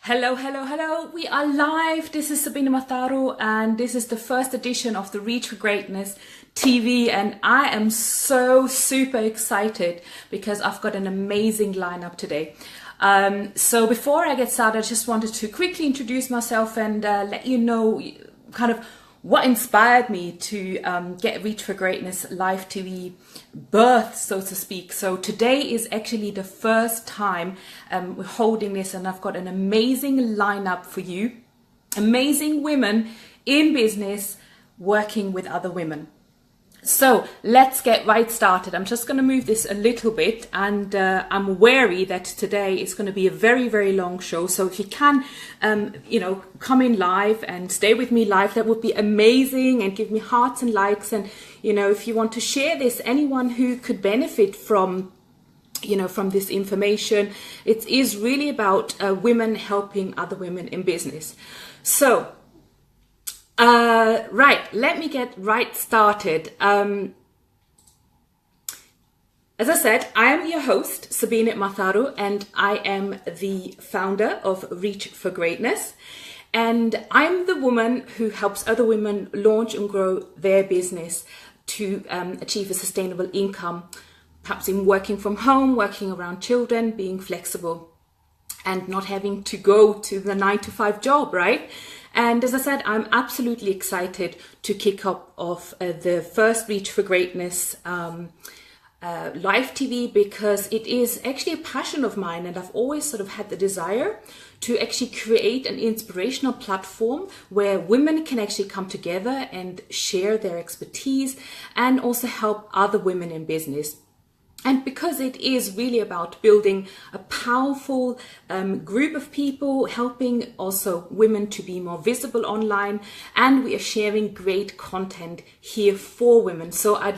Hello, hello, hello. We are live. This is Sabine Matharu, and this is the first edition of the Reach for Greatness TV. And I am so super excited because I've got an amazing lineup today. So before I get started, I just wanted to quickly introduce myself and let you know kind of what inspired me to get Reach for Greatness live TV birth, so to speak. So today is actually the first time we're holding this, and I've got an amazing lineup for you. Amazing women in business working with other women. So let's get right started. I'm just going to move this a little bit, and I'm wary that today is going to be a very, very long show. So if you can, come in live and stay with me live, that would be amazing, and give me hearts and likes. And, if you want to share this, anyone who could benefit from this information, it is really about women helping other women in business. So, right, let me get right started. As I said, I am your host, Sabine Matharu, and I am the founder of Reach for Greatness. And I'm the woman who helps other women launch and grow their business to achieve a sustainable income, perhaps in working from home, working around children, being flexible, and not having to go to the 9-to-5 job, right? And as I said, I'm absolutely excited to kick off the first Reach for Greatness live TV, because it is actually a passion of mine, and I've always sort of had the desire to actually create an inspirational platform where women can actually come together and share their expertise and also help other women in business. And because it is really about building a powerful group of people, helping also women to be more visible online, and we are sharing great content here for women. So I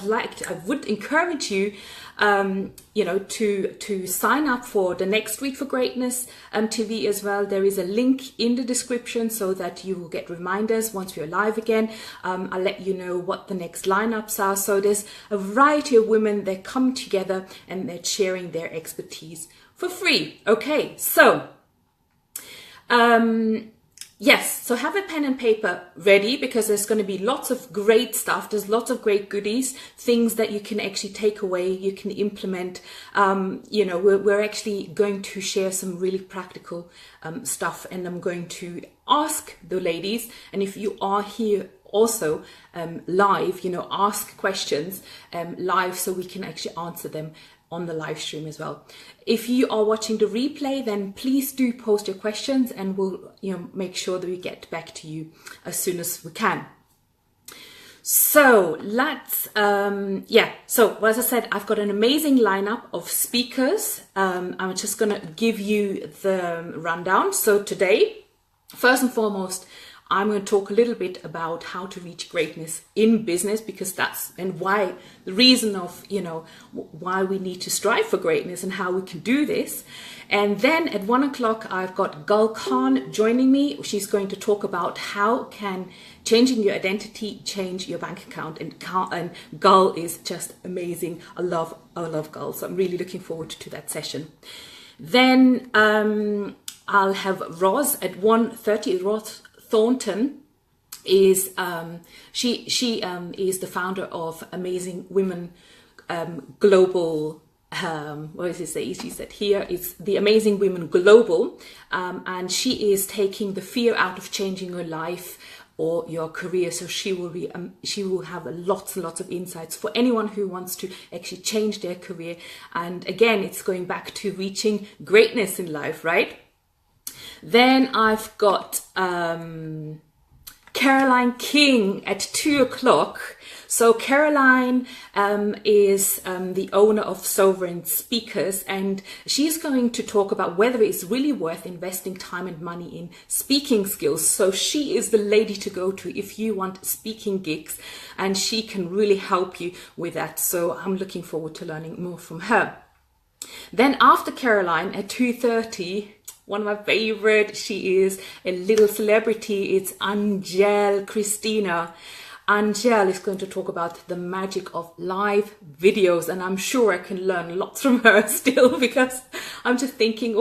would encourage you, to sign up for the next Reach for Greatness TV as well. There is a link in the description so that you will get reminders once we're live again. I'll let you know what the next lineups are. So there's a variety of women that come together and they're sharing their expertise for free. Okay, so yes, so have a pen and paper ready, because there's going to be lots of great stuff. There's lots of great goodies, things that you can actually take away, you can implement. We're actually going to share some really practical stuff, and I'm going to ask the ladies, and if you are here also live, ask questions live so we can actually answer them on the live stream as well. If you are watching the replay, then please do post your questions, and we'll make sure that we get back to you as soon as we can. So let's so as I said, I've got an amazing lineup of speakers. I'm just gonna give you the rundown. So today, first and foremost, I'm going to talk a little bit about how to reach greatness in business, because that's why the reason of, why we need to strive for greatness and how we can do this. And then at 1 o'clock, I've got Gul Khan joining me. She's going to talk about how can changing your identity change your bank account. And Gul is just amazing. I love Gul. So I'm really looking forward to that session. Then I'll have Roz at 1:30. Roz Thornton is she is the founder of Amazing Women Global. What does it say? She said here it's the Amazing Women Global, and she is taking the fear out of changing your life or your career. So she will have lots and lots of insights for anyone who wants to actually change their career. And again, it's going back to reaching greatness in life, right? Then I've got Caroline King at 2 o'clock. So Caroline is the owner of Sovereign Speakers, and she's going to talk about whether it's really worth investing time and money in speaking skills. So she is the lady to go to if you want speaking gigs, and she can really help you with that. So I'm looking forward to learning more from her. Then after Caroline at 2:30, one of my favorite, she is a little celebrity. It's Angèle, Christina. Angèle is going to talk about the magic of live videos, and I'm sure I can learn lots from her still, because I'm just thinking,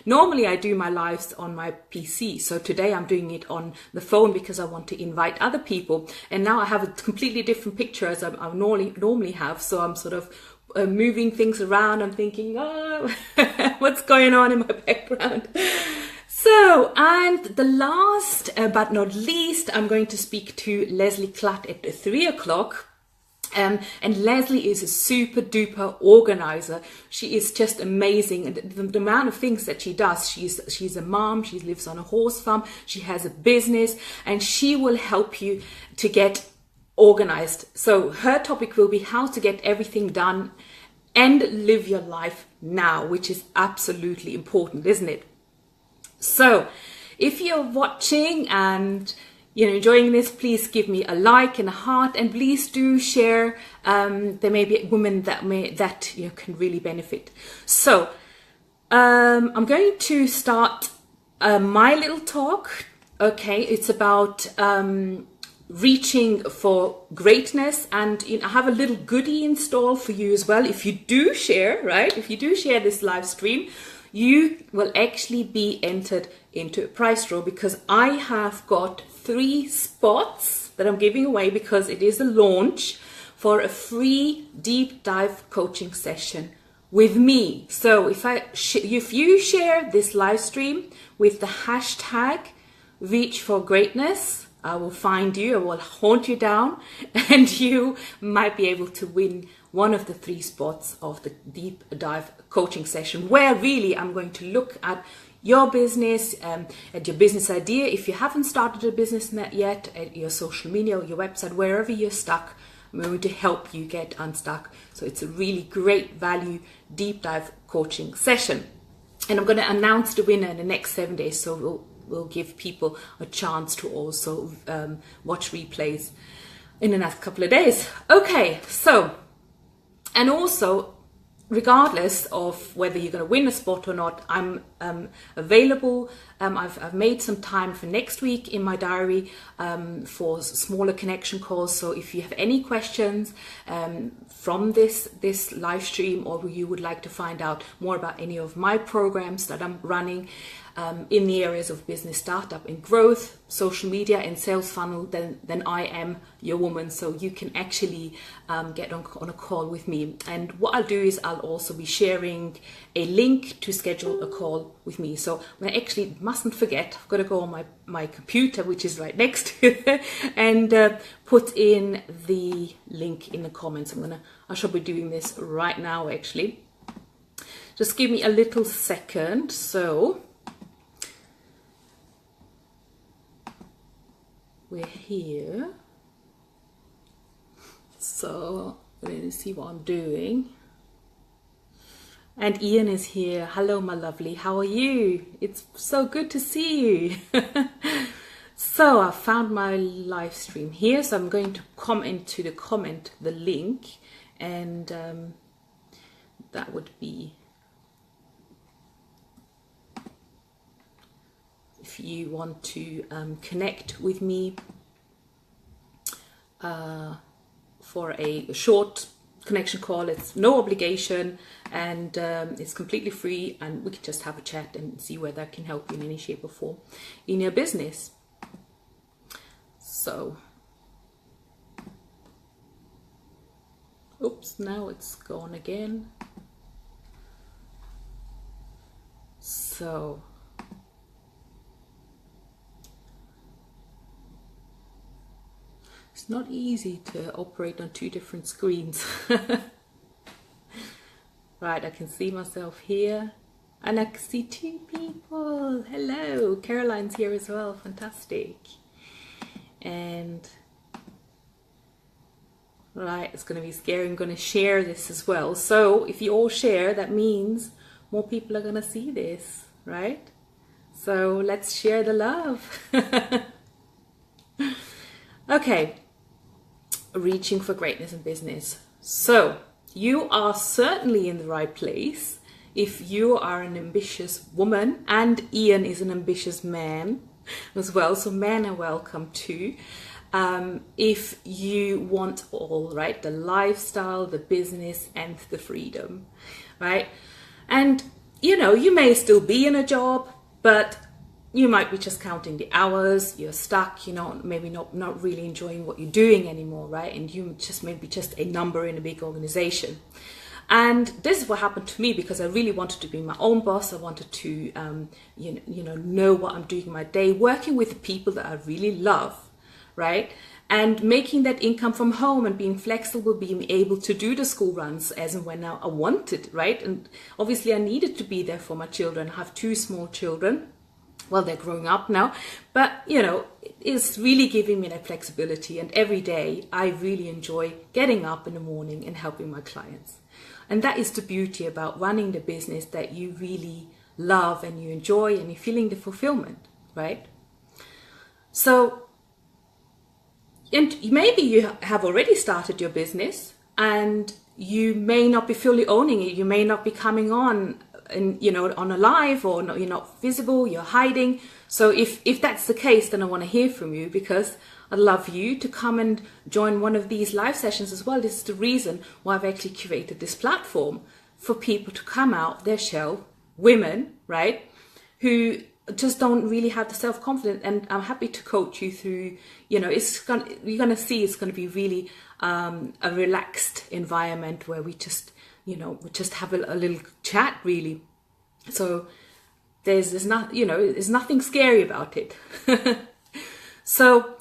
normally I do my lives on my PC, so today I'm doing it on the phone because I want to invite other people, and now I have a completely different picture as I normally have, so I'm sort of moving things around. I'm thinking, oh, what's going on in my background? So, and the last but not least, I'm going to speak to Leslie Klatt at 3 o'clock. And Leslie is a super duper organizer. She is just amazing. And the amount of things that she does, she's a mom, she lives on a horse farm, she has a business, and she will help you to get organized. So her topic will be how to get everything done and live your life now, which is absolutely important, isn't it? So if you're watching and you're enjoying this, please give me a like and a heart, and please do share. There may be women that can really benefit. So I'm going to start my little talk. Okay, it's about reaching for greatness, and I have a little goodie installed for you as well. If you do share, right? If you do share this live stream, you will actually be entered into a prize draw, because I have got 3 spots that I'm giving away, because it is a launch for a free deep dive coaching session with me. So if you share this live stream with the hashtag reach for greatness, I will find you, I will hunt you down, and you might be able to win one of the 3 spots of the deep dive coaching session, where really I'm going to look at your business, at your business idea. If you haven't started a business yet, at your social media or your website, wherever you're stuck, I'm going to help you get unstuck. So it's a really great value deep dive coaching session. And I'm going to announce the winner in the next 7 days. So we'll give people a chance to also watch replays in the next couple of days. Okay, so, and also, regardless of whether you're going to win a spot or not, I'm available. I've made some time for next week in my diary for smaller connection calls. So if you have any questions from this live stream, or you would like to find out more about any of my programs that I'm running in the areas of business startup and growth, social media and sales funnel, then I am your woman. So you can actually get on a call with me. And what I'll do is I'll also be sharing a link to schedule a call with me. So I actually mustn't forget, I've got to go on my computer, which is right next to and put in the link in the comments. I shall be doing this right now, actually. Just give me a little second. So we're here. So let me see what I'm doing. And Ian is here. Hello, my lovely. How are you? It's so good to see you. So I found my live stream here. So I'm going to comment to the link, and that would be, if you want to connect with me for a short connection call. It's no obligation, and it's completely free, and we can just have a chat and see whether I can help you in any shape or form in your business. So, oops, now it's gone again. So, it's not easy to operate on 2 different screens. Right, I can see myself here, and I can see 2 people. Hello, Caroline's here as well. Fantastic. And right, it's going to be scary. I'm going to share this as well. So if you all share, that means more people are going to see this, right? So let's share the love. Okay, reaching for greatness in business. So you are certainly in the right place if you are an ambitious woman, and Ian is an ambitious man as well. So men are welcome too. if you want all, right? The lifestyle, the business, and the freedom, right? And, you know, you may still be in a job, but you might be just counting the hours, you're stuck, you know, maybe not really enjoying what you're doing anymore, right? And you just maybe just a number in a big organization. And this is what happened to me, because I really wanted to be my own boss. I wanted to, know what I'm doing in my day, working with the people that I really love, right? And making that income from home and being flexible, being able to do the school runs as and when I wanted, right? And obviously I needed to be there for my children. I have 2 small children. Well, they're growing up now, but, you know, it's really giving me that flexibility. And every day I really enjoy getting up in the morning and helping my clients. And that is the beauty about running the business that you really love and you enjoy and you're feeling the fulfillment, right? So, and maybe you have already started your business and you may not be fully owning it. You may not be coming on and, you know, on a live, or you're not visible, you're hiding. So if that's the case, then I want to hear from you, because I'd love you to come and join one of these live sessions as well. This is the reason why I've actually created this platform, for people to come out their shell, women, right, who just don't really have the self-confidence. And I'm happy to coach you through, you know, you're going to see it's going to be really a relaxed environment where we just, you know, we just have a little chat, really. So there's nothing scary about it. So,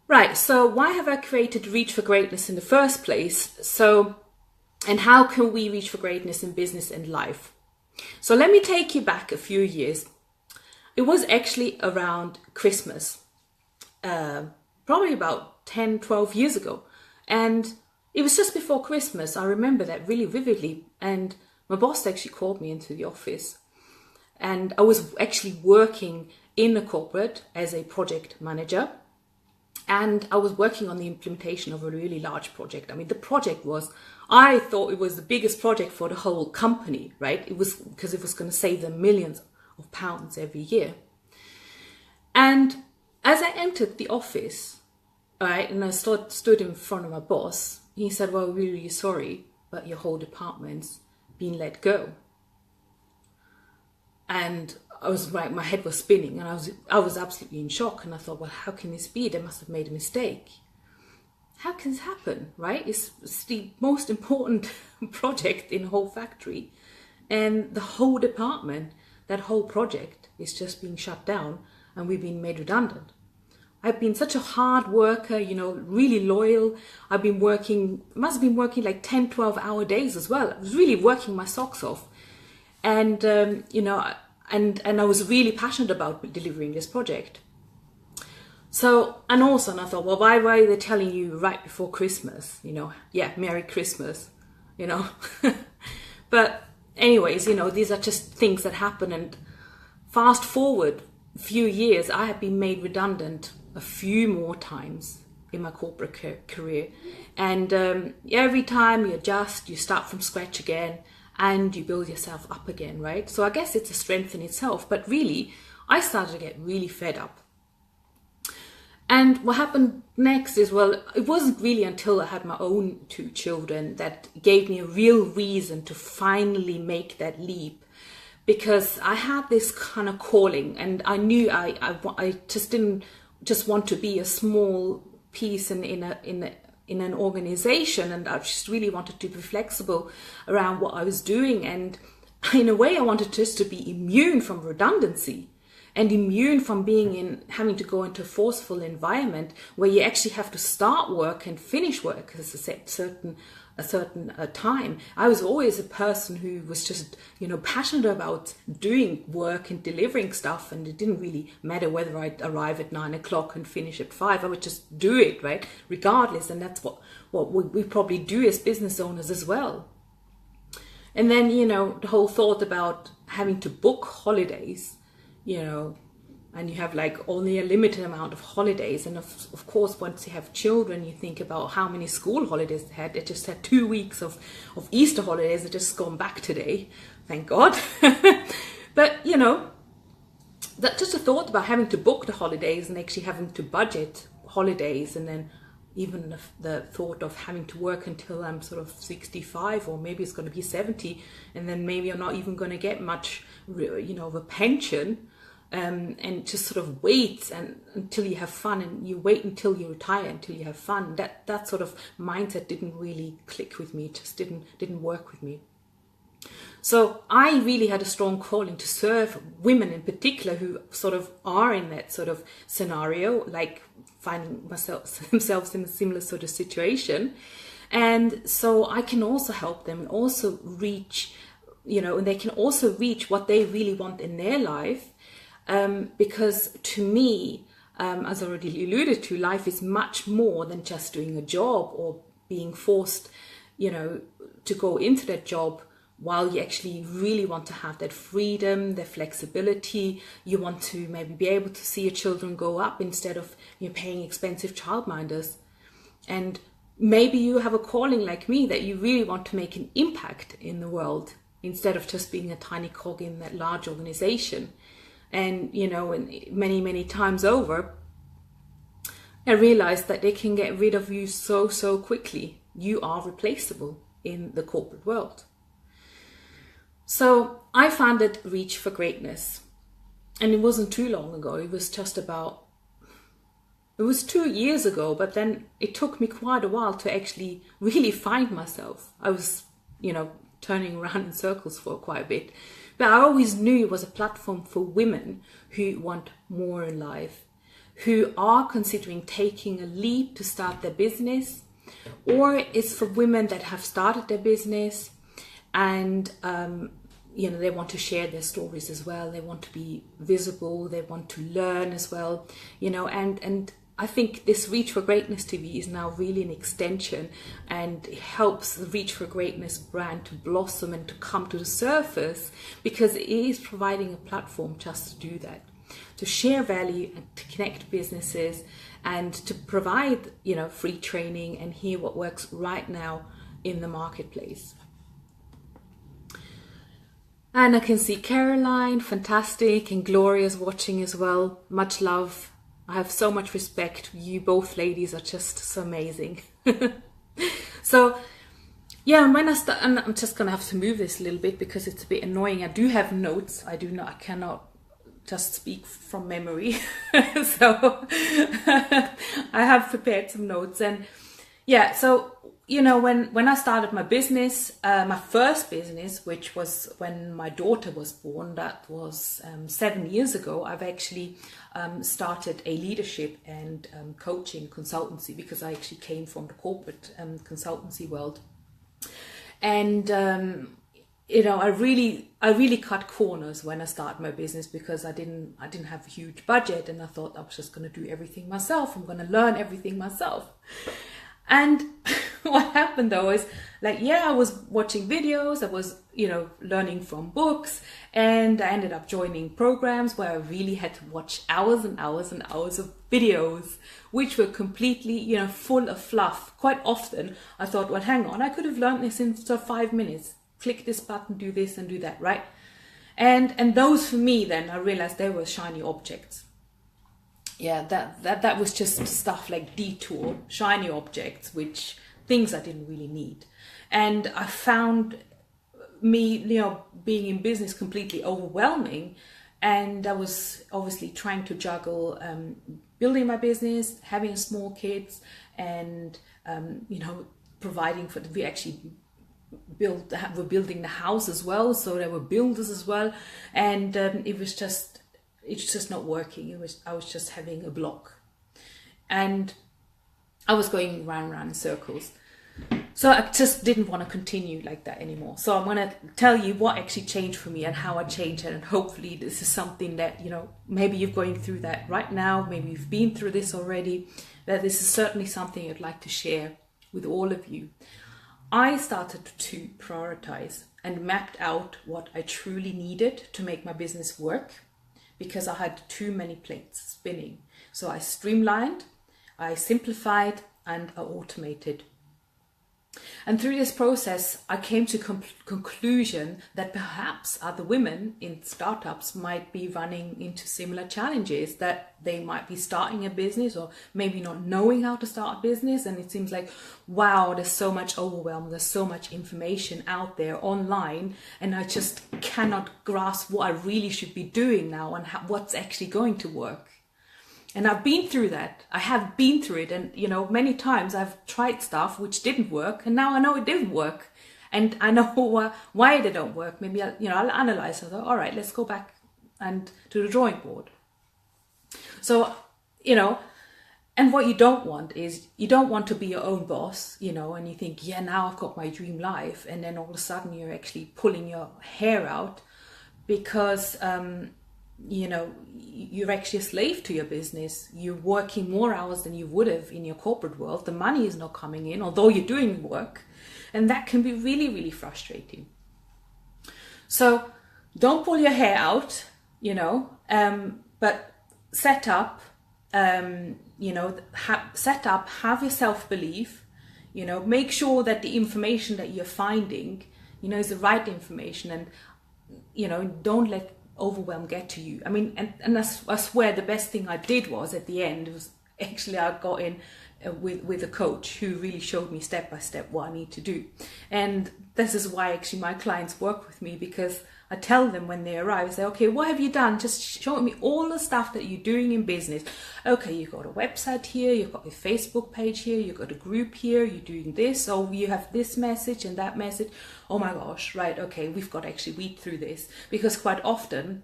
right, so why have I created Reach for Greatness in the first place? So, and how can we reach for greatness in business and life? So let me take you back a few years. It was actually around Christmas, probably about 10, 12 years ago. And it was just before Christmas. I remember that really vividly. And my boss actually called me into the office. And I was actually working in a corporate as a project manager. And I was working on the implementation of a really large project. I mean, the project was, I thought it was the biggest project for the whole company, right? It was because it was going to save them millions of pounds every year. And as I entered the office, all right, and I stood in front of my boss, he said, well, we're really sorry, but your whole department's been let go. And I was like, my head was spinning, and I was absolutely in shock. And I thought, well, how can this be? They must have made a mistake. How can this happen, right? It's the most important project in the whole factory, and the whole department, that whole project is just being shut down, and we've been made redundant. I've been such a hard worker, you know, really loyal. I've been working, must have been working like 10, 12-hour days as well. I was really working my socks off. And, you know, and I was really passionate about delivering this project. So, and also, and I thought, well, why are they telling you right before Christmas? You know, yeah, Merry Christmas, you know. But anyways, you know, these are just things that happen. And fast forward a few years, I have been made redundant a few more times in my corporate career. And every time you adjust, you start from scratch again, and you build yourself up again, right? So I guess it's a strength in itself. But really, I started to get really fed up. And what happened next is, well, it wasn't really until I had my own 2 children that gave me a real reason to finally make that leap. Because I had this kind of calling, and I knew I just didn't just want to be a small piece in an organization, and I just really wanted to be flexible around what I was doing. And in a way, I wanted just to be immune from redundancy and immune from having to go into a forceful environment where you actually have to start work and finish work at a certain time. I was always a person who was just, you know, passionate about doing work and delivering stuff, and it didn't really matter whether I'd arrive at 9 o'clock and finish at 5. I would just do it, right, regardless. And that's what we probably do as business owners as well. And then, you know, the whole thought about having to book holidays, you know, and you have like only a limited amount of holidays. And of course, once you have children, you think about how many school holidays they had. They just had 2 weeks of Easter holidays. They're just gone back today, thank God. But, you know, that just a thought about having to book the holidays and actually having to budget holidays, and then even the thought of having to work until I'm sort of 65, or maybe it's going to be 70, and then maybe I'm not even going to get much, you know, of a pension, and just sort of wait until you have fun, and you wait until you retire until you have fun. That sort of mindset didn't really click with me. It just didn't work with me. So I really had a strong calling to serve women in particular who sort of are in that sort of scenario, like finding themselves in a similar sort of situation. And so I can also help them and also reach, you know, and they can also reach what they really want in their life. Because to me, as I already alluded to, life is much more than just doing a job or being forced, you know, to go into that job while you actually really want to have that freedom, the flexibility. You want to maybe be able to see your children grow up instead of, you know, paying expensive childminders. And maybe you have a calling like me that you really want to make an impact in the world instead of just being a tiny cog in that large organization. And, you know, and many times over, I realized that they can get rid of you so quickly. You are replaceable in the corporate world. So I founded Reach for Greatness, and it wasn't too long ago. It was 2 years ago, but then it took me quite a while to actually really find myself. I was, you know, turning around in circles for quite a bit, but I always knew it was a platform for women who want more in life, who are considering taking a leap to start their business, or it's for women that have started their business and you know, they want to share their stories as well. They want to be visible. They want to learn as well, you know, and I think this Reach for Greatness TV is now really an extension, and it helps the Reach for Greatness brand to blossom and to come to the surface, because it is providing a platform just to do that, to share value and to connect businesses and to provide, you know, free training and hear what works right now in the marketplace. And I can see Caroline, fantastic, and Gloria's watching as well. Much love. I have so much respect. You both ladies are just so amazing. So, yeah, and when I start, and I'm just going to have to move this a little bit because it's a bit annoying. I do have notes. I cannot just speak from memory. So I have prepared some notes. And yeah, so, you know, when I started my business, my first business, which was when my daughter was born, that was 7 years ago, I've actually started a leadership and coaching consultancy, because I actually came from the corporate consultancy world. And, you know, I really cut corners when I started my business, because I didn't have a huge budget, and I thought I was just going to do everything myself. I'm going to learn everything myself. And what happened though is, like, yeah, I was watching videos, I was, you know, learning from books, and I ended up joining programs where I really had to watch hours and hours and hours of videos, which were completely, you know, full of fluff. Quite often I thought, well, hang on, I could have learned this in sort of 5 minutes. Click this button, do this and do that, right? And those, for me, then I realized they were shiny objects. Yeah, that was just stuff like detour, shiny objects, which things I didn't really need. And I found me, you know, being in business completely overwhelming. And I was obviously trying to juggle building my business, having small kids, and, you know, providing for, we actually were building the house as well. So there were builders as well. And it's just not working. I was just having a block, and I was going round in circles. So I just didn't want to continue like that anymore. So I'm going to tell you what actually changed for me and how I changed it. And hopefully this is something that, you know, maybe you're going through that right now. Maybe you've been through this already. That this is certainly something I'd like to share with all of you. I started to prioritize and mapped out what I truly needed to make my business work, because I had too many plates spinning. So I streamlined, I simplified, and I automated. And through this process, I came to conclusion that perhaps other women in startups might be running into similar challenges, that they might be starting a business or maybe not knowing how to start a business. And it seems like, wow, there's so much overwhelm, there's so much information out there online, and I just cannot grasp what I really should be doing now and what's actually going to work. And I've been through that. I have been through it. And, you know, many times I've tried stuff which didn't work. And now I know it didn't work. And I know why they don't work. Maybe, I'll analyze it. All right, let's go back and to the drawing board. So, and what you don't want is, you don't want to be your own boss, and you think, yeah, now I've got my dream life. And then all of a sudden you're actually pulling your hair out because, you're actually a slave to your business. You're working more hours than you would have in your corporate world. The money is not coming in, although you're doing work. And that can be really, really frustrating. So don't pull your hair out, but set up, have your self-belief, make sure that the information that you're finding, is the right information, and, don't let overwhelm get to you. I mean, and I swear the best thing I did was at the end was actually I got in with a coach who really showed me step by step what I need to do. And this is why actually my clients work with me, because I tell them when they arrive, I say, okay, what have you done? Just show me all the stuff that you're doing in business. Okay, you've got a website here, you've got your Facebook page here, you've got a group here, you're doing this, or you have this message and that message. Oh my gosh, right, okay, we've got to actually weed through this, because quite often,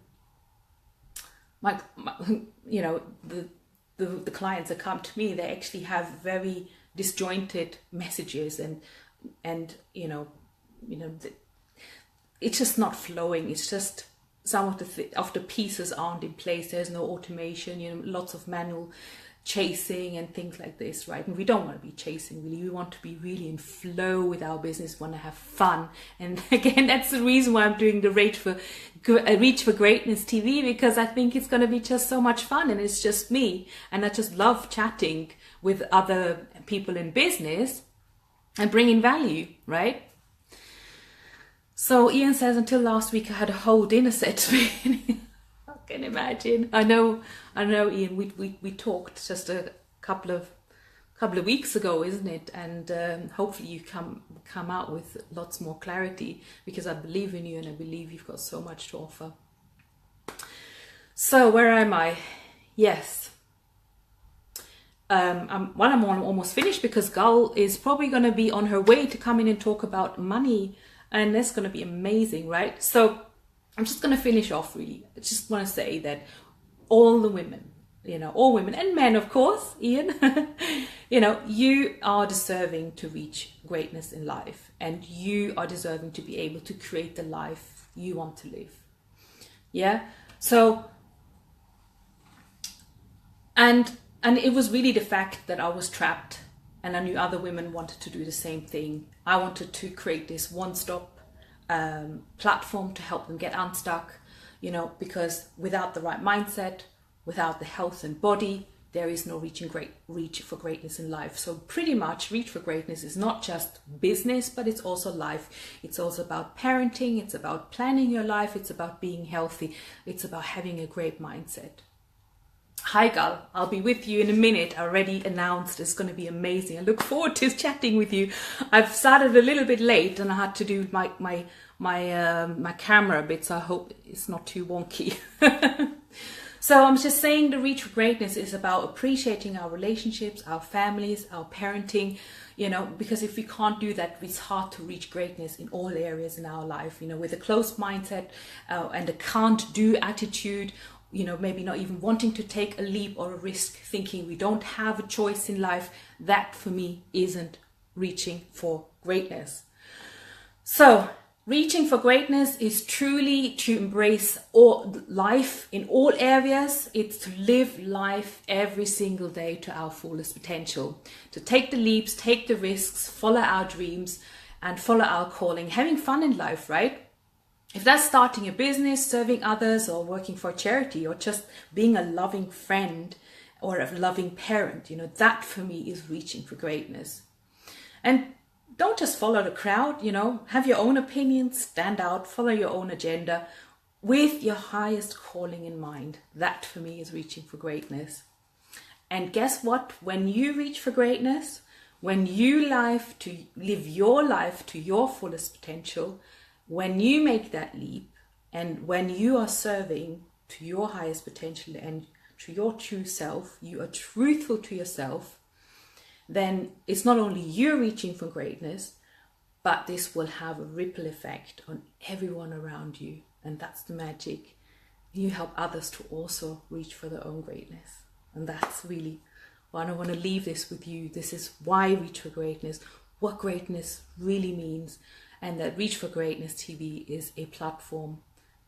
the clients that come to me, they actually have very disjointed messages, and it's just not flowing. It's just some of the pieces aren't in place. There's no automation, lots of manual chasing and things like this, right? And we don't want to be chasing, really. We want to be really in flow with our business, want to have fun. And again, that's the reason why I'm doing the Reach for Greatness TV, because I think it's going to be just so much fun, and it's just me. And I just love chatting with other people in business and bringing value, right? So Ian says, until last week I had a whole dinner set to me. I can imagine. I know, Ian. We talked just a couple of weeks ago, isn't it? And hopefully you come out with lots more clarity, because I believe in you and I believe you've got so much to offer. So where am I? Yes. I'm almost finished, because Gull is probably going to be on her way to come in and talk about money. And that's going to be amazing, right? So I'm just going to finish off really. I just want to say that all the women, all women and men, of course, Ian, you are deserving to reach greatness in life, and you are deserving to be able to create the life you want to live. Yeah. So, and it was really the fact that I was trapped, and I knew other women wanted to do the same thing. I wanted to create this one-stop platform to help them get unstuck, because without the right mindset, without the health and body, there is no reach for greatness in life. So pretty much Reach for Greatness is not just business, but it's also life. It's also about parenting. It's about planning your life. It's about being healthy. It's about having a great mindset. Hi Gal, I'll be with you in a minute. I already announced it's going to be amazing. I look forward to chatting with you. I've started a little bit late, and I had to do my camera a bit, so I hope it's not too wonky. So I'm just saying, the Reach for Greatness is about appreciating our relationships, our families, our parenting, because if we can't do that, it's hard to reach greatness in all areas in our life, with a closed mindset and a can't do attitude, maybe not even wanting to take a leap or a risk, thinking we don't have a choice in life. That for me isn't reaching for greatness. So reaching for greatness is truly to embrace all life in all areas. It's to live life every single day to our fullest potential, to take the leaps, take the risks, follow our dreams and follow our calling, having fun in life, right? If that's starting a business, serving others, or working for a charity, or just being a loving friend or a loving parent, that for me is reaching for greatness. And don't just follow the crowd, you know, have your own opinions, stand out, follow your own agenda with your highest calling in mind. That for me is reaching for greatness. And guess what? When you reach for greatness, when you live your life to your fullest potential, when you make that leap, and when you are serving to your highest potential and to your true self, you are truthful to yourself, then it's not only you reaching for greatness, but this will have a ripple effect on everyone around you. And that's the magic. You help others to also reach for their own greatness. And that's really why I want to leave this with you. This is why Reach for Greatness, what greatness really means. And that Reach for Greatness TV is a platform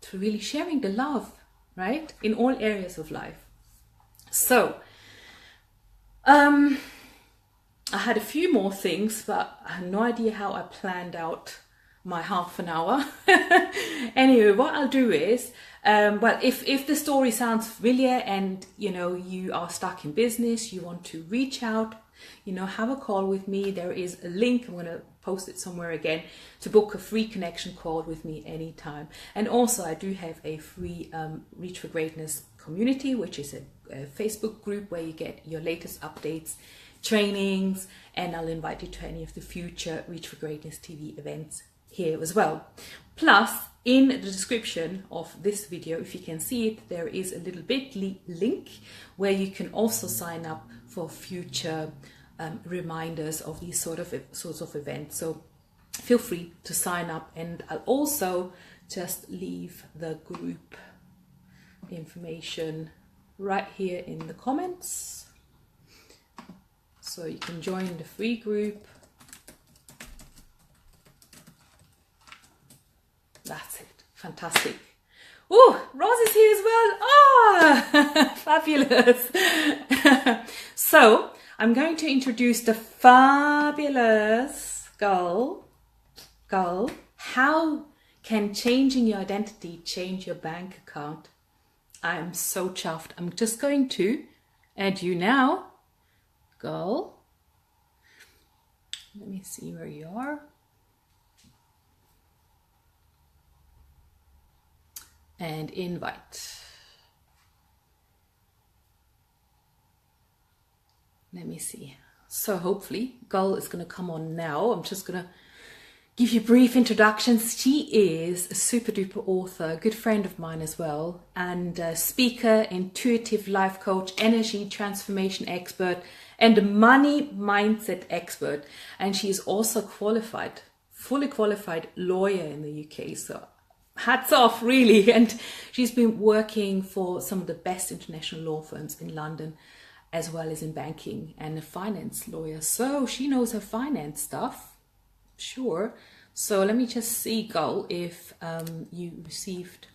to really sharing the love, right? In all areas of life. So, I had a few more things, but I have no idea how I planned out my half an hour. Anyway, what I'll do is, well, if the story sounds familiar and, you know, you are stuck in business, you want to reach out, you know, have a call with me. There is a link, I'm going to post it somewhere again, to book a free connection call with me anytime. And also I do have a free Reach for Greatness community, which is a Facebook group where you get your latest updates, trainings, and I'll invite you to any of the future Reach for Greatness TV events here as well. Plus, in the description of this video, if you can see it, there is a little bit.ly link where you can also sign up for future reminders of these sorts of events. So feel free to sign up, and I'll also just leave the group information right here in the comments, so you can join the free group. That's it. Fantastic. Oh, Roz is here as well. Ah, fabulous. So I'm going to introduce the fabulous Gull. How can changing your identity change your bank account? I'm so chuffed. I'm just going to add you now. Gull. Let me see where you are. And invite. Let me see. So hopefully Gull is going to come on now. I'm just going to give you a brief introduction. She is a super duper author, a good friend of mine as well, and a speaker, intuitive life coach, energy transformation expert, and a money mindset expert. And she is also qualified, fully qualified lawyer in the UK. So hats off, really. And she's been working for some of the best international law firms in London, as well as in banking, and a finance lawyer. So she knows her finance stuff, sure. So let me just see, Gull, if you received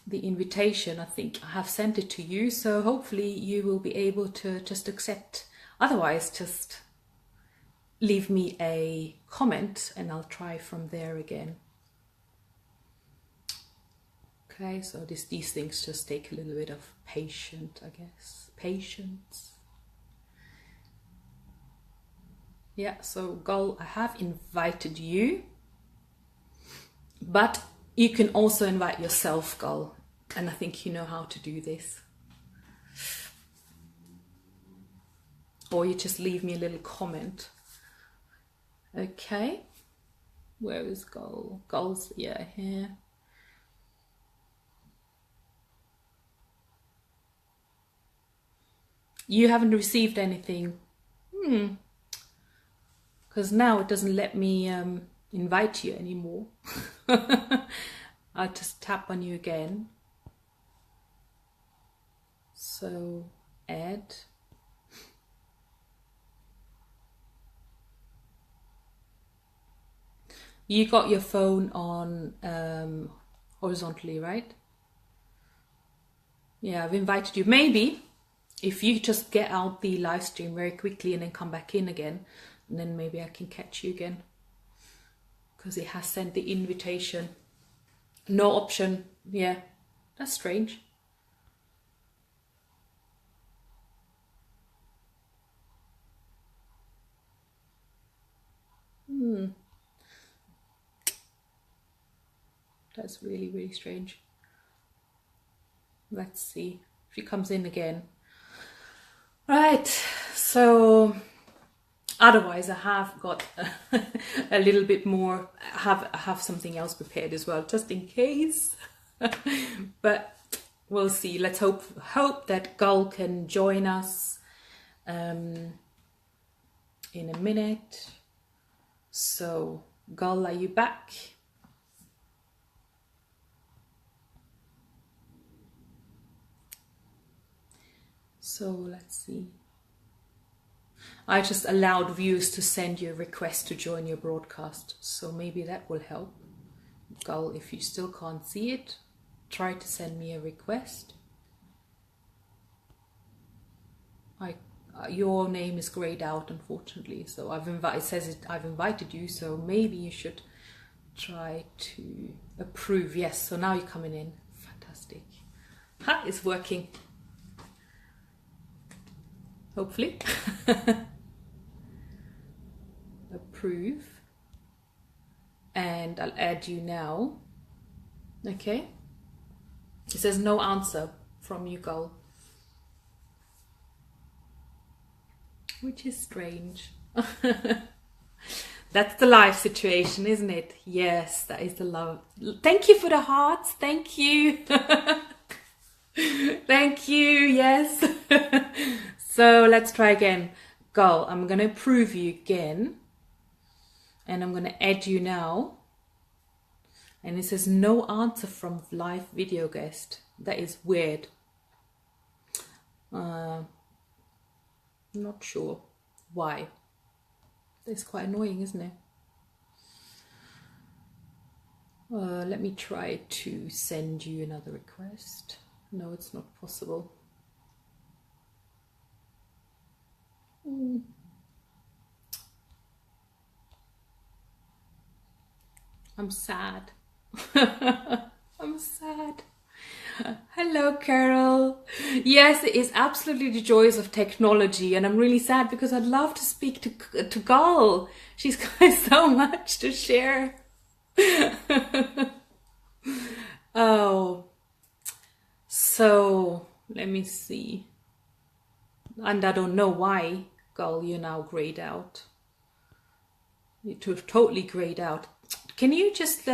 the invitation. I think I have sent it to you, so hopefully you will be able to just accept. Otherwise, just leave me a comment and I'll try from there again. Okay, so these things just take a little bit of patience, I guess. Patience. Yeah, so Gull, I have invited you, but you can also invite yourself, Gull, and I think you know how to do this. Or you just leave me a little comment. Okay, where is Gull? Gull's, yeah, here. You haven't received anything. Because now it doesn't let me invite you anymore. I'll just tap on you again. So add. You got your phone on horizontally, right? Yeah, I've invited you. Maybe if you just get out the live stream very quickly and then come back in again, and then maybe I can catch you again, because it has sent the invitation. No option. Yeah, that's strange. That's really, really strange. Let's see if she comes in again. Right, so otherwise I have got a little bit more, I have something else prepared as well, just in case. But we'll see. Let's hope that Gull can join us in a minute. So Gull, are you back? So let's see. I just allowed viewers to send you a request to join your broadcast, so maybe that will help. Gull, if you still can't see it, try to send me a request. Your name is grayed out, unfortunately, so it says I've invited you, so maybe you should try to approve. Yes, so now you're coming in. Fantastic. Ha, it's working. Hopefully. Approve. And I'll add you now. Okay. It says no answer from you, Gull. Which is strange. That's the live situation, isn't it? Yes, that is the love. Thank you for the hearts. Thank you. Thank you. Yes. So let's try again. Gull, I'm going to approve you again. And I'm going to add you now. And it says no answer from live video guest. That is weird. Not sure why. It's quite annoying, isn't it? Let me try to send you another request. No, it's not possible. I'm sad. I'm sad. Hello, Carol. Yes, it is absolutely the joys of technology, and I'm really sad because I'd love to speak to Gull. She's got so much to share. Oh, so let me see. And I don't know why, Gull, you're now grayed out. You're totally grayed out. Can you just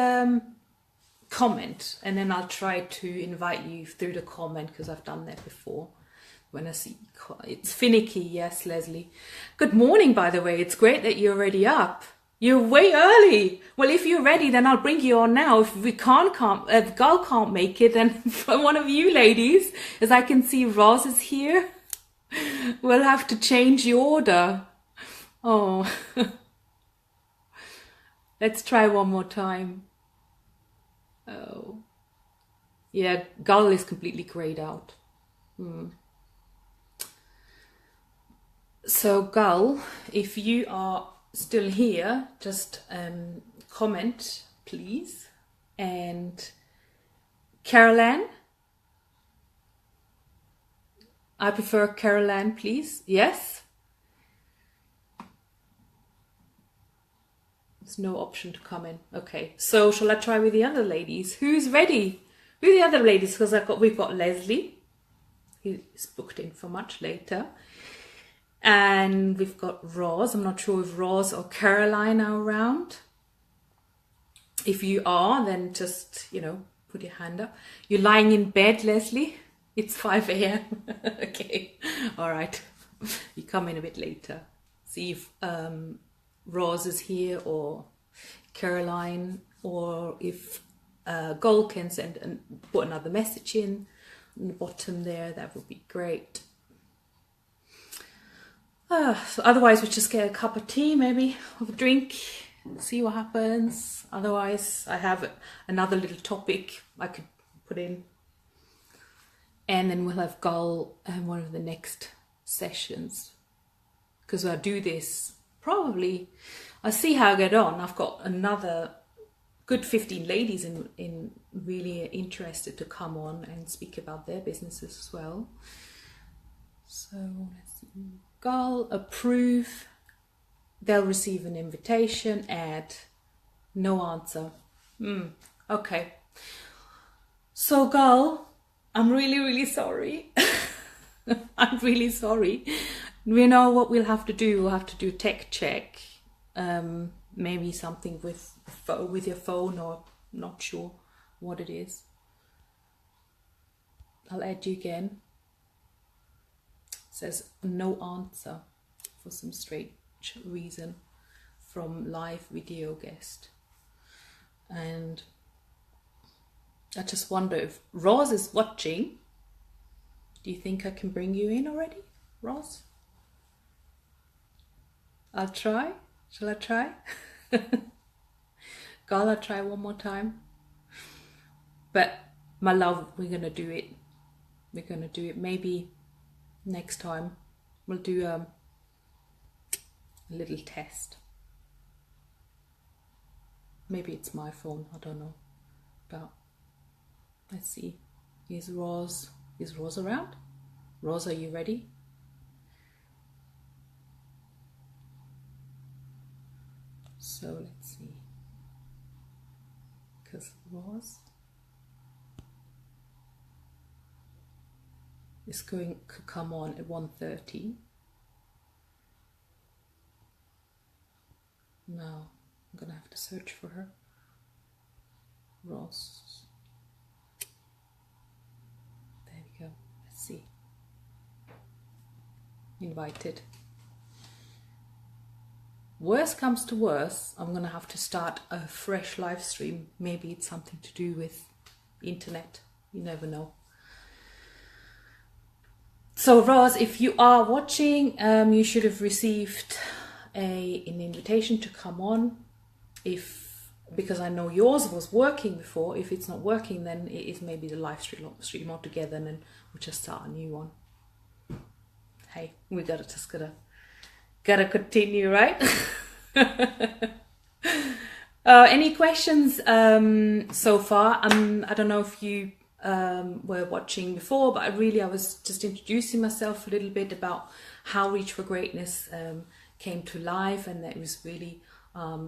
comment, and then I'll try to invite you through the comment, because I've done that before when I see it's finicky. Yes, Leslie. Good morning, by the way. It's great that you're already up. You're way early. Well, if you're ready, then I'll bring you on now. If if Gull can't make it, then one of you ladies, as I can see Roz is here, we'll have to change the order. Oh. Let's try one more time. Oh. Yeah, Gull is completely grayed out. So Gull, if you are still here, just comment, please. And Caroline? I prefer Caroline, please. Yes? There's no option to come in. Okay, so shall I try with the other ladies? Who's ready? Who are the other ladies? Because we've got Leslie. He's booked in for much later. And we've got Roz. I'm not sure if Roz or Caroline are around. If you are, then just, put your hand up. You're lying in bed, Leslie? It's 5 a.m. Okay, all right. You come in a bit later. See if Roz is here, or Caroline, or if Gull can send and put another message in on the bottom there, that would be great. So otherwise we just get a cup of tea, maybe, have a drink, see what happens. Otherwise I have another little topic I could put in, and then we'll have Gull in one of the next sessions, because I'll do this probably, I'll see how I get on. I've got another good 15 ladies in really interested to come on and speak about their businesses as well. So let's see. Gull, approve. they'll receive an invitation and no answer. Okay. So, girl, I'm really, really sorry. I'm really sorry. You know what we'll have to do? We'll have to do tech check. Maybe something with your phone, or not sure what it is. I'll add you again. It says no answer for some strange reason from live video guest. And I just wonder if Roz is watching. Do you think I can bring you in already, Roz? I'll try. Shall I try? Girl, I'll try one more time. But my love, we're gonna do it. We're gonna do it. Maybe next time we'll do a little test. Maybe it's my phone, I don't know. But let's see. Is Roz around? Roz, are you ready? So let's see. Because Roz is going to come on at 1:30. Now I'm gonna have to search for her. Roz. There we go. Let's see. Invited. Worst comes to worst, I'm gonna have to start a fresh live stream. Maybe it's something to do with internet. You never know. So Roz, if you are watching, you should have received an invitation to come on. Because I know yours was working before. If it's not working, then it is maybe the live stream altogether, and then we'll just start a new one. Hey, we gotta continue, right? Any questions so far? I don't know if you were watching before, but I was just introducing myself a little bit about how Reach for Greatness came to life, and that it was really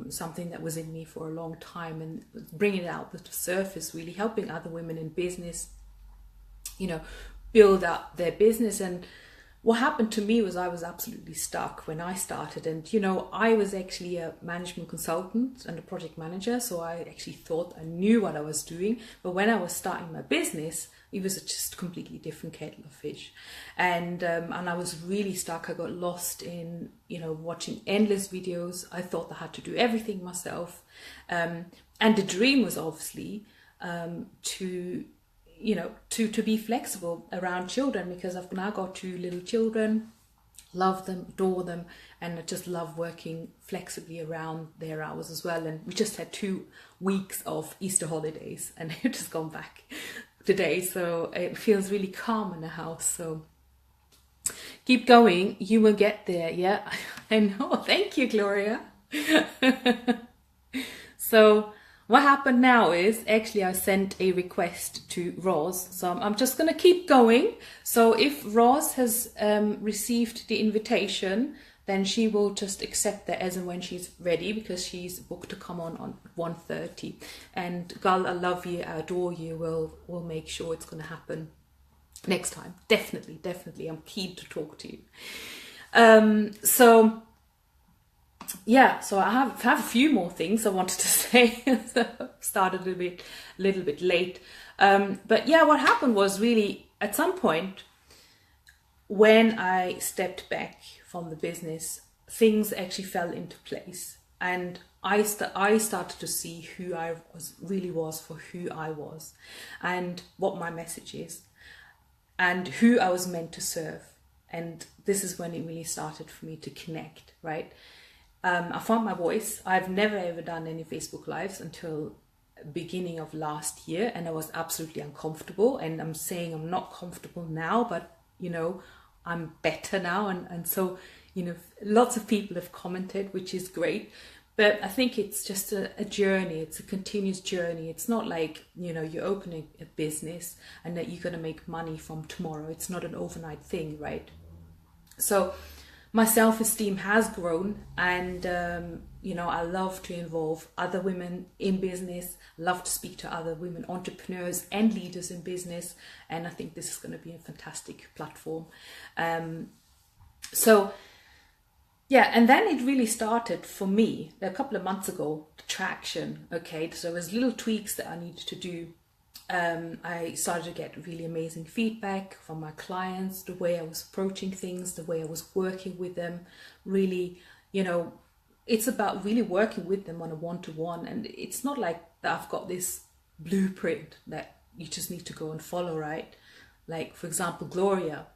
something that was in me for a long time, and bringing it out to the surface, really helping other women in business, build up their business. And what happened to me was I was absolutely stuck when I started. And, I was actually a management consultant and a project manager. So I actually thought I knew what I was doing. But when I was starting my business, it was just a completely different kettle of fish. And I was really stuck. I got lost in, watching endless videos. I thought I had to do everything myself. And the dream was obviously to be flexible around children, because I've now got 2 little children, love them, adore them, and I just love working flexibly around their hours as well. And we just had 2 weeks of Easter holidays, and I've just gone back today, so it feels really calm in the house. So keep going, you will get there. Yeah, I know. Thank you, Gloria. So what happened now is, actually I sent a request to Roz, so I'm just going to keep going. So if Roz has received the invitation, then she will just accept that as and when she's ready, because she's booked to come on 1:30. And girl, I love you, I adore you. We'll make sure it's going to happen next time. Definitely. I'm keen to talk to you. So I have a few more things I wanted to say. Started a little bit late. But yeah, what happened was, really at some point when I stepped back from the business, things actually fell into place, and I started to see who I really was for who I was, and what my message is, and who I was meant to serve. And this is when it really started for me to connect, right? I found my voice. I've never ever done any Facebook Lives until beginning of last year, and I was absolutely uncomfortable. And I'm saying I'm not comfortable now, but I'm better now. And so, lots of people have commented, which is great. But I think it's just a journey. It's a continuous journey. It's not like, you're opening a business and that you're going to make money from tomorrow. It's not an overnight thing, right? So my self-esteem has grown, and you know, I love to involve other women in business, love to speak to other women entrepreneurs and leaders in business, and I think this is going to be a fantastic platform. So yeah, and then it really started for me a couple of months ago, the traction. Okay, so there was little tweaks that I needed to do. I started to get really amazing feedback from my clients, the way I was approaching things, the way I was working with them. Really, you know, it's about really working with them on a one-to-one, and it's not like that I've got this blueprint that you just need to go and follow, right? Like, for example, Gloria,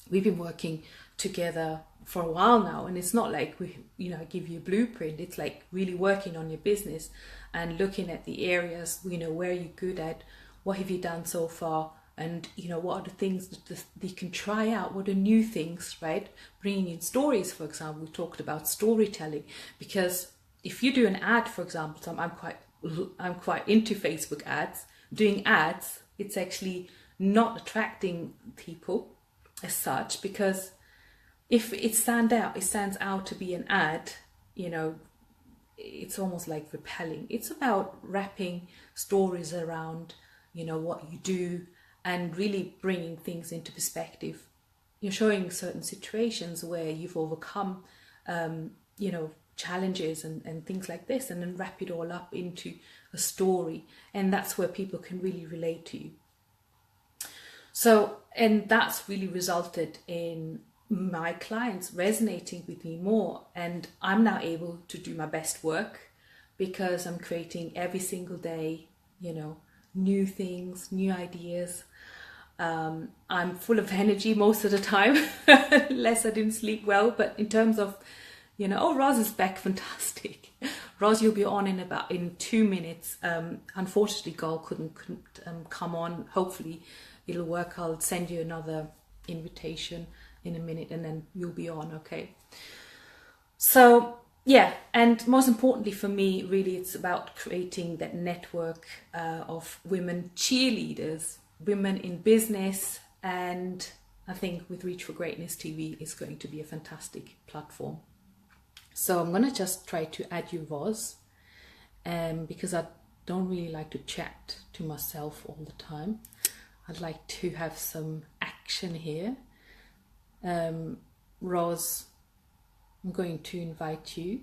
we've been working together for a while now, and it's not like we, you know, give you a blueprint. It's like really working on your business and looking at the areas, you know, where you're good at, what have you done so far, and you know, what are the things that you can try out, what are new things, right? Bringing in stories, for example. We talked about storytelling, because if you do an ad, for example, so I'm quite into Facebook ads. Doing ads, it's actually not attracting people as such, because if it stands out to be an ad, you know, it's almost like repelling. It's about wrapping stories around, you know, what you do, and really bringing things into perspective. You're showing certain situations where you've overcome, you know, challenges and things like this, and then wrap it all up into a story. And that's where people can really relate to you. So, and that's really resulted in my clients resonating with me more. And I'm now able to do my best work because I'm creating every single day, you know, new things, new ideas. I'm full of energy most of the time, unless I didn't sleep well. But in terms of, you know, oh, Roz is back, fantastic. Roz, you'll be on in 2 minutes. Unfortunately, Gal couldn't come on. Hopefully it'll work. I'll send you another invitation in a minute, and then you'll be on, okay? So yeah, and most importantly for me, really, it's about creating that network of women cheerleaders, women in business, and I think with Reach for Greatness TV is going to be a fantastic platform. So I'm going to just try to add you, Roz, because I don't really like to chat to myself all the time. I'd like to have some action here. Roz, I'm going to invite you.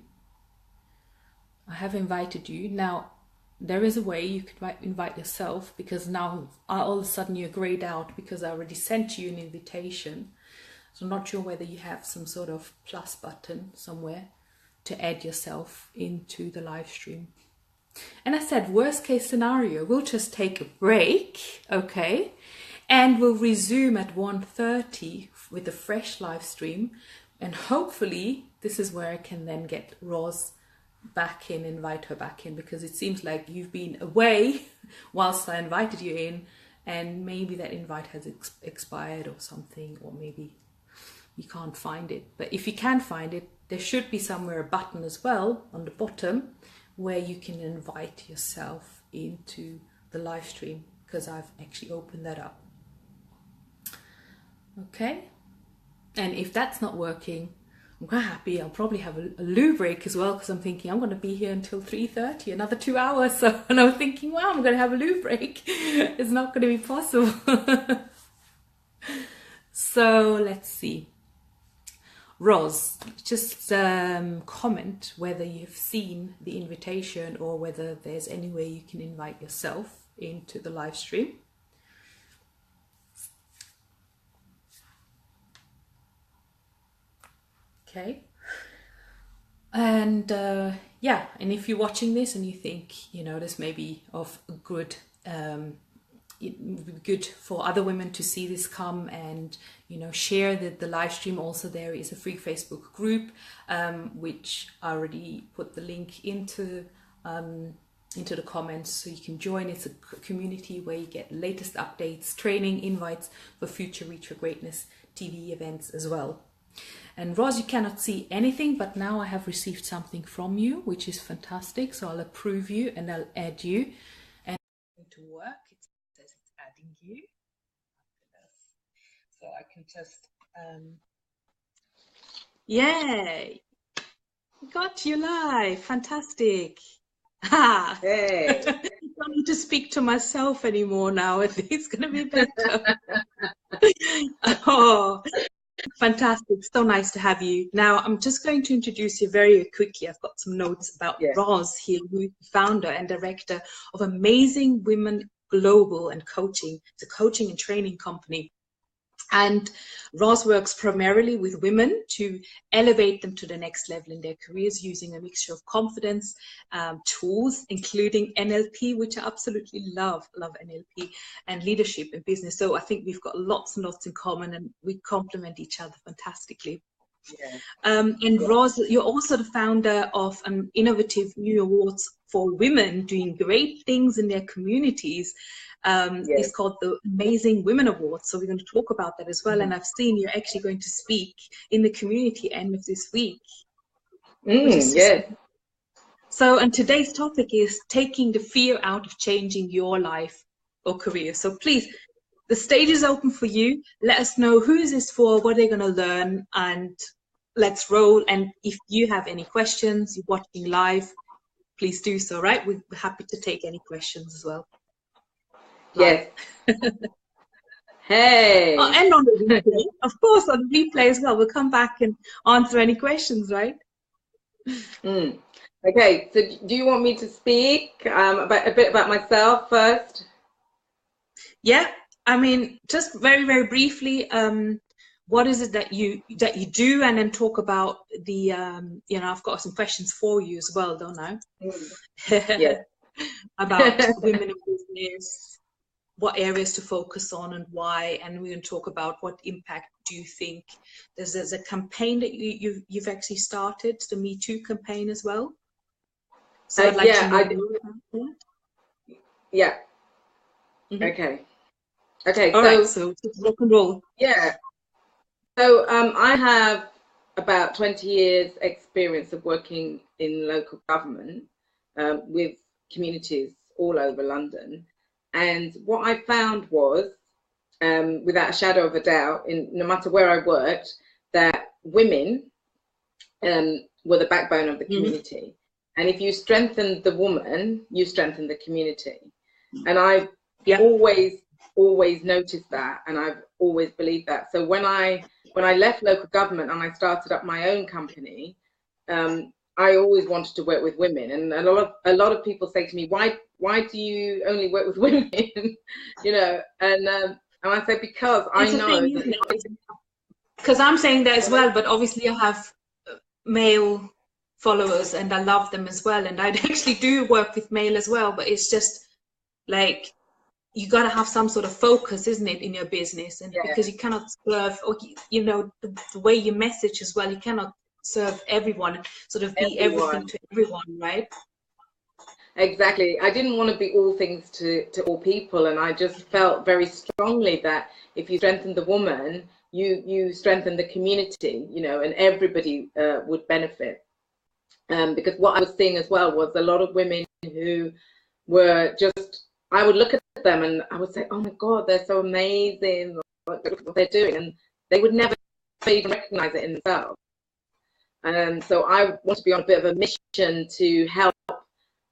I have invited you. Now, there is a way you could invite yourself, because now all of a sudden you're grayed out because I already sent you an invitation. So I'm not sure whether you have some sort of plus button somewhere to add yourself into the live stream. And I said, worst case scenario, we'll just take a break, okay? And we'll resume at 1:30 with a fresh live stream. And hopefully this is where I can then get Roz back in, invite her back in, because it seems like you've been away whilst I invited you in, and maybe that invite has expired or something, or maybe you can't find it. But if you can find it, there should be somewhere a button as well on the bottom where you can invite yourself into the live stream, because I've actually opened that up. Okay, and if that's not working, I'm quite happy. I'll probably have a loo break as well, because I'm thinking I'm going to be here until 3:30, another 2 hours. So, and I'm thinking, wow, I'm going to have a loo break. It's not going to be possible. So let's see. Roz, just comment whether you've seen the invitation or whether there's any way you can invite yourself into the live stream. Okay. And yeah, and if you're watching this and you think, you know, this may be of good, it would be good for other women to see this come and, you know, share the live stream. Also, there is a free Facebook group, which I already put the link into the comments, so you can join. It's a community where you get latest updates, training, invites for future Reach for Greatness TV events as well. And Roz, you cannot see anything, but now I have received something from you, which is fantastic. So I'll approve you and I'll add you. And to work, it says it's adding you. So I can just Yeah, got you live. Fantastic. Ha! Hey. I don't need to speak to myself anymore now. It's going to be better. Oh, fantastic. So nice to have you. Now, I'm just going to introduce you very quickly. I've got some notes about Yeah. Roz here, who's the founder and director of Amazing Women Global and Coaching. It's a coaching and training company. And Roz works primarily with women to elevate them to the next level in their careers using a mixture of confidence tools, including NLP, which I absolutely love NLP, and leadership in business. So I think we've got lots and lots in common, and we complement each other fantastically. Yeah. And Roz, you're also the founder of an innovative new awards for women doing great things in their communities. It's called the Amazing Women Awards. So we're going to talk about that as well. And I've seen you're actually going to speak in the community end of this week. Yes. So, and today's topic is taking the fear out of changing your life or career. So please, the stage is open for you. Let us know who is this for, what they're going to learn, and let's roll. And if you have any questions, you're watching live, please do so, right? We're happy to take any questions as well. Yes. Hey. Oh, and on the replay, of course, on the replay as well. We'll come back and answer any questions, right? Okay, so do you want me to speak about a bit about myself first? Yeah, I mean, just very, very briefly, what is it that you do, and then talk about the I've got some questions for you as well, don't I? Yes. About women in business, what areas to focus on and why, and we're going to talk about what impact do you think there's a campaign that you've actually started, the Me Too campaign as well. So I'd like to know more about that. Yeah. Okay. Okay. All right, so rock and roll. Yeah. So I have about 20 years experience of working in local government with communities all over London. And what I found was, without a shadow of a doubt, no matter where I worked, that women were the backbone of the community. And if you strengthen the woman, you strengthen the community. And I've always noticed that, and I've always believed that. So when I left local government and I started up my own company, I always wanted to work with women. And a lot of people say to me, why do you only work with women? You know, and I say, because I know that. Because I'm saying that as well, but obviously I have male followers and I love them as well, and I actually do work with male as well, but it's just like you got to have some sort of focus, isn't it, in your business? And because you cannot serve, or you know, the way you message as well, you cannot serve everyone, sort of be everything to everyone, right? Exactly. I didn't want to be all things to all people, and I just felt very strongly that if you strengthen the woman, you strengthen the community, you know, and everybody would benefit. Because what I was seeing as well was a lot of women who were just, I would look at them and I would say, oh my God, they're so amazing, what they're doing, and they would never even recognize it in themselves. And so I want to be on a bit of a mission to help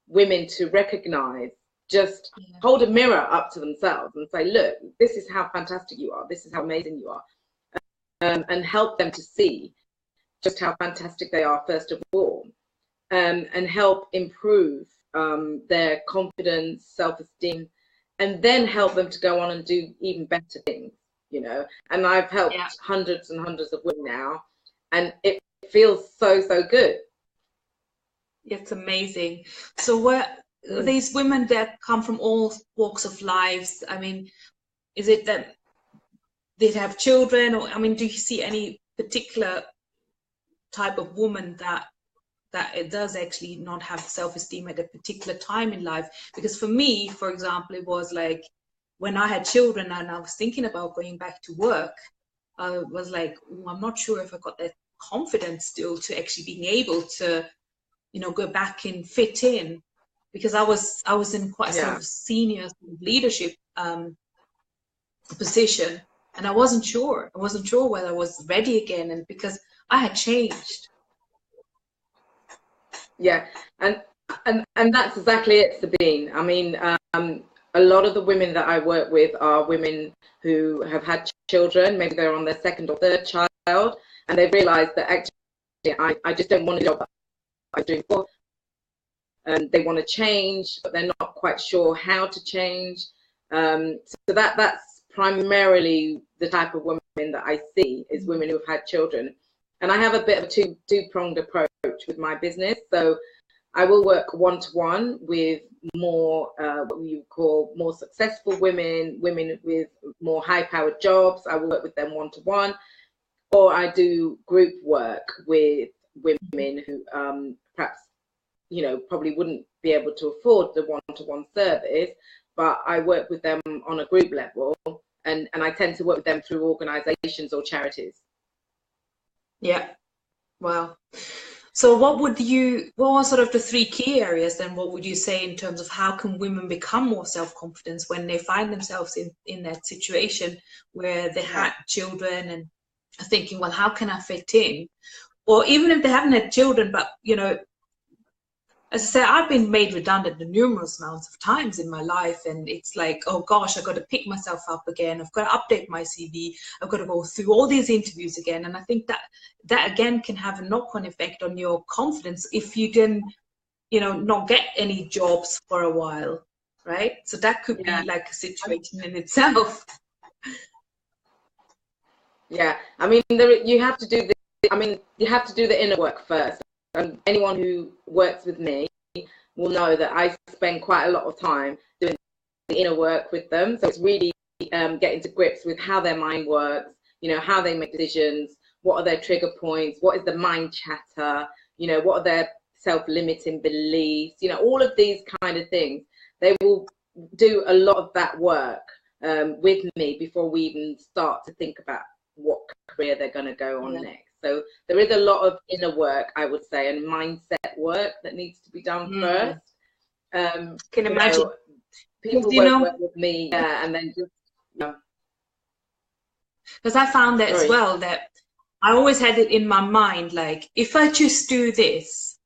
women to recognize, just hold a mirror up to themselves and say, look, this is how fantastic you are, this is how amazing you are, and help them to see just how fantastic they are first of all, and help improve their confidence, self-esteem, and then help them to go on and do even better things, you know. And I've helped hundreds and hundreds of women now, and it feels so good. It's amazing. So where these women that come from all walks of lives, I mean, is it that they have children, or I mean, do you see any particular type of woman that it does actually not have self-esteem at a particular time in life? Because for me, for example, it was like when I had children and I was thinking about going back to work, I was like, I'm not sure if I got that confidence still to actually being able to, you know, go back and fit in, because I was in quite a sort of senior leadership position, and I wasn't sure whether I was ready again, and because I had changed. Yeah, and that's exactly it, Sabine. I mean, a lot of the women that I work with are women who have had children. Maybe they're on their second or third child, and they've realised that actually, I just don't want a job that I was doing before. They want to change, but they're not quite sure how to change. So that's primarily the type of women that I see, is women who have had children. And I have a bit of a two-pronged approach with my business. So I will work one-to-one with more what you call more successful women with more high-powered jobs. I will work with them one-to-one, or I do group work with women who perhaps, you know, probably wouldn't be able to afford the one-to-one service, but I work with them on a group level, and I tend to work with them through organizations or charities. Yeah. Wow. So what are sort of the 3 key areas then? What would you say in terms of how can women become more self-confident when they find themselves in that situation where they had children and are thinking, well, how can I fit in? Or even if they haven't had children, but, you know, as I say, I've been made redundant numerous amounts of times in my life, and it's like, oh gosh, I've got to pick myself up again. I've got to update my CV. I've got to go through all these interviews again. And I think that again can have a knock-on effect on your confidence if you then, you know, not get any jobs for a while, right? So that could be like a situation in itself. Yeah, I mean, you have to do the inner work first. And anyone who works with me will know that I spend quite a lot of time doing the inner work with them. So it's really getting to grips with how their mind works, you know, how they make decisions, what are their trigger points, what is the mind chatter, you know, what are their self-limiting beliefs, you know, all of these kind of things. They will do a lot of that work with me before we even start to think about what career they're going to go on next. So there is a lot of inner work, I would say, and mindset work that needs to be done first. Can imagine. People work with me, and then just, because I found that as well, that I always had it in my mind, like, if I just do this,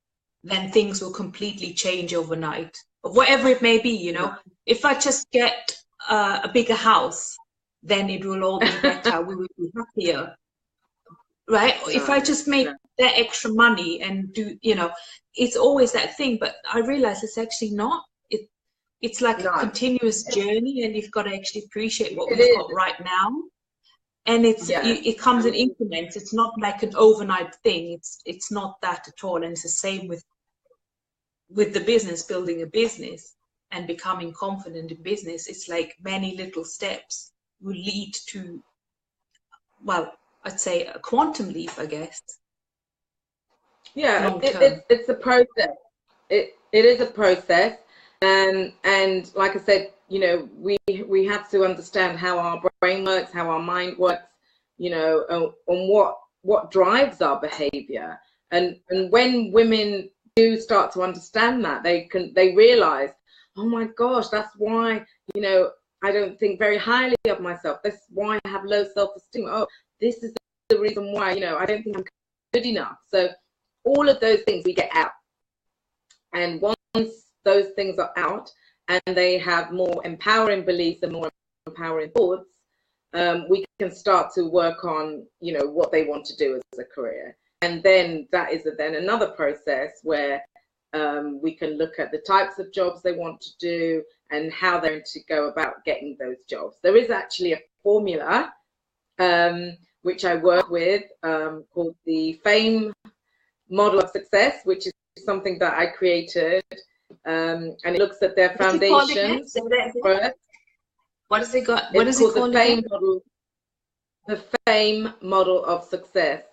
then things will completely change overnight, or whatever it may be, you know. If I just get a bigger house, then it will all be better. We will be happier. Right? If I just make that extra money and do, you know, it's always that thing. But I realize it's actually not. It's like a continuous journey, and you've got to actually appreciate what we've got right now. And it comes in increments. It's not like an overnight thing. It's not that at all. And it's the same with the business, building a business and becoming confident in business. It's like many little steps will lead to, well, I'd say a quantum leap, I guess. Yeah, it's a process. It is a process, and like I said, you know, we have to understand how our brain works, how our mind works, you know, and what drives our behavior. And when women do start to understand that, they realize, oh my gosh, that's why, you know, I don't think very highly of myself. That's why I have low self-esteem. Oh, this is the reason why, you know, I don't think I'm good enough. So all of those things we get out. And once those things are out and they have more empowering beliefs and more empowering thoughts, we can start to work on, you know, what they want to do as a career. And then that is then another process where we can look at the types of jobs they want to do and how they're going to go about getting those jobs. There is actually a formula which I work with called the FAME model of success, which is something that I created, and it looks at their foundations. What does it got? What is it called? The FAME model of success.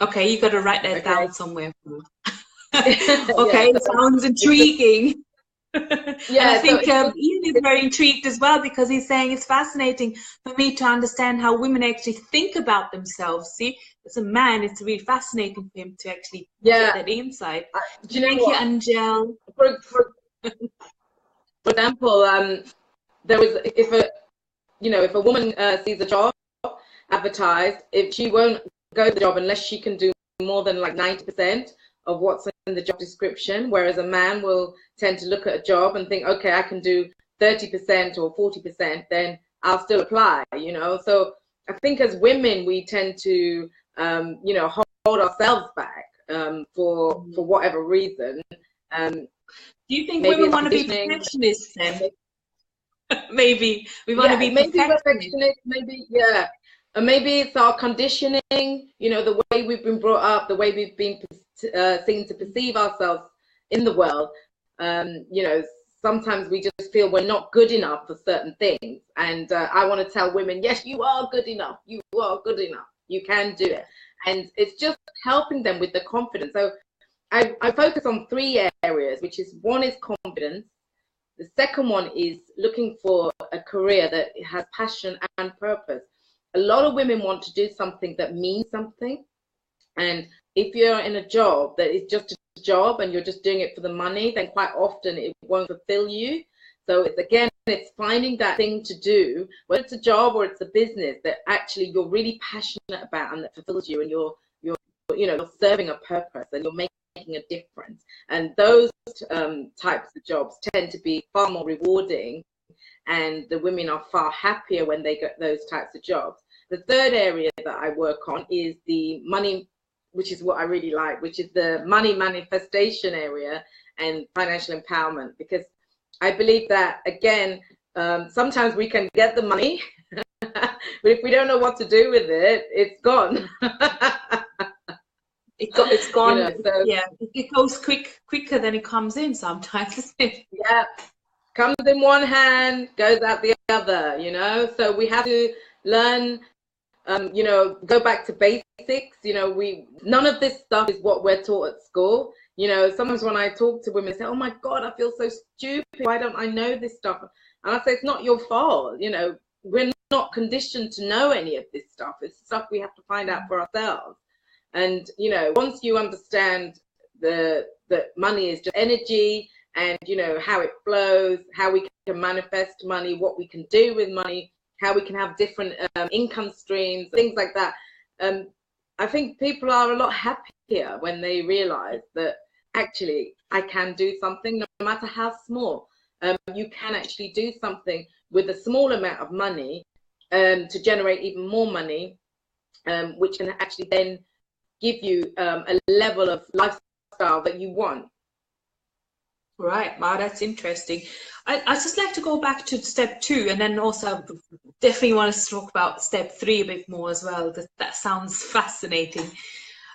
Okay, you got to write that down somewhere. Okay, it sounds intriguing. Yeah, and I think Ian is very intrigued as well, because he's saying it's fascinating for me to understand how women actually think about themselves. See, as a man, it's really fascinating for him to actually get that insight. Thank you, Angèle. For example, there was if a woman sees a job advertised, if she won't go to the job unless she can do more than like 90% of what's in the job description, whereas a man will tend to look at a job and think, okay, I can do 30% or 40%, then I'll still apply, you know. So I think as women, we tend to, you know, hold ourselves back for whatever reason. Do you think women want to be perfectionists then? Maybe we want to be perfectionists. Maybe, yeah. And maybe it's our conditioning, you know, the way we've been brought up, the way we've been seen to perceive ourselves in the world. You know, sometimes we just feel we're not good enough for certain things. And I want to tell women, yes, you are good enough. You are good enough. You can do it. And it's just helping them with the confidence. So I focus on 3 areas, which is, one is confidence. The second one is looking for a career that has passion and purpose. A lot of women want to do something that means something. And if you're in a job that is just a job and you're just doing it for the money, then quite often it won't fulfill you. So it's finding that thing to do, whether it's a job or it's a business, that actually you're really passionate about and that fulfills you, and you're serving a purpose and you're making a difference. And those types of jobs tend to be far more rewarding, and the women are far happier when they get those types of jobs. The third area that I work on is the money, which is what I really like, which is the money manifestation area and financial empowerment, because I believe that, again, sometimes we can get the money, but if we don't know what to do with it, it's gone. It's gone. You know, so, yeah, it goes quicker than it comes in sometimes, isn't it? Yeah, comes in one hand, goes out the other, you know. So we have to learn, you know, go back to basics. You know, none of this stuff is what we're taught at school. You know, sometimes when I talk to women, they say, oh my God, I feel so stupid. Why don't I know this stuff? And I say, it's not your fault. You know, we're not conditioned to know any of this stuff. It's stuff we have to find out for ourselves. And, you know, once you understand that money is just energy, and, you know, how it flows, how we can manifest money, what we can do with money, how we can have different income streams, things like that. I think people are a lot happier when they realize that actually I can do something, no matter how small. You can actually do something with a small amount of money to generate even more money, which can actually then give you a level of lifestyle that you want. Right, wow, that's interesting. I just like to go back to step 2, and then also definitely want to talk about step 3 a bit more as well. That sounds fascinating.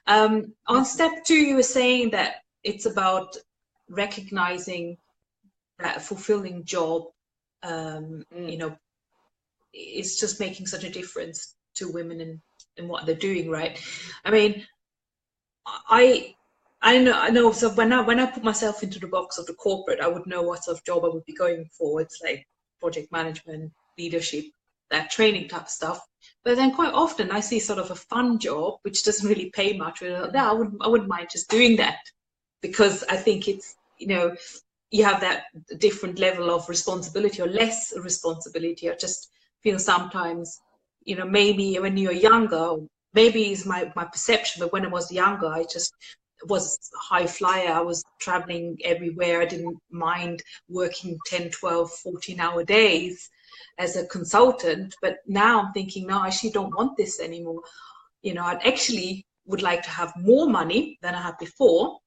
On step 2, you were saying that it's about recognizing that a fulfilling job, you know, is just making such a difference to women in what they're doing, right? I mean, I know. So when I put myself into the box of the corporate, I would know what sort of job I would be going for. It's like project management, leadership, that training type stuff. But then quite often I see sort of a fun job which doesn't really pay much. I wouldn't mind just doing that, because I think it's, you know, you have that different level of responsibility or less responsibility. I just feel sometimes, you know, maybe when you're younger, maybe it's my perception, but when I was younger, I just was a high flyer. I was traveling everywhere. I didn't mind working 10, 12, 14-hour days as a consultant. But now I'm thinking, no, I actually don't want this anymore. You know, I actually would like to have more money than I had before.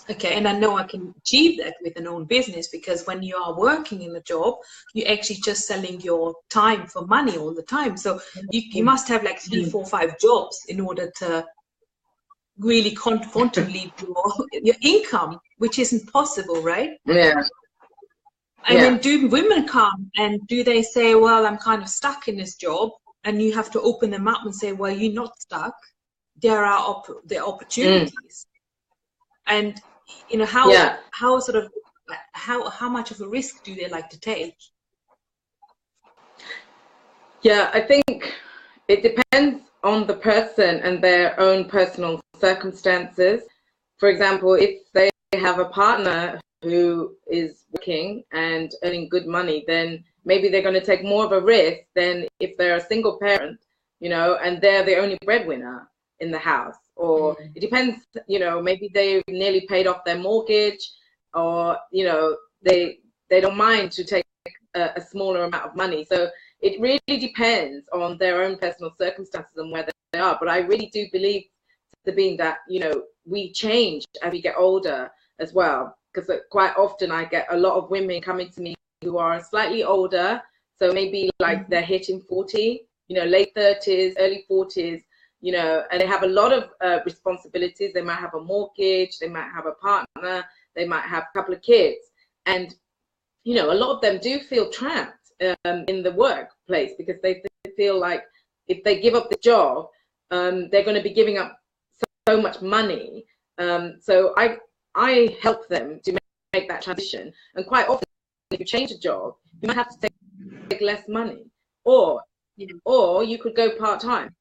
Okay, and I know I can achieve that with an own business, because when you are working in a job, you're actually just selling your time for money all the time. So you must have like 3, 4, 5 jobs in order to really contribute your income, which isn't possible, right? Yeah. And then do women come and do they say, well, I'm kind of stuck in this job, and you have to open them up and say, well, you're not stuck. There are opportunities. And you know, how much of a risk do they like to take? Yeah, I think it depends on the person and their own personal circumstances. For example, if they have a partner who is working and earning good money, then maybe they're going to take more of a risk than if they're a single parent you know, and they're the only breadwinner in the house. Or it depends, you know, maybe they've nearly paid off their mortgage, or, you know, they don't mind to take a smaller amount of money. So it really depends on their own personal circumstances and where they are. But I really do believe, Sabine, that, you know, we change as we get older as well, because quite often I get a lot of women coming to me who are slightly older, so maybe like they're hitting 40, you know, late 30s, early 40s, you know, and they have a lot of responsibilities. They might have a mortgage, they might have a partner, they might have a couple of kids, and, you know, a lot of them do feel trapped in the workplace, because they feel like if they give up the job, they're going to be giving up so much money. So I help them to make that transition. And quite often, if you change a job, you might have to take less money, or you could go part-time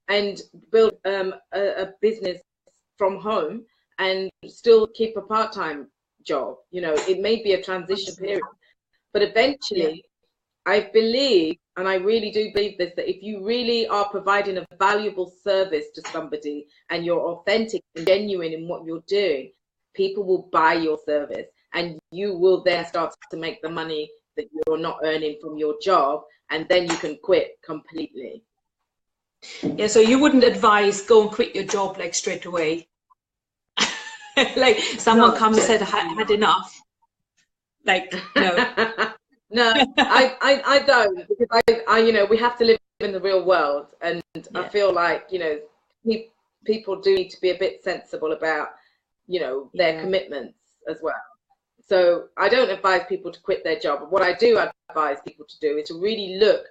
and build a business from home and still keep a part-time job. You know, it may be a transition period, but eventually, I believe, and I really do believe this, that if you really are providing a valuable service to somebody and you're authentic and genuine in what you're doing, people will buy your service, and you will then start to make the money that you're not earning from your job, and then you can quit completely. Yeah, so you wouldn't advise go and quit your job like straight away? Like someone comes and said, I had enough. Like, no. No, I don't, because I, you know, we have to live in the real world, and I feel like, you know, people do need to be a bit sensible about, you know, their commitments as well. So I don't advise people to quit their job. What I do advise people to do is to really look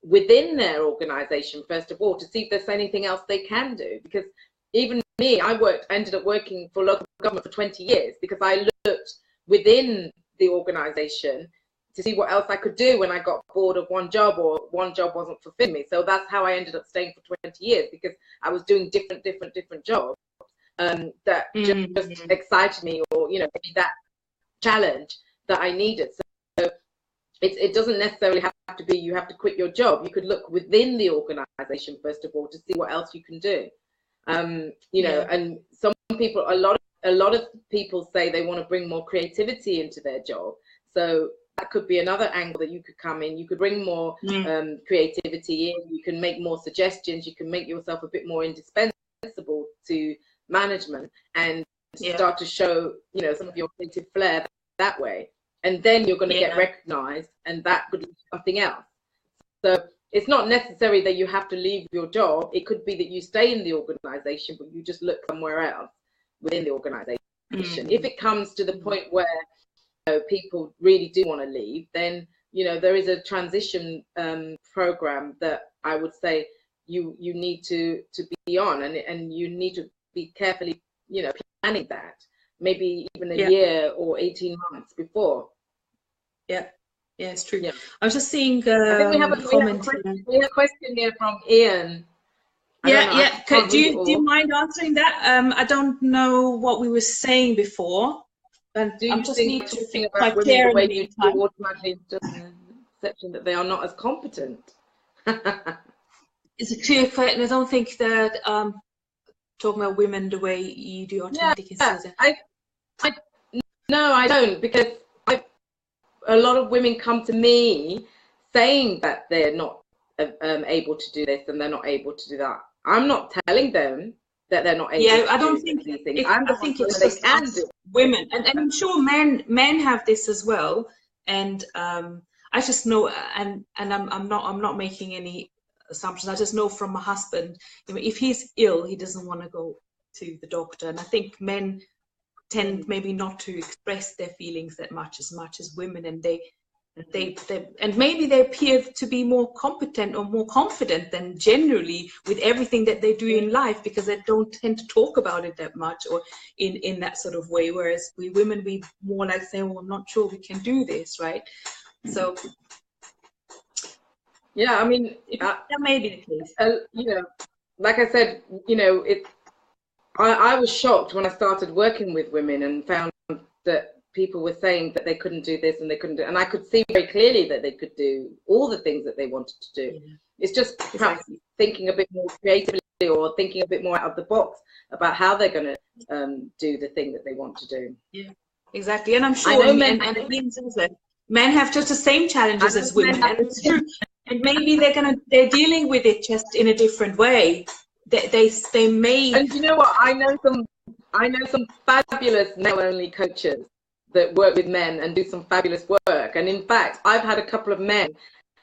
within their organization, first of all, to see if there's anything else they can do. Because even me, I ended up working for local government for 20 years because I looked within the organization to see what else I could do when I got bored of one job, or one job wasn't fulfilling me. So that's how I ended up staying for 20 years, because I was doing different jobs that just excited me, or, you know, maybe that challenge that I needed. So it doesn't necessarily have to be you have to quit your job. You could look within the organization first of all to see what else you can do. You know, and some people, a lot of people say they want to bring more creativity into their job. So that could be another angle that you could come in. You could bring more creativity in. You can make more suggestions. You can make yourself a bit more indispensable to management, and start to show, you know, some of your creative flair that way. And then you're going to get recognized, and that could be something else. So it's not necessary that you have to leave your job. It could be that you stay in the organization, but you just look somewhere else within the organization. If it comes to the point where, you know, people really do want to leave, then, you know, there is a transition program that I would say you need to be on, and you need to be carefully, you know, planning that, maybe even a year or 18 months before. Yeah, it's true. I was just seeing I think we have a question here from Ian. Do you mind answering that? I don't know what we were saying before, and I just need to think quite clear in the meantime. Automatically perception that they are not as competent. It's a clear question. I don't think that talking about women the way you do automatic No, I don't, because a lot of women come to me saying that they're not able to do this and they're not able to do that. I'm not telling them that they're not able to I don't think these things. I think it's just women, and I'm sure men have this as well. And I just know, and I'm not making any assumptions. I just know from my husband, you know, if he's ill, he doesn't want to go to the doctor. And I think men tend maybe not to express their feelings that much as women, and they and maybe they appear to be more competent or more confident than generally with everything that they do in life, because they don't tend to talk about it that much, or in that sort of way. Whereas we women, we more like say, well, I'm not sure we can do this, right? So yeah, I mean, that may be the case. You know, like I said, you know, I was shocked when I started working with women and found that people were saying that they couldn't do this and they couldn't do, and I could see very clearly that they could do all the things that they wanted to do. Yeah. It's just perhaps thinking a bit more creatively or thinking a bit more out of the box about how they're going to do the thing that they want to do. Yeah, exactly. And I'm sure men have just the same challenges as women, and it's true. And maybe they're dealing with it just in a different way. They may. And you know what? I know some fabulous male-only coaches that work with men and do some fabulous work. And in fact, I've had a couple of men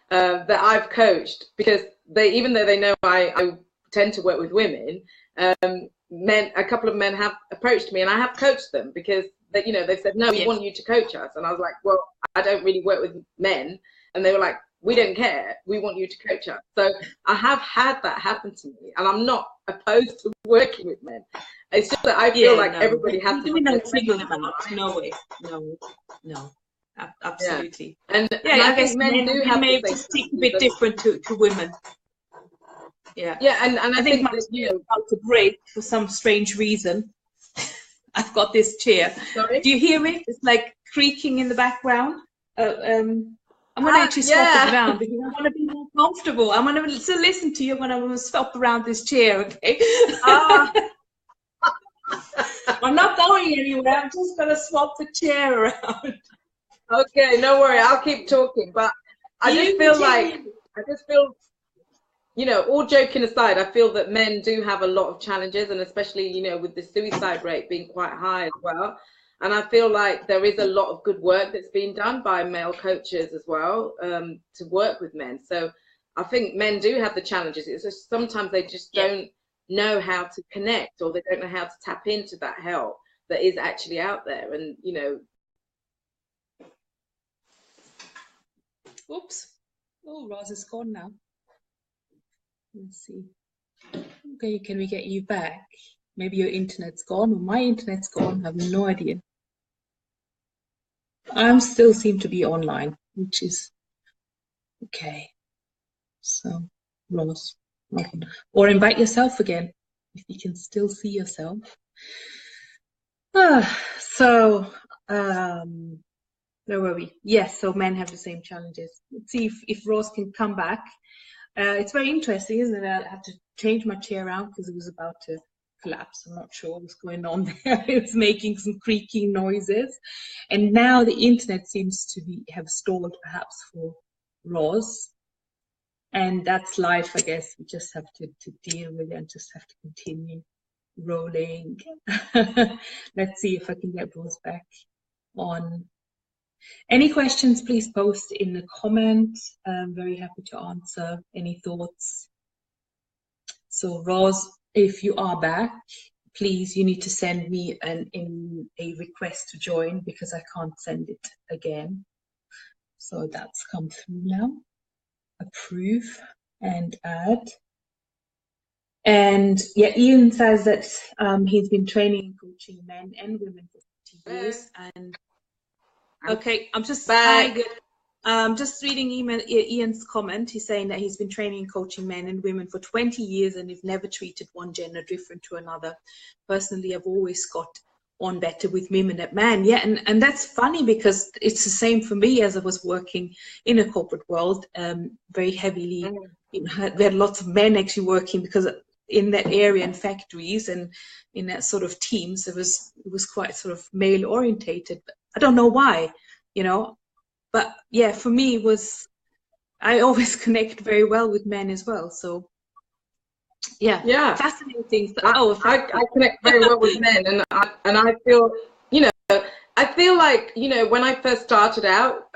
that I've coached, because even though they know I tend to work with women, a couple of men have approached me, and I have coached them because they've said, no, we want you to coach us. And I was like, well, I don't really work with men. And they were like, we don't care, we want you to coach us. So I have had that happen to me, and I'm not opposed to working with men. It's just that I feel like everybody has to. No way, no, absolutely. Yeah. And I guess men do have maybe just a bit different to women. Yeah, and I think my chair about to break for some strange reason. I've got this chair. Sorry? Do you hear it? It's like creaking in the background. I'm going to actually swap it around because I want to be more comfortable. I'm going to still listen to you when I'm going to swap around this chair, okay? I'm not going anywhere. I'm just going to swap the chair around. Okay, no worry. I'll keep talking. But I just feel, all joking aside, I feel that men do have a lot of challenges, and especially, with the suicide rate being quite high as well. And I feel like there is a lot of good work that's being done by male coaches as well, to work with men. So I think men do have the challenges. It's just sometimes they just don't know how to connect, or they don't know how to tap into that help that is actually out there. And, Oops. Oh, Roz is gone now. Let's see. Okay, can we get you back? Maybe your internet's gone, or my internet's gone. I have no idea. I still seem to be online, which is okay. So, Roz, or invite yourself again if you can still see yourself. So, where were we? Yes, so men have the same challenges. Let's see if Roz can come back. It's very interesting, isn't it? I have to change my chair around because it was about to collapse. I'm not sure what's going on there. It's making some creaking noises, and now the internet seems to have stalled, perhaps for Roz, and that's life, I guess. We just have to deal with it and just have to continue rolling. Let's see if I can get Roz back on. Any questions, please post in the comments. I'm very happy to answer any thoughts. So Roz, if you are back, please, you need to send me a request to join, because I can't send it again. So that's come through now. Approve and add. And yeah, Ian says that he's been training and coaching men and women for 50 years. And okay, I'm just just reading Ian's comment. He's saying that he's been training and coaching men and women for 20 years, and he's never treated one gender different to another. Personally, I've always got on better with women than men. Yeah, and that's funny, because it's the same for me as I was working in a corporate world, very heavily. We had lots of men actually working, because in that area, in factories and in that sort of teams, it was quite sort of male orientated. I don't know why, but yeah, for me I always connect very well with men as well. So yeah, fascinating. I connect very well with men, and I feel, I feel like, when I first started out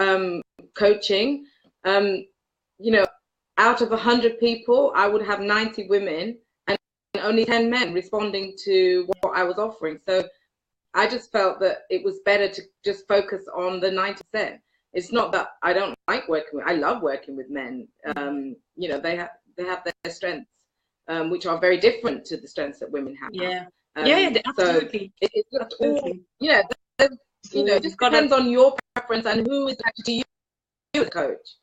coaching, out of 100 people, I would have 90 women and only 10 men responding to what I was offering. So I just felt that it was better to just focus on the 90%. It's not that I don't like working with, I love working with men. They have their strengths, which are very different to the strengths that women have. Yeah, absolutely. So it's just all, it just depends on your preference and who is actually you as a coach.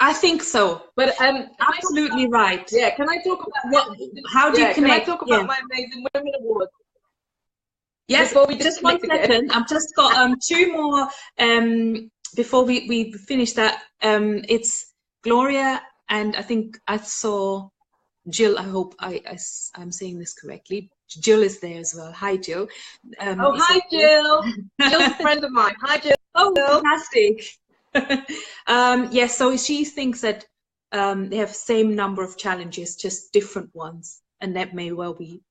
I think so, but absolutely right. Yeah, can I talk about how do you connect? Can I talk about my Amazing Women Award? Yes, Before we just one second. I've just got two more before we finish that. It's Gloria, and I think I saw Jill. I hope I'm saying this correctly. Jill is there as well. Hi, Jill. Oh, hi, Jill. Jill's a friend of mine. Hi, Jill. Oh, fantastic. Yes, so she thinks that they have the same number of challenges, just different ones. And that may well be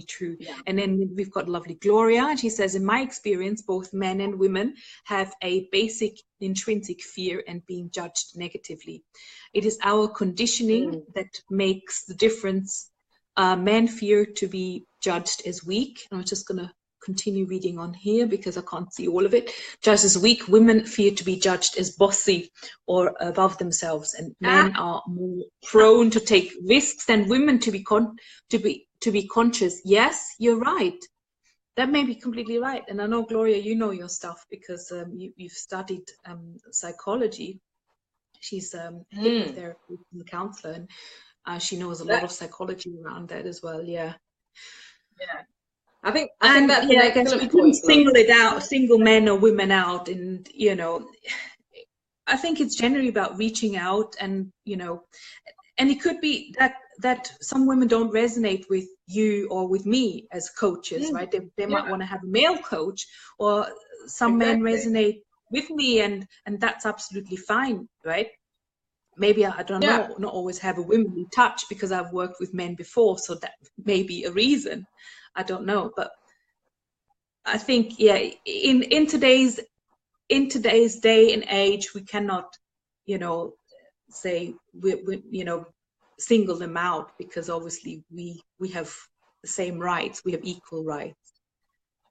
true. Yeah. And then we've got lovely Gloria, and she says, in my experience, both men and women have a basic intrinsic fear and being judged negatively. It is our conditioning that makes the difference. Men fear to be judged as weak. I'm just going to continue reading on here because I can't see all of it. Judged as weak, women fear to be judged as bossy or above themselves, and men are more prone to take risks than women to be conscious. Yes, you're right. That may be completely right. And I know, Gloria, you know your stuff because you've studied psychology. She's a hypnotherapist and a counselor, and she knows a lot of psychology around that as well. Yeah. Yeah. I think that's I guess we couldn't single men or women out, and I think it's generally about reaching out, and and it could be that some women don't resonate with you or with me as coaches, right? They might want to have a male coach, or some men resonate with me, and that's absolutely fine, right? Maybe I don't know, not always have a womanly touch because I've worked with men before, so that may be a reason. I don't know, but I think in today's day and age, we cannot, say we single them out, because obviously we have the same rights, we have equal rights.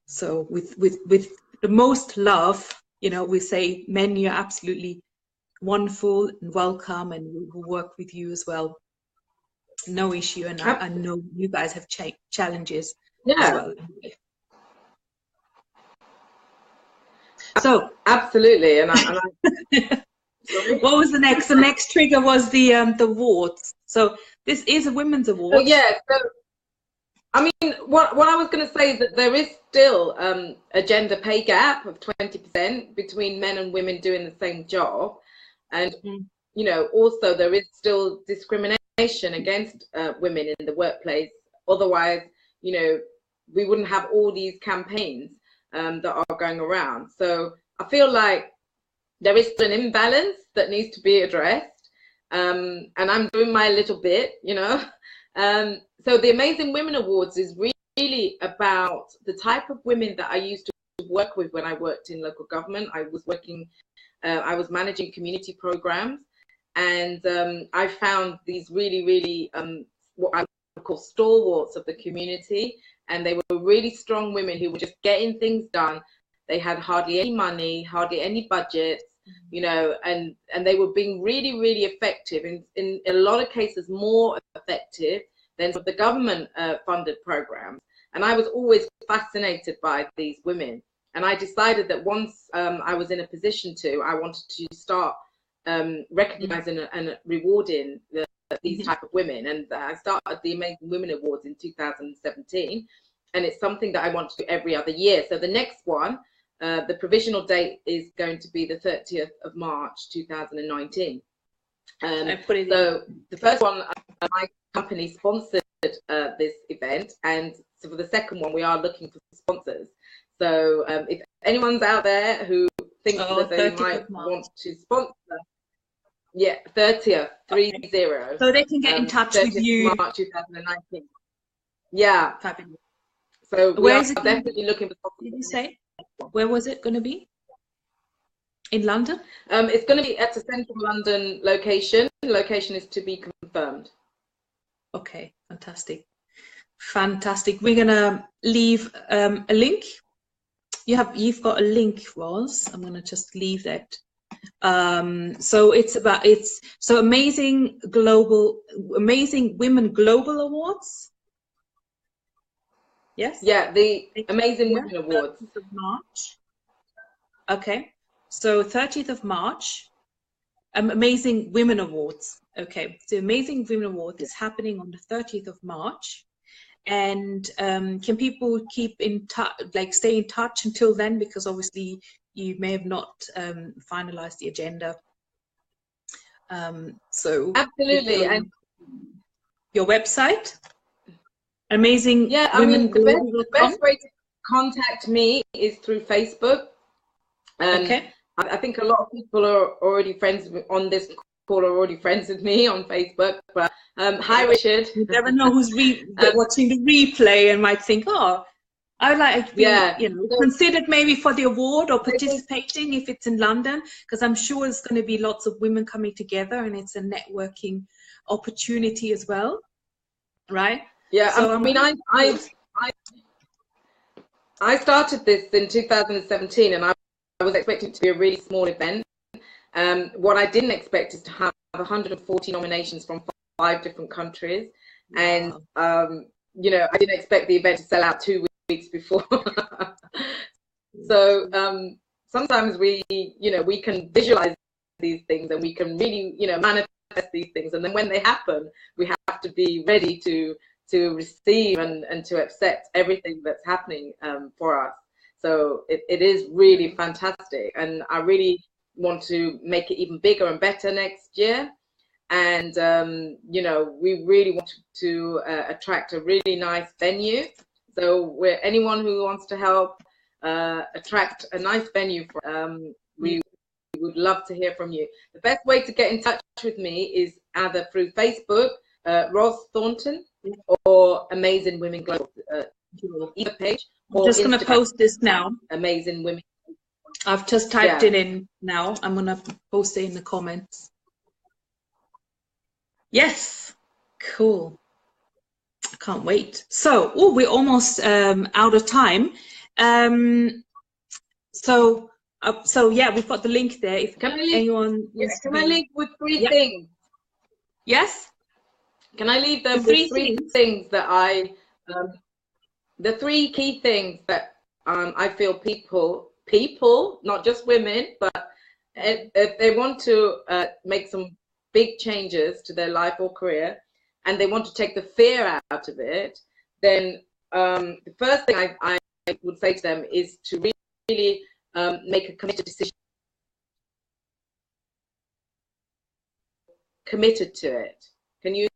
So with the most love, we say, men, you're absolutely wonderful and welcome, and we will work with you as well. No issue, and I know you guys have challenges. As well. So absolutely, and what was the next? The next trigger was the awards. So this is a women's award. So so I mean, what I was going to say is that there is still a gender pay gap of 20% between men and women doing the same job, and also there is still discrimination against women in the workplace. Otherwise, we wouldn't have all these campaigns that are going around. So I feel like there is an imbalance that needs to be addressed, and I'm doing my little bit, So the Amazing Women Awards is really about the type of women that I used to work with when I worked in local government. I was managing community programs, and I found these really what I would call stalwarts of the community. And they were really strong women who were just getting things done. They had hardly any money, hardly any budgets, and they were being really effective, in a lot of cases more effective than the government funded programs. And I was always fascinated by these women. And I decided that once I was in a position I wanted to start recognizing and rewarding these type of women, and I started the Amazing Women Awards in 2017, and it's something that I want to do every other year. So the next one, the provisional date is going to be the 30th of March 2019. So the first one, my company sponsored this event, and so for the second one we are looking for sponsors. So if anyone's out there who thinks that they might want to sponsor, 30th, 30. So they can get in touch with you. March 2019. Yeah. Fabulous. So where is it definitely looking for. Did you say? Where was it going to be? In London? It's going to be at a central London location. The location is to be confirmed. Okay, fantastic. Fantastic. We're going to leave a link. You've got a link, Roz. I'm going to just leave that. So Amazing Women Global Awards. Yes. Yeah, the Amazing Women Awards. 30th of March. Okay, so 30th of March, Amazing Women Awards. Okay, so Amazing Women Awards is happening on the 30th of March, And can people keep in touch, like stay in touch until then? Because obviously you may have not finalized the agenda. So absolutely. And your website, amazing. Yeah, I mean, the best way to contact me is through Facebook. Okay. I think a lot of people are already friends on this call, are already friends with me on Facebook. But hi, Richard. You never know who's watching the replay and might think, oh, I would like to be, considered maybe for the award or participating if it's in London, because I'm sure there's going to be lots of women coming together and it's a networking opportunity as well, right? Yeah, so I mean, I started this in 2017, and I was expecting it to be a really small event. What I didn't expect is to have 140 nominations from 5 different countries, and you know, I didn't expect the event to sell out 2 weeks before. So sometimes we can visualize these things, and we can really, manifest these things, and then when they happen, we have to be ready to receive and to accept everything that's happening for us. So it is really fantastic, and I really want to make it even bigger and better next year. And we really want to attract a really nice venue. So anyone who wants to help attract a nice venue, we would love to hear from you. The best way to get in touch with me is either through Facebook, Roz Thornton, or Amazing Women Global, either page. I'm just going to post this now. Amazing Women. I've just typed it in now. I'm going to post it in the comments. Yes, cool. I can't wait. So, we're almost out of time. So yeah, we've got the link there. If anyone, can I leave with 3 things? Yes. Can I leave them with 3 things that the 3 key things that I feel people, not just women, but if they want to make some big changes to their life or career, and they want to take the fear out of it, then the first thing I would say to them is to really make a committed decision, committed to it. Can you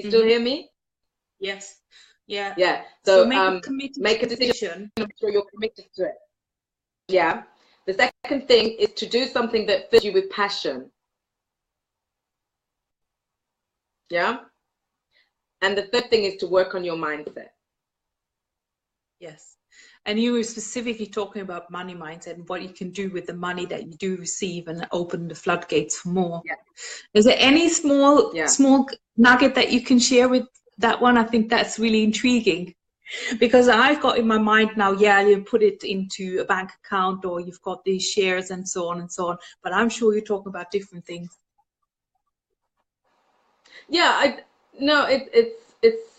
still hear me? Yes. Yeah. Yeah. So make a decision. Make sure you're committed to it. Yeah. The second thing is to do something that fills you with passion. Yeah. And the third thing is to work on your mindset. Yes. And you were specifically talking about money mindset and what you can do with the money that you do receive and open the floodgates for more. Yeah. Is there any small nugget that you can share with that one? I think that's really intriguing, because I've got in my mind now, you put it into a bank account, or you've got these shares and so on and so on. But I'm sure you're talking about different things. Yeah, it's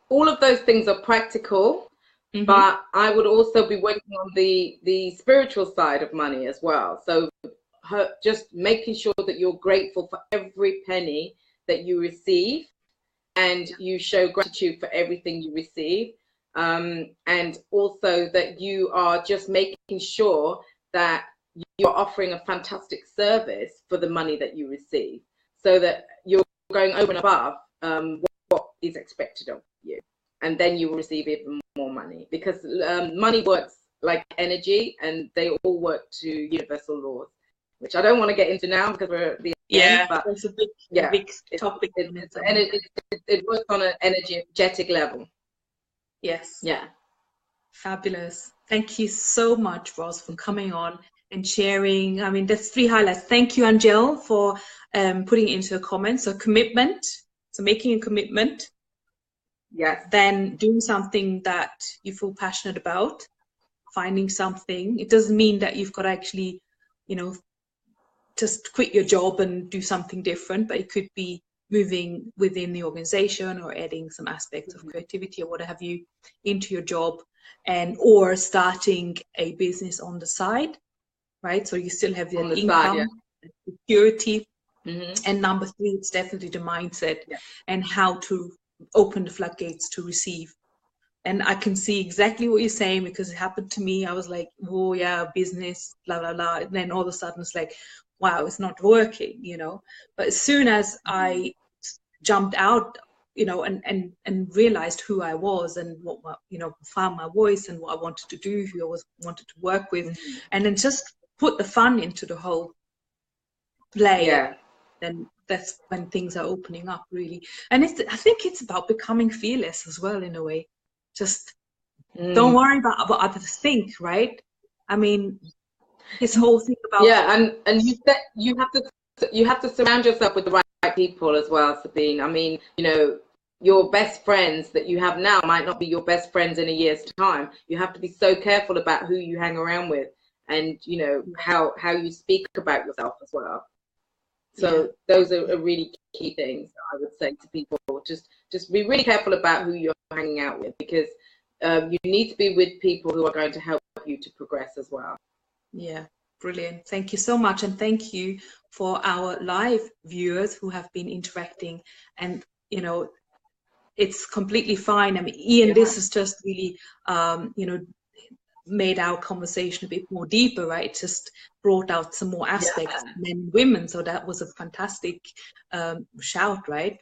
all of those things are practical. Mm-hmm. But I would also be working on the spiritual side of money as well. So just making sure that you're grateful for every penny that you receive, and you show gratitude for everything you receive. And also that you are just making sure that you're offering a fantastic service for the money that you receive, so that you're going over and above what is expected of you. And then you will receive even more money, because money works like energy, and they all work to universal laws, which I don't want to get into now because we're at the end. But it's a big topic. It works on an energetic level. Yes. Yeah. Fabulous. Thank you so much, Roz, for coming on and sharing. I mean, there's 3 highlights. Thank you, Angèle, for putting it into a comment. So commitment. So making a commitment. Yes. Then doing something that you feel passionate about, finding something. It doesn't mean that you've got to actually, just quit your job and do something different, but it could be moving within the organization or adding some aspects of creativity or what have you into your job, or starting a business on the side, right? So you still have the income, security. Mm-hmm. And number 3, it's definitely the mindset and how to open the floodgates to receive. And I can see exactly what you're saying, because it happened to me. I was like, oh yeah, business, blah, blah, blah. And then all of a sudden it's like, wow, it's not working, you know. But as soon as I jumped out, you know, and realized who I was and what my, you know, found my voice and what I wanted to do, who I wanted to work with, and then just put the fun into the whole play, then that's when things are opening up, really. And I think it's about becoming fearless as well, in a way. Just don't worry about what others think, right? I mean, this whole thing about and you have to surround yourself with the right people as well, Sabine. I mean, you know, your best friends that you have now might not be your best friends in a year's time. You have to be so careful about who you hang around with, and you know how you speak about yourself as well. So those are really key things I would say to people. Just be really careful about who you're hanging out with, because you need to be with people who are going to help you to progress as well. Yeah, brilliant. Thank you so much. And thank you for our live viewers who have been interacting. And, you know, it's completely fine. I mean, Ian, this has just really, you know, made our conversation a bit more deeper, right? It just brought out some more aspects, men and women. So that was a fantastic shout, right?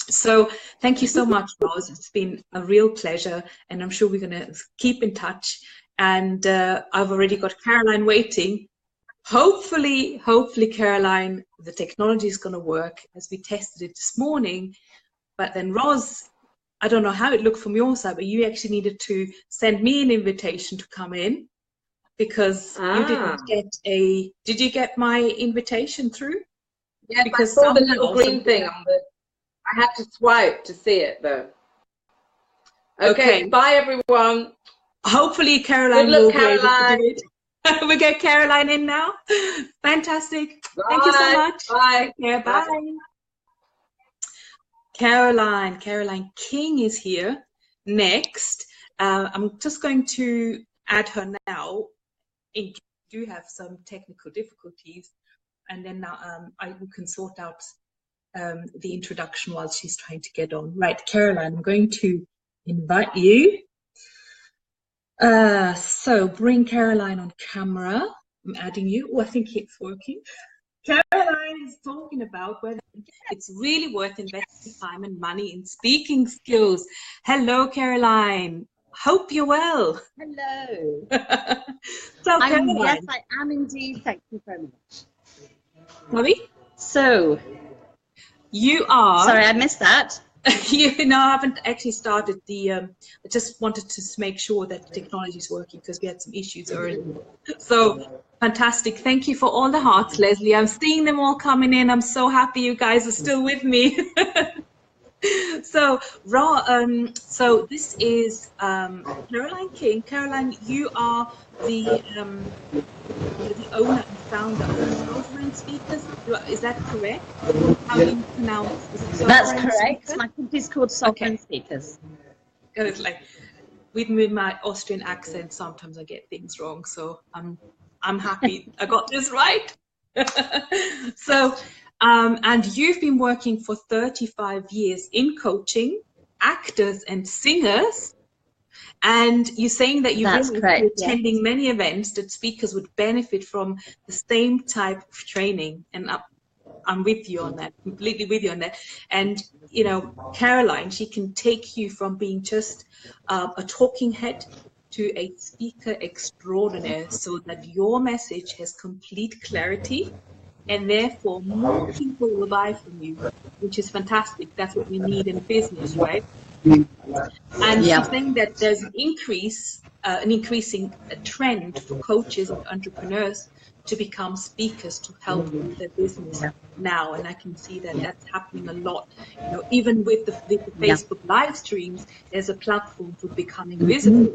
So thank you so much, Roz. It's been a real pleasure, and I'm sure we're going to keep in touch. And I've already got Caroline waiting. Hopefully, Caroline, the technology is going to work, as we tested it this morning. But then Roz, I don't know how it looked from your side, but you actually needed to send me an invitation to come in, because you didn't get did you get my invitation through? Yeah, because I saw the little green thing on the, I had to swipe to see it though. Okay. Bye everyone. Hopefully Caroline will be able to do it. We get Caroline in now. Fantastic. Bye. Thank you so much. Bye. Yeah, bye. Caroline King is here next. I'm just going to add her now. We do have some technical difficulties, and then we can sort out the introduction while she's trying to get on. Right, Caroline, I'm going to invite you. So bring Caroline on camera. I'm adding you. Oh, I think it's working. Caroline is talking about whether it's really worth investing time and money in speaking skills. Hello, Caroline. Hope you're well. Hello. So, Caroline. Yes, I am indeed. Thank you very much. Sorry? So. You are. Sorry, I missed that. You know, I haven't actually started the. I just wanted to make sure that the technology is working, because we had some issues earlier. So fantastic! Thank you for all the hearts, Leslie. I'm seeing them all coming in. I'm so happy you guys are still with me. So, so this is Caroline King. Caroline, you are the owner and founder of Sovereign Speakers. Is that correct? How do you pronounce it? That's correct. Speakers? My company's called Sovereign Speakers. It's like with my Austrian accent, sometimes I get things wrong. So I'm happy I got this right. So. And you've been working for 35 years in coaching actors and singers, and you're saying that you're attending many events that speakers would benefit from the same type of training. And I'm with you on that, completely with you on that. And you know, Caroline, she can take you from being just a talking head to a speaker extraordinaire, so that your message has complete clarity, and therefore more people will buy from you, which is fantastic. That's what we need in business, right? And she's saying that there's an increasing trend for coaches and entrepreneurs to become speakers to help with their business now, and I can see that that's happening a lot. You know, even with the Facebook live streams, there's a platform for becoming visible.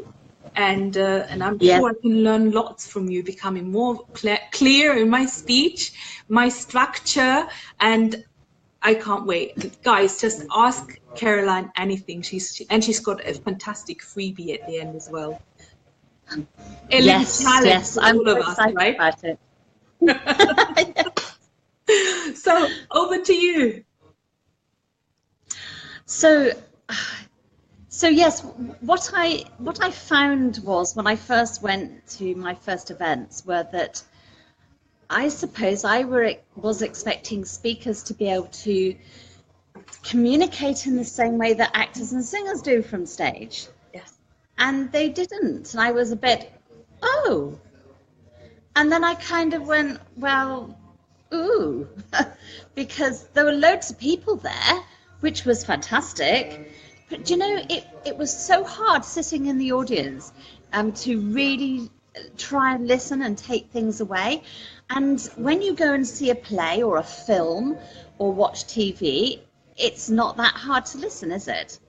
And I'm sure I can learn lots from you, becoming more clear in my speech, my structure, and I can't wait. Guys, just ask Caroline anything. She's got a fantastic freebie at the end as well. Yes, I'm all of us, excited right? about it. So over to you. So, so yes, what I found was when I first went to my first events were that I suppose I was expecting speakers to be able to communicate in the same way that actors and singers do from stage. Yes. And they didn't. And I was a bit, oh. And then I kind of went, well, ooh, because there were loads of people there, which was fantastic. But you know, it was so hard sitting in the audience to really try and listen and take things away. And when you go and see a play or a film or watch TV, it's not that hard to listen, is it?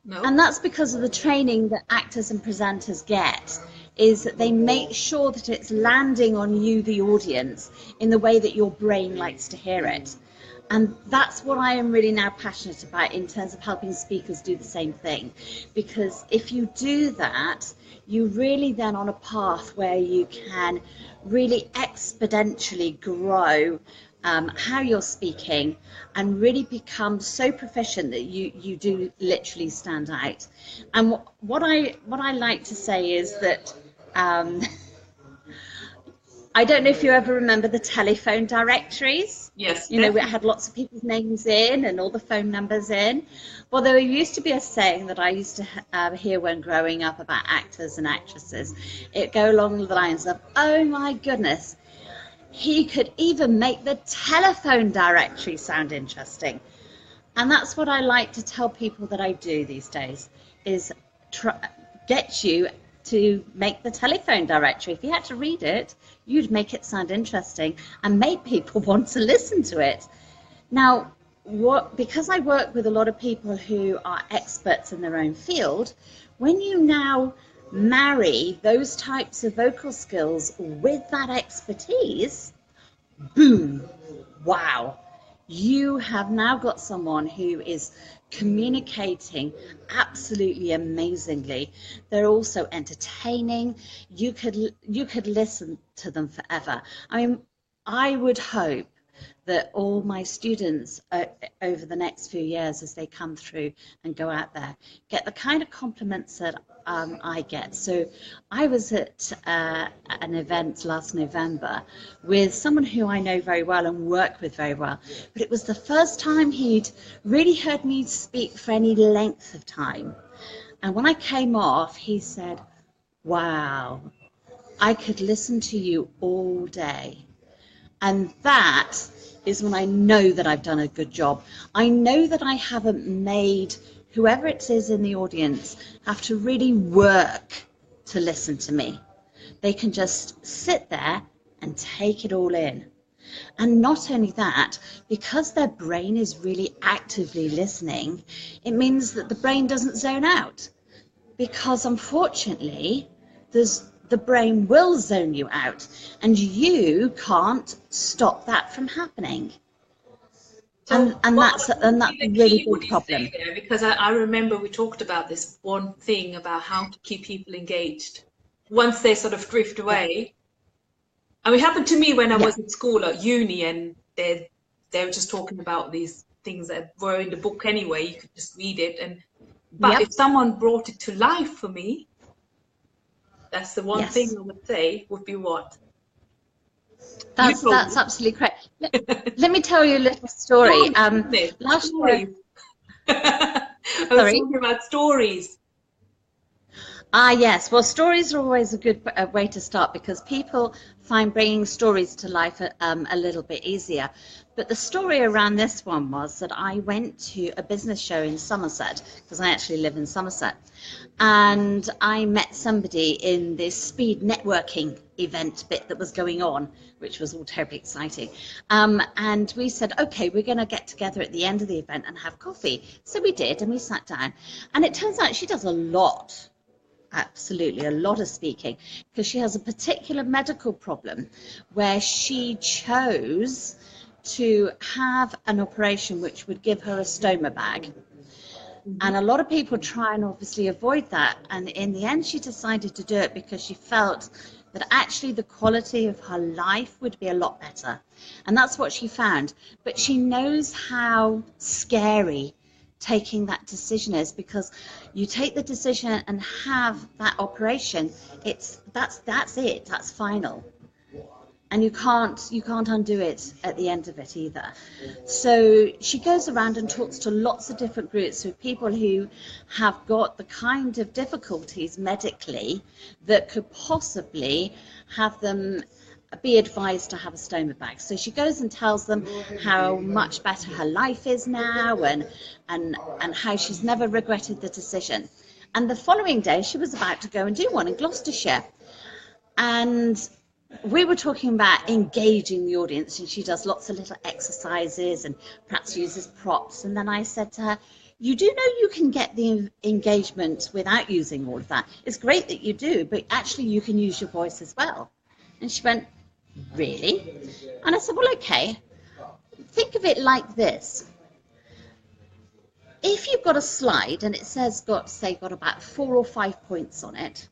No. And that's because of the training that actors and presenters get, is that they make sure that it's landing on you, the audience, in the way that your brain likes to hear it. And that's what I am really now passionate about in terms of helping speakers do the same thing. Because if you do that, you really then on a path where you can really exponentially grow how you're speaking and really become so proficient that you do literally stand out. And what I like to say is that I don't know if you ever remember the telephone directories. Yes. You know, it had lots of people's names in and all the phone numbers in. Well, there used to be a saying that I used to hear when growing up about actors and actresses. It go along the lines of, oh my goodness, he could even make the telephone directory sound interesting. And that's what I like to tell people that I do these days, is get you to make the telephone directory. If you had to read it, you'd make it sound interesting and make people want to listen to it. Now, because I work with a lot of people who are experts in their own field, when you now marry those types of vocal skills with that expertise, boom, wow, you have now got someone who is communicating absolutely amazingly. They're also entertaining. You could listen to them forever. I mean, I would hope that all my students over the next few years, as they come through and go out there, get the kind of compliments that I get. So I was at an event last November with someone who I know very well and work with very well, but it was the first time he'd really heard me speak for any length of time. And when I came off, he said, wow, I could listen to you all day. And that is when I know that I've done a good job. I know that I haven't made whoever it is in the audience have to really work to listen to me. They can just sit there and take it all in. And not only that, because their brain is really actively listening, it means that the brain doesn't zone out. Because unfortunately, the brain will zone you out, and you can't stop that from happening. So and that's a really big problem. There? Because I remember we talked about this one thing about how to keep people engaged once they sort of drift away. And it happened to me when I was at school at uni, and they were just talking about these things that were in the book anyway. You could just read it, but if someone brought it to life for me, that's the one thing I would say would be what? That's absolutely correct. Let me tell you a little story. Last year, I was talking about stories. Yes. Well, stories are always a good way to start, because people find bringing stories to life a little bit easier. But the story around this one was that I went to a business show in Somerset, because I actually live in Somerset, and I met somebody in this speed networking event bit that was going on, which was all terribly exciting. And we said, okay, we're going to get together at the end of the event and have coffee. So we did, and we sat down. And it turns out she does a lot. Absolutely a lot of speaking, because she has a particular medical problem where she chose to have an operation which would give her a stoma bag. And a lot of people try and obviously avoid that, and in the end she decided to do it because she felt that actually the quality of her life would be a lot better, and that's what she found. But she knows how scary taking that decision is, because you take the decision and have that operation, that's it, that's final, and you can't undo it at the end of it either. So she goes around and talks to lots of different groups with people who have got the kind of difficulties medically that could possibly have them be advised to have a stoma bag. So she goes and tells them how much better her life is now, and how she's never regretted the decision. And the following day she was about to go and do one in Gloucestershire, and we were talking about engaging the audience, and she does lots of little exercises and perhaps uses props. And then I said to her, you do know you can get the engagement without using all of that. It's great that you do, but actually you can use your voice as well. And she went, really? And I said, well, okay, think of it like this. If you've got a slide and it says got about 4 or 5 points on it,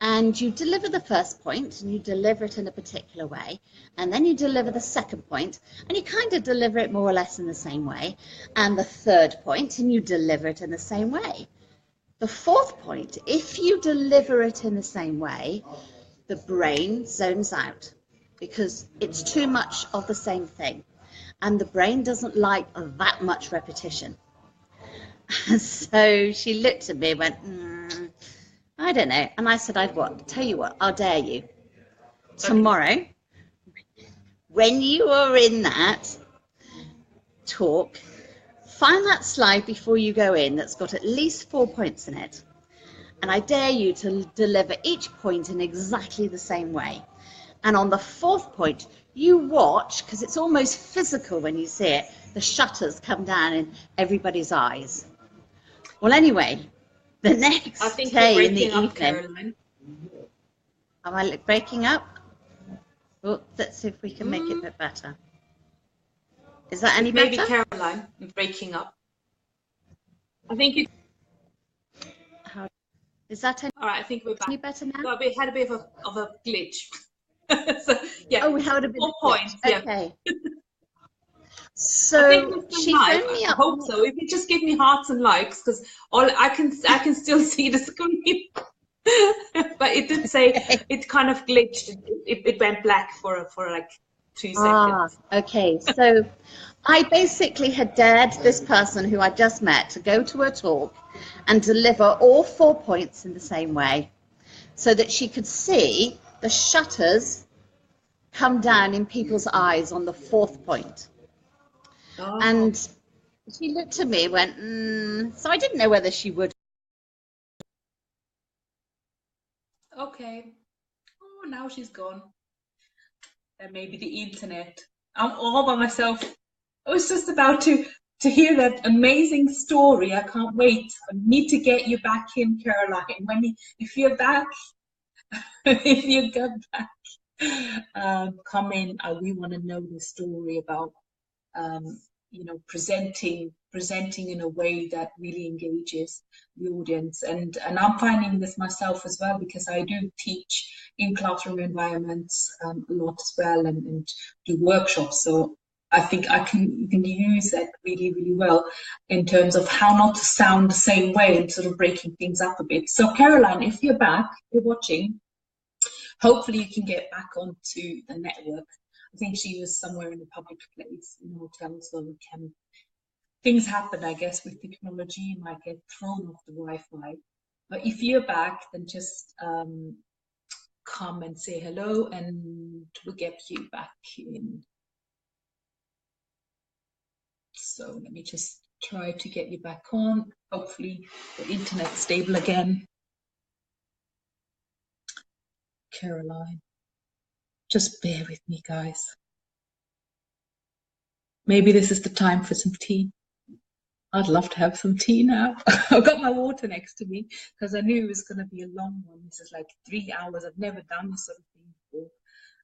and you deliver the first point and you deliver it in a particular way, and then you deliver the second point and you kind of deliver it more or less in the same way, and the third point and you deliver it in the same way. The fourth point, if you deliver it in the same way, the brain zones out because it's too much of the same thing, and the brain doesn't like that much repetition. So she looked at me and went, I don't know. And I said, tell you what, I'll dare you. Tomorrow, when you are in that talk, find that slide before you go in that's got at least 4 points in it. And I dare you to deliver each point in exactly the same way. And on the fourth point, you watch, because it's almost physical when you see it, the shutters come down in everybody's eyes. Well, anyway, the next day in the evening. Caroline. Am I breaking up? Well, let's see if we can make it a bit better. Is that any better? Maybe Caroline, you're breaking up. I think you. Is that any? All right, I think we're back. Any better now? Well, we had a bit of a glitch. So yeah. Oh, we had a bit of a points. Yeah. Okay. So she phoned me up. I hope so. If you just give me hearts and likes, because all I can still see the screen. But it did say it kind of glitched. It went black for like 2 seconds. Okay. So I basically had dared this person who I just met to go to a talk and deliver all 4 points in the same way, so that she could see the shutters come down in people's eyes on the fourth point. Oh. And she looked at me and went, so I didn't know whether she would. Okay. Oh, now she's gone. And maybe the internet. I'm all by myself. I was just about to hear that amazing story. I can't wait. I need to get you back in, Caroline. If you're back, if you get back, come in. We want to know the story about presenting in a way that really engages the audience. And I'm finding this myself as well, because I do teach in classroom environments a lot as well, and do workshops. So I think you can use that really, really well in terms of how not to sound the same way and sort of breaking things up a bit. So Caroline, if you're back, you're watching, hopefully you can get back onto the network. I think she was somewhere in a public place, in a hotel, so things happen, I guess, with technology. You might get thrown off the Wi-Fi. But if you're back, then just come and say hello, and we'll get you back in. So let me just try to get you back on. Hopefully the internet's stable again. Caroline, just bear with me, guys. Maybe this is the time for some tea. I'd love to have some tea now. I've got my water next to me because I knew it was going to be a long one. This is like 3 hours. I've never done this sort of thing before.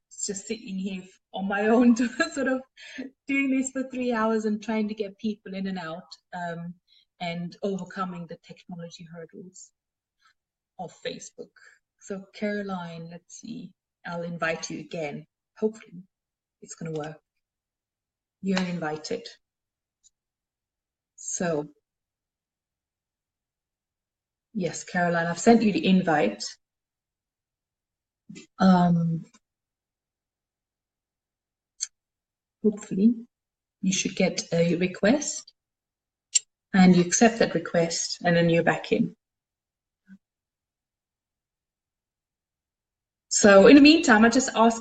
It's just sitting here on my own, sort of doing this for 3 hours and trying to get people in and out, and overcoming the technology hurdles of Facebook. So Caroline, let's see. I'll invite you again. Hopefully it's going to work. You're invited. So Yes, Caroline, I've sent you the invite. Hopefully you should get a request and you accept that request and then you're back in. So in the meantime, I just ask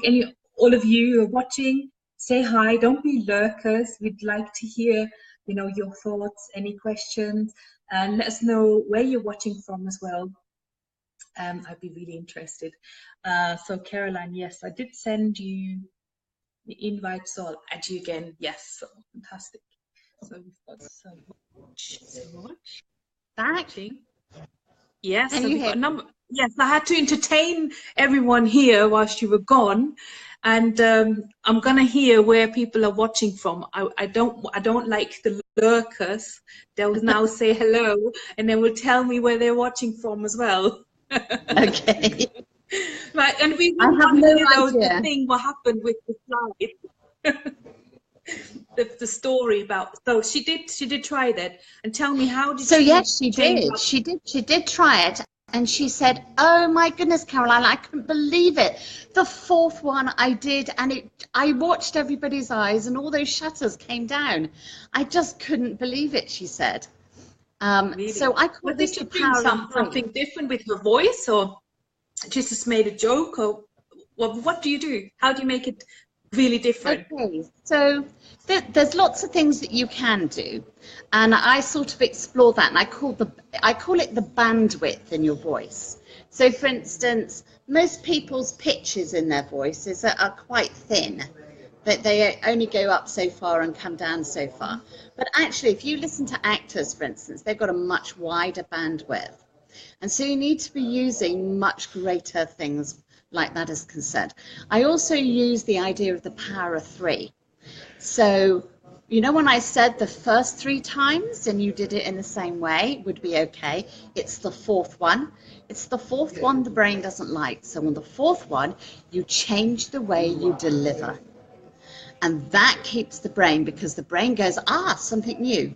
all of you who are watching, say hi, don't be lurkers. We'd like to hear, you know, your thoughts, any questions, and let us know where you're watching from as well. I'd be really interested. So Caroline, yes, I did send you the invite, so I'll add you again. Yes, so fantastic. So we've got so much. Back. Yes, Can so you we've got hear a number. Yes, I had to entertain everyone here whilst you were gone, and I'm gonna hear where people are watching from. I don't like the lurkers. They'll now say hello, and they will tell me where they're watching from as well. Okay. Right, and we I wouldn't have want to no hear the idea. thing what happened with the slide. The story about, so she did try that, and tell me, how did So she yes, she change did. up? She did try it, and she said, "Oh my goodness, Caroline, I couldn't believe it. The fourth one I did, and I watched everybody's eyes, and all those shutters came down. I just couldn't believe it," she said. Really? So I call What this did the you do? power of three. Something different with her voice, or just made a joke, or what do you do? How do you make it really different? Okay, so there's lots of things that you can do, and I sort of explore that, and I call it the bandwidth in your voice. So, for instance, most people's pitches in their voices are quite thin. That they only go up so far and come down so far. But actually, if you listen to actors, for instance, they've got a much wider bandwidth. And so you need to be using much greater things like that is concerned. I also use the idea of the power of three. So, you know, when I said the first 3 times and you did it in the same way would be okay, it's the fourth one. It's the fourth one the brain doesn't like. So on the fourth one, you change the way you deliver. And that keeps the brain, because the brain goes, something new.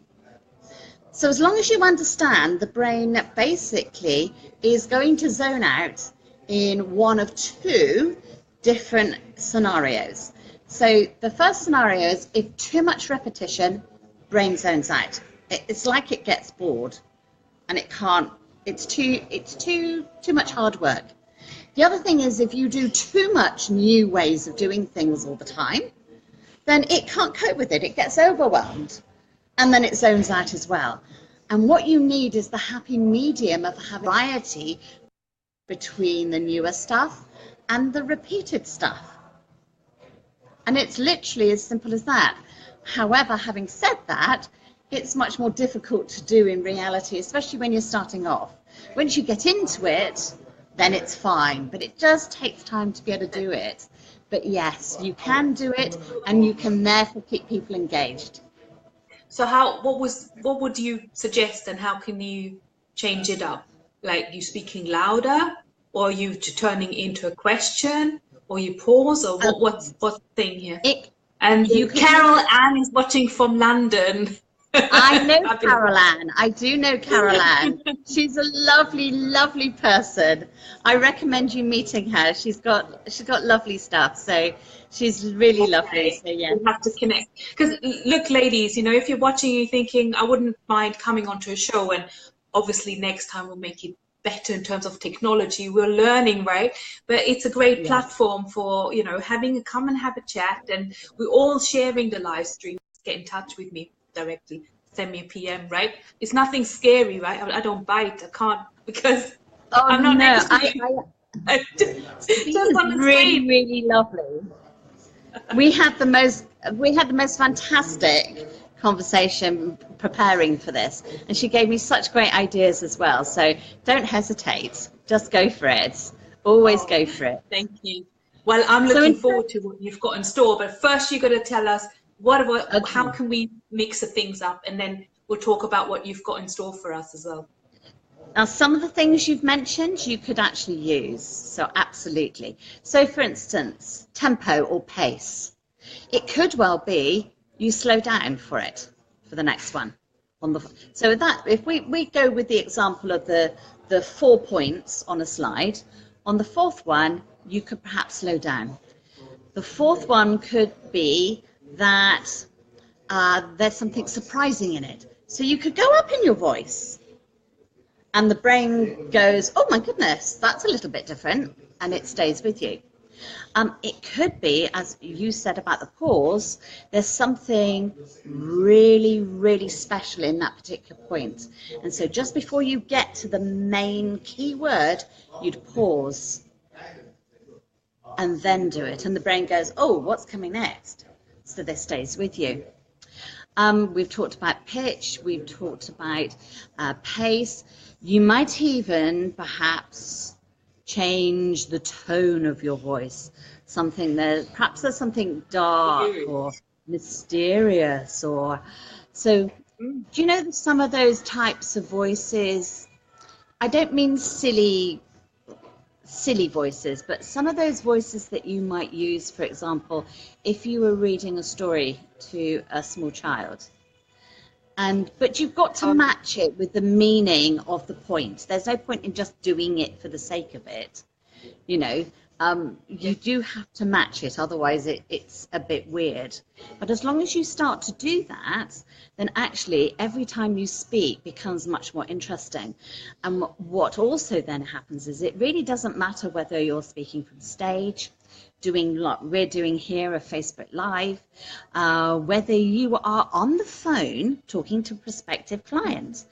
So as long as you understand, the brain basically is going to zone out in one of 2 different scenarios. So the first scenario is if too much repetition, brain zones out. It's like it gets bored and it can't, it's too much hard work. The other thing is if you do too much new ways of doing things all the time, then it can't cope with it. It gets overwhelmed, and then it zones out as well. And what you need is the happy medium of having variety between the newer stuff and the repeated stuff. And it's literally as simple as that. However, having said that, it's much more difficult to do in reality, especially when you're starting off. Once you get into it, then it's fine, but it just takes time to be able to do it. But yes, you can do it, and you can therefore keep people engaged. So what would you suggest, and how can you change it up? Like you speaking louder, or you turning into a question, or you pause, or what's the thing here? Carol Ann is watching from London. I know Carol Ann. I do know Carol Ann. She's a lovely, lovely person. I recommend you meeting her. She's got lovely stuff. So she's really lovely. So yeah, we'll have to connect. Because look, ladies, you know, if you're watching, you're thinking, I wouldn't mind coming onto a show, and obviously next time we'll make it better in terms of technology. We're learning, right? But it's a great platform for, you know, come and have a chat, and we're all sharing the live stream. Get in touch with me directly, send me a PM, right? It's nothing scary, right? I don't bite, I can't, because I'm not next to you. It's really, really lovely. We had the most fantastic conversation preparing for this, and she gave me such great ideas as well. So don't hesitate, just go for it. Always go for it. Thank you. Well, I'm looking forward to what you've got in store, but first you've got to tell us how can we mix the things up, and then we'll talk about what you've got in store for us as well. Now, some of the things you've mentioned you could actually use, so absolutely. So for instance, tempo or pace. It could well be you slow down for the next one. So that, if we go with the example of the 4 points on a slide, on the fourth one, you could perhaps slow down. The fourth one could be that there's something surprising in it. So you could go up in your voice, and the brain goes, oh my goodness, that's a little bit different, and it stays with you. It could be, as you said about the pause, there's something really, really special in that particular point. And so just before you get to the main key word, you'd pause and then do it. And the brain goes, oh, what's coming next? So this stays with you. We've talked about pitch, we've talked about pace. You might even perhaps change the tone of your voice. Perhaps there's something dark or mysterious, or so. Do you know that some of those types of voices, I don't mean silly voices, but some of those voices that you might use, for example, if you were reading a story to a small child. But you've got to match it with the meaning of the point. There's no point in just doing it for the sake of it. You know, you do have to match it, otherwise it's a bit weird. But as long as you start to do that, then actually every time you speak becomes much more interesting. And what also then happens is it really doesn't matter whether you're speaking from stage, doing like we're doing here, a Facebook Live, whether you are on the phone talking to prospective clients.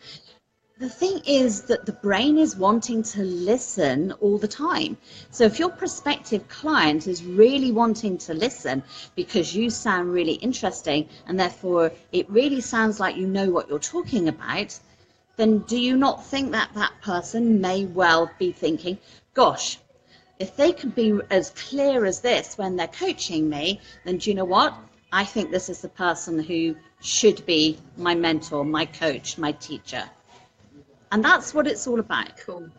The thing is that the brain is wanting to listen all the time. So if your prospective client is really wanting to listen because you sound really interesting and therefore it really sounds like you know what you're talking about, then do you not think that that person may well be thinking, gosh, if they could be as clear as this when they're coaching me, then do you know what? I think this is the person who should be my mentor, my coach, my teacher. And that's what it's all about. Cool.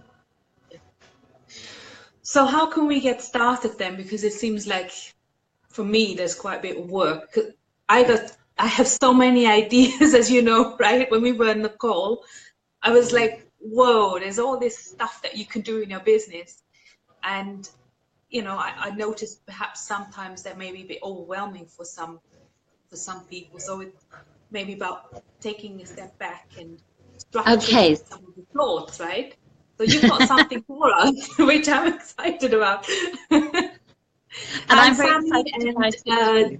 So how can we get started then? Because it seems like, for me, there's quite a bit of work. I have so many ideas, as you know, right? When we were in the call, I was like, whoa, there's all this stuff that you can do in your business. And, you know, I noticed perhaps sometimes that may be a bit overwhelming for some people. So it may be about taking a step back and structuring some of the thoughts, right? So you've got something for us, which I'm excited about. And I'm very excited about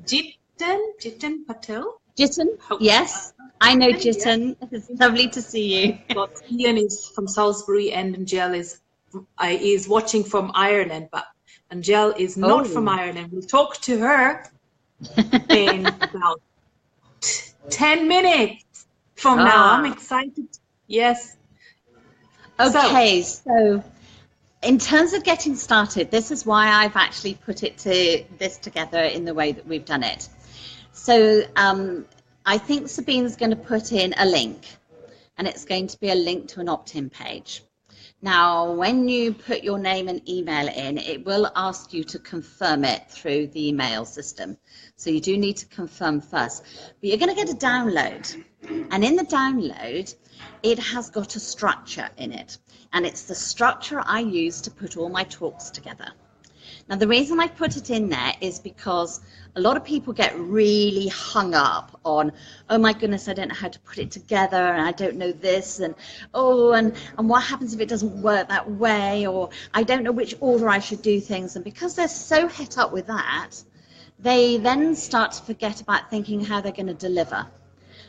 Jitin Patel. Jitin, yes, I know Jitin. It's lovely to see you. Well, Ian is from Salisbury and Angèle is watching from Ireland, but Angèle is not from Ireland. We'll talk to her in about 10 minutes from now. I'm excited. Yes. Okay, so in terms of getting started, this is why I've actually put this together in the way that we've done it. So I think Sabine's going to put in a link, and it's going to be a link to an opt-in page. Now, when you put your name and email in, it will ask you to confirm it through the email system. So you do need to confirm first. But you're going to get a download. And in the download, it has got a structure in it. And it's the structure I use to put all my talks together. Now, the reason I put it in there is because a lot of people get really hung up on, oh my goodness, I don't know how to put it together, and I don't know this, and oh, and what happens if it doesn't work that way, or I don't know which order I should do things. And because they're so het up with that, they then start to forget about thinking how they're going to deliver.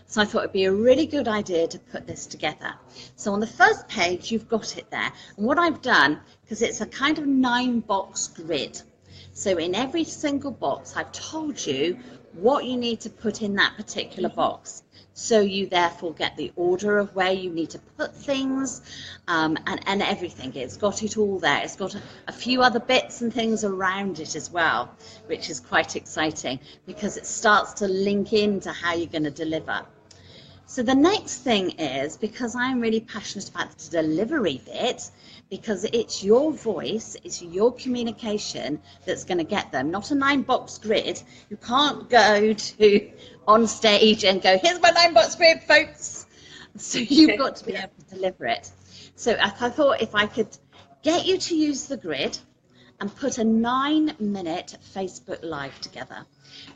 So I thought it'd be a really good idea to put this together. So on the first page, you've got it there. And what I've done, because it's a kind of 9-box grid. So in every single box, I've told you what you need to put in that particular box. So you therefore get the order of where you need to put things and everything. It's got it all there. It's got a few other bits and things around it as well, which is quite exciting because it starts to link into how you're going to deliver. So the next thing is, because I'm really passionate about the delivery bit, because it's your voice, it's your communication that's going to get them, not a 9-box grid. You can't go to on stage and go, here's my 9-box grid, folks. So you've got to be able to deliver it. So I thought if I could get you to use the grid and put a 9-minute Facebook Live together,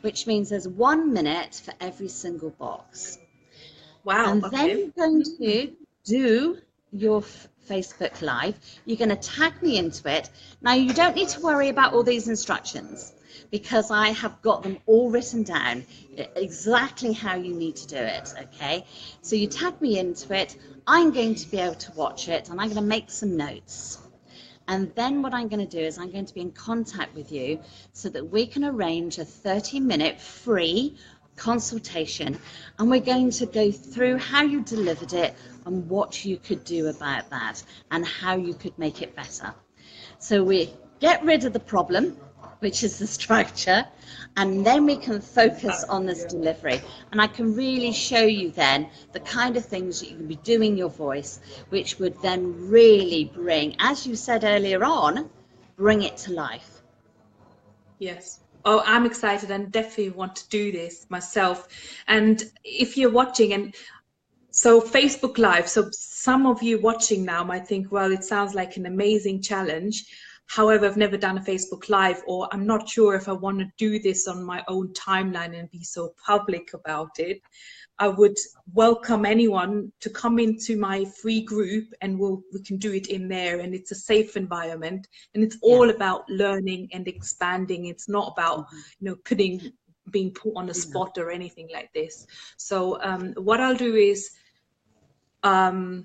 which means there's 1 minute for every single box. Wow. And then you're going to do your Facebook Live. You're going to tag me into it. Now, you don't need to worry about all these instructions because I have got them all written down, exactly how you need to do it, okay? So you tag me into it. I'm going to be able to watch it, and I'm going to make some notes. And then what I'm going to do is I'm going to be in contact with you so that we can arrange a 30-minute free consultation, and we're going to go through how you delivered it and what you could do about that and how you could make it better. So we get rid of the problem, which is the structure, and then we can focus on this delivery. And I can really show you then the kind of things that you can be doing your voice, which would then really bring, as you said earlier on, bring it to life. Yes. Oh, I'm excited and definitely want to do this myself. And if you're watching, and so Facebook Live, so some of you watching now might think, well, it sounds like an amazing challenge. However, I've never done a Facebook Live, or I'm not sure if I want to do this on my own timeline and be so public about it. I would welcome anyone to come into my free group, and we can do it in there, and it's a safe environment, and it's all about learning and expanding. It's not about being put on a spot or anything like this. So what I'll do is I'll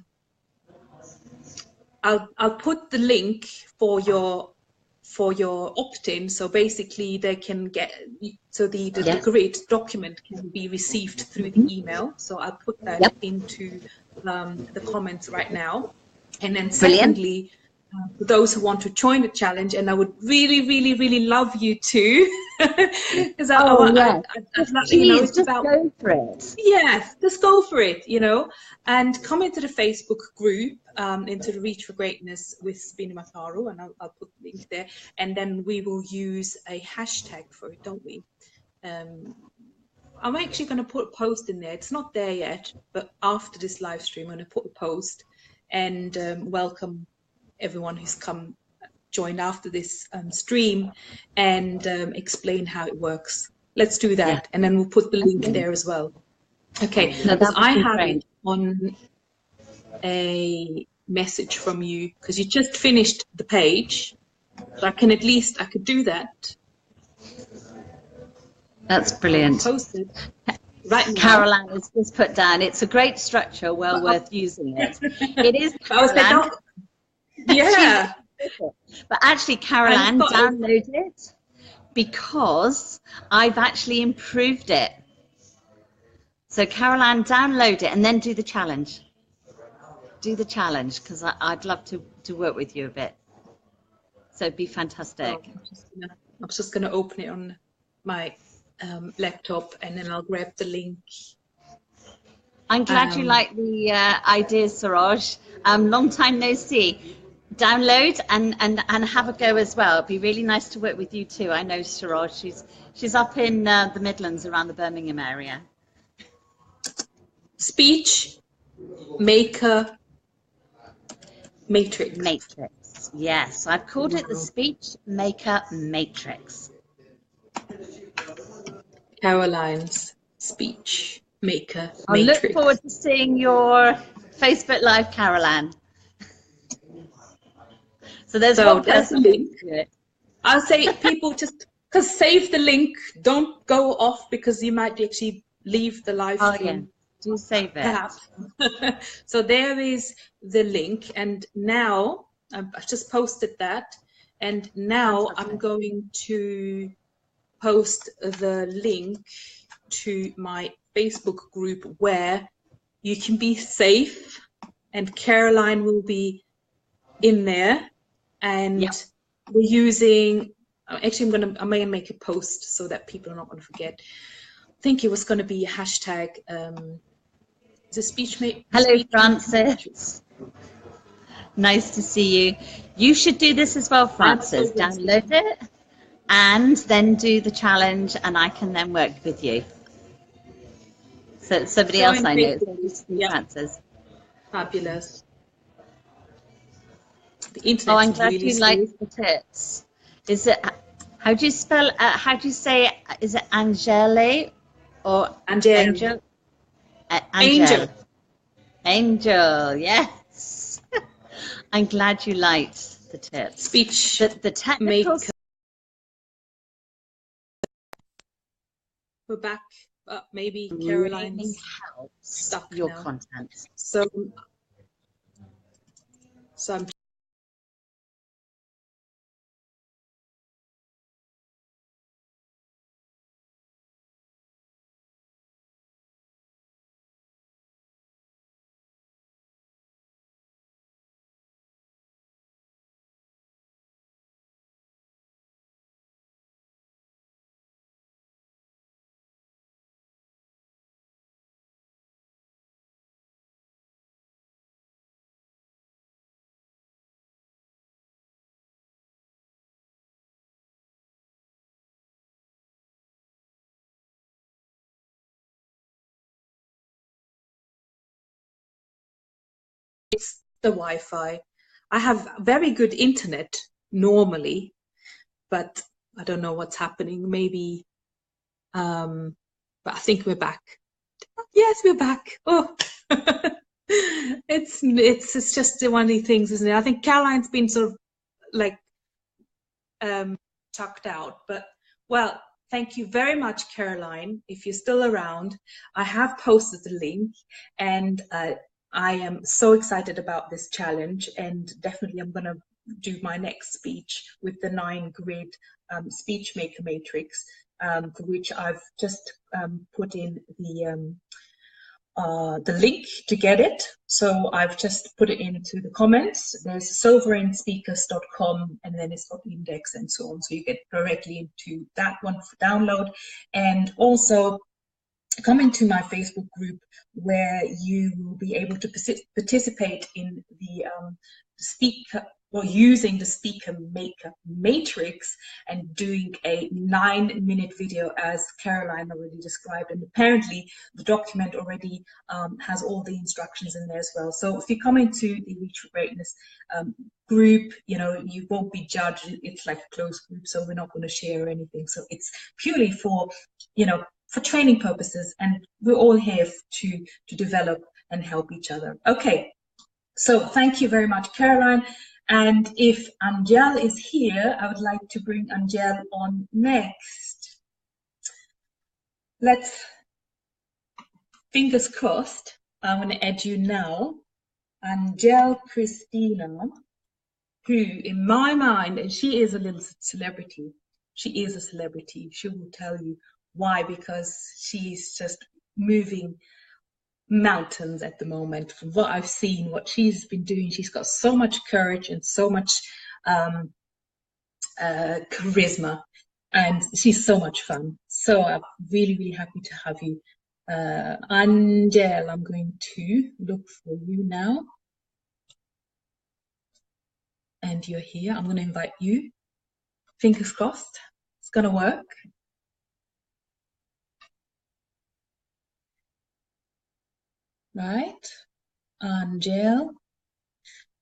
put the link for your opt-in, so basically they can get, so the grid document can be received through the email. So I'll put that into the comments right now. And then secondly, for those who want to join the challenge, and I would really, really, really love you to, because just go for it. Yes, just go for it, and come into the Facebook group, into the Reach for Greatness with Sabine and Matharu, and I'll put the link there, and then we will use a hashtag for it, don't we? I'm actually going to put a post in there. It's not there yet, but after this live stream, I'm going to put a post and welcome everyone who's joined after this stream, and explain how it works. Let's do that, and then we'll put the link there as well. Okay, because I have it on a message from you, because you just finished the page, so I could do that. That's brilliant. Posted right now. Caroline has just put down, it's a great structure, well worth using it. It is, Caroline. Yeah. But actually, Caroline, download it, because I've actually improved it. So Caroline, download it and then do the challenge. Do the challenge, because I'd love to work with you a bit. So it'd be fantastic. I'm just going to open it on my laptop, and then I'll grab the link. I'm glad you like the ideas, Suraj. Long time no see. Download and have a go as well. It'd be really nice to work with you too. I know Suraj. She's up in the Midlands, around the Birmingham area. Speech maker matrix. Matrix. Yes, I've called it the Speech Maker Matrix. Caroline's Speech Maker Matrix. I look forward to seeing your Facebook Live, Caroline. So there's one person link. I'll say people just save the link. Don't go off, because you might actually leave the live stream. Oh yeah, do save it. So there is the link, and now I've just posted that, and now I'm going to post the link to my Facebook group where you can be safe, and Caroline will be in there. And we're using, actually I may make a post so that people are not going to forget. I think it was going to be a hashtag, the speech mate. Hello, Francis. Nice to see you. You should do this as well, Francis. Download it and then do the challenge, and I can then work with you. So somebody else I know, Francis. Fabulous. The internet. Oh, I'm glad really you smooth. liked the tips. Is it? How do you spell? How do you say? Is it Angèle or Angèle. Angel? Angel. Angel. Yes. I'm glad you liked the tips. Speech. The technical. We're back. Maybe Caroline's really helps stuck your now. content. So I'm it's the Wi-Fi. I have very good internet normally, but I don't know what's happening. Maybe, but I think we're back. Yes, we're back. Oh, it's just one of the things, isn't it? I think Caroline's been sort of like tucked out, but well, thank you very much, Caroline. If you're still around, I have posted the link, and I am so excited about this challenge, and definitely I'm going to do my next speech with the 9-grid speech maker matrix, for which I've just put in the link to get it. So I've just put it into the comments. There's sovereignspeakers.com, and then it's got the index and so on. So you get directly into that one for download. And also come into my Facebook group, where you will be able to participate in the speaker, or using the speaker maker matrix, and doing a 9-minute video as Caroline already described. And apparently the document already has all the instructions in there as well. So if you come into the Reach for Greatness group, you know, you won't be judged. It's like a closed group, so we're not going to share anything. So it's purely for, you know, for training purposes, and we're all here to develop and help each other. Okay, so thank you very much, Caroline. And if Angèle is here, I would like to bring Angèle on next. Let's, fingers crossed, I'm going to add you now. Angèle Christina, who in my mind, and she is a little celebrity. She is a celebrity. She will tell you why, because she's just moving mountains at the moment. From what I've seen, what she's been doing, she's got so much courage and so much charisma, and she's so much fun. So I'm really, really happy to have you. Angèle, I'm going to look for you now. And you're here. I'm going to invite you. Fingers crossed. It's going to work. Right. Angèle,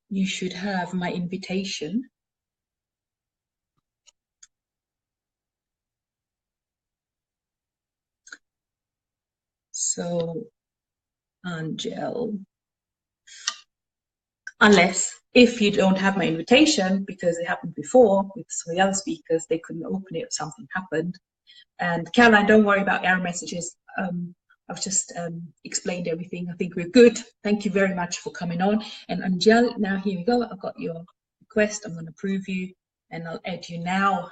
you should have my invitation. So, Angèle, unless if you don't have my invitation, because it happened before with some of the other speakers, they couldn't open it, something happened. And Caroline, don't worry about error messages. I've just explained everything. I think we're good. Thank you very much for coming on. And Angèle, now here we go. I've got your request. I'm going to approve you, and I'll add you now.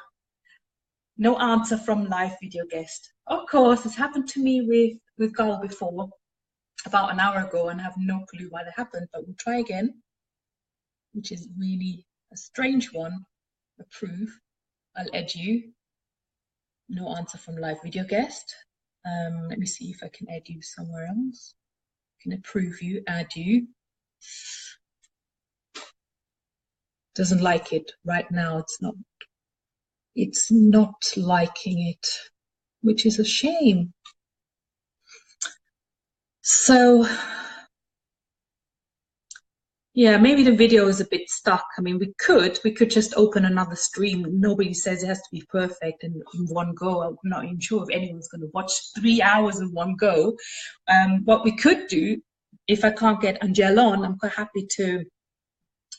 No answer from live video guest. Of course, it's happened to me with Carl before, about an hour ago, and I have no clue why that happened, but we'll try again, which is really a strange one. Approve. I'll add you. No answer from live video guest. Let me see if I can add you somewhere else. I can approve you, add you. Doesn't like it right now. It's not liking it, which is a shame. So Yeah, maybe the video is a bit stuck. I mean, we could just open another stream. Nobody says it has to be perfect in one go. I'm not even sure if anyone's going to watch 3 hours in one go. What we could do, if I can't get Angèle on, I'm quite happy to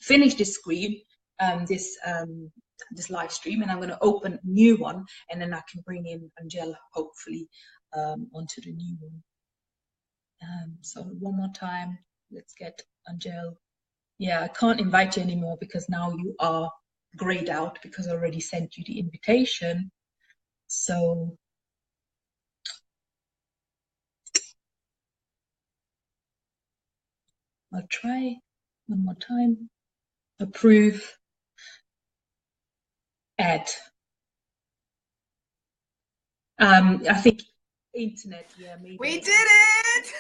finish this screen, this live stream, and I'm going to open a new one, and then I can bring in Angèle, hopefully, onto the new one. So one more time, let's get Angèle. Yeah, I can't invite you anymore because now you are grayed out because I already sent you the invitation. So I'll try one more time. Approve. Add. I think internet, yeah, maybe. We did it!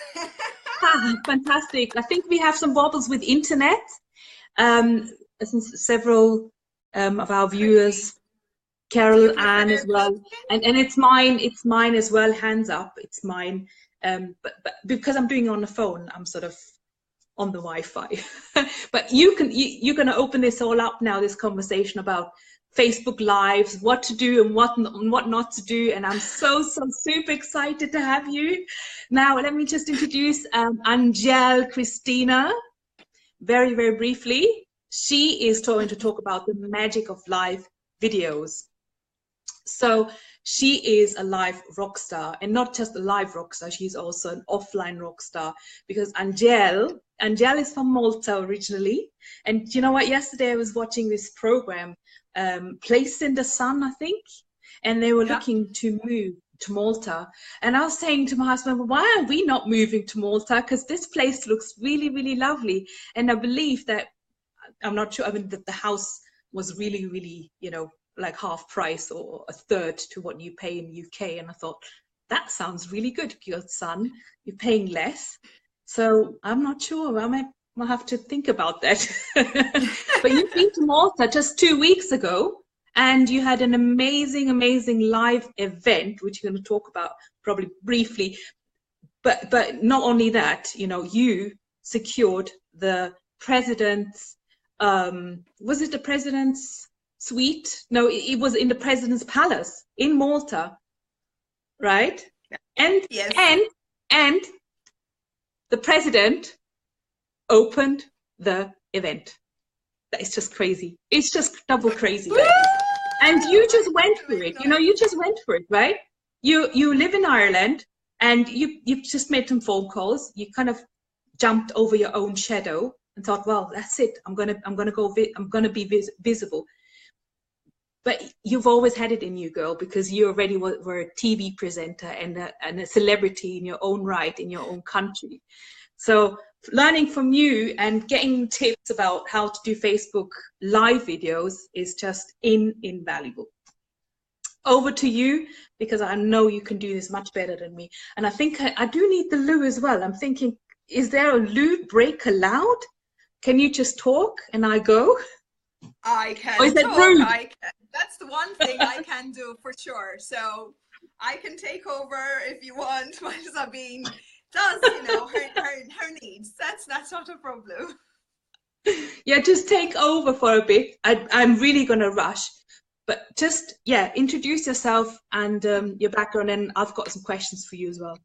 Fantastic. I think we have some wobbles with internet. Since several of our viewers, Carol, Anne as well, and it's mine as well. Hands up, it's mine. But because I'm doing it on the phone, I'm sort of on the Wi-Fi. But you're going to open this all up now. This conversation about Facebook Lives, what to do and what not to do, and I'm so super excited to have you. Now let me just introduce Angèle Cristina very briefly. She is going to talk about the magic of live videos. So she is a live rock star, and not just a live rock star, she's also an offline rock star, because Angèle is from Malta originally. And you know what, yesterday I was watching this program, Place in the Sun, I think, and they were looking to move to Malta, and I was saying to my husband, well, why are we not moving to Malta, because this place looks really lovely. And I believe that, I'm not sure, I mean, that the house was really, you know, like half price or a third to what you pay in the UK. And I thought, that sounds really good, your son, you're paying less. So I'm not sure, I'll have to think about that. But you've been to Malta just 2 weeks ago, and you had an amazing live event, which you're going to talk about probably briefly. But not only that, you know, you secured the president's, was it the president's suite? No, it was in the president's palace in Malta, right? And yes. and the president opened the event. That is just crazy. It's just double crazy. And you just went for it. You know, you just went for it, right? You live in Ireland, and you've just made some phone calls. You kind of jumped over your own shadow and thought, well, that's it. I'm gonna be visible. But you've always had it in you, girl, because you already were a TV presenter and a celebrity in your own right, in your own country. So learning from you and getting tips about how to do Facebook live videos is just invaluable. Over to you, because I know you can do this much better than me. And I think I do need the loo as well. I'm thinking, is there a loo break allowed? Can you just talk and I go? I can or is that talk. rude? That's the one thing I can do for sure. So I can take over if you want, while Sabine does, you know, her needs. That's not a problem. Yeah, just take over for a bit. I'm really gonna rush, but just, yeah, introduce yourself and your background, and I've got some questions for you as well.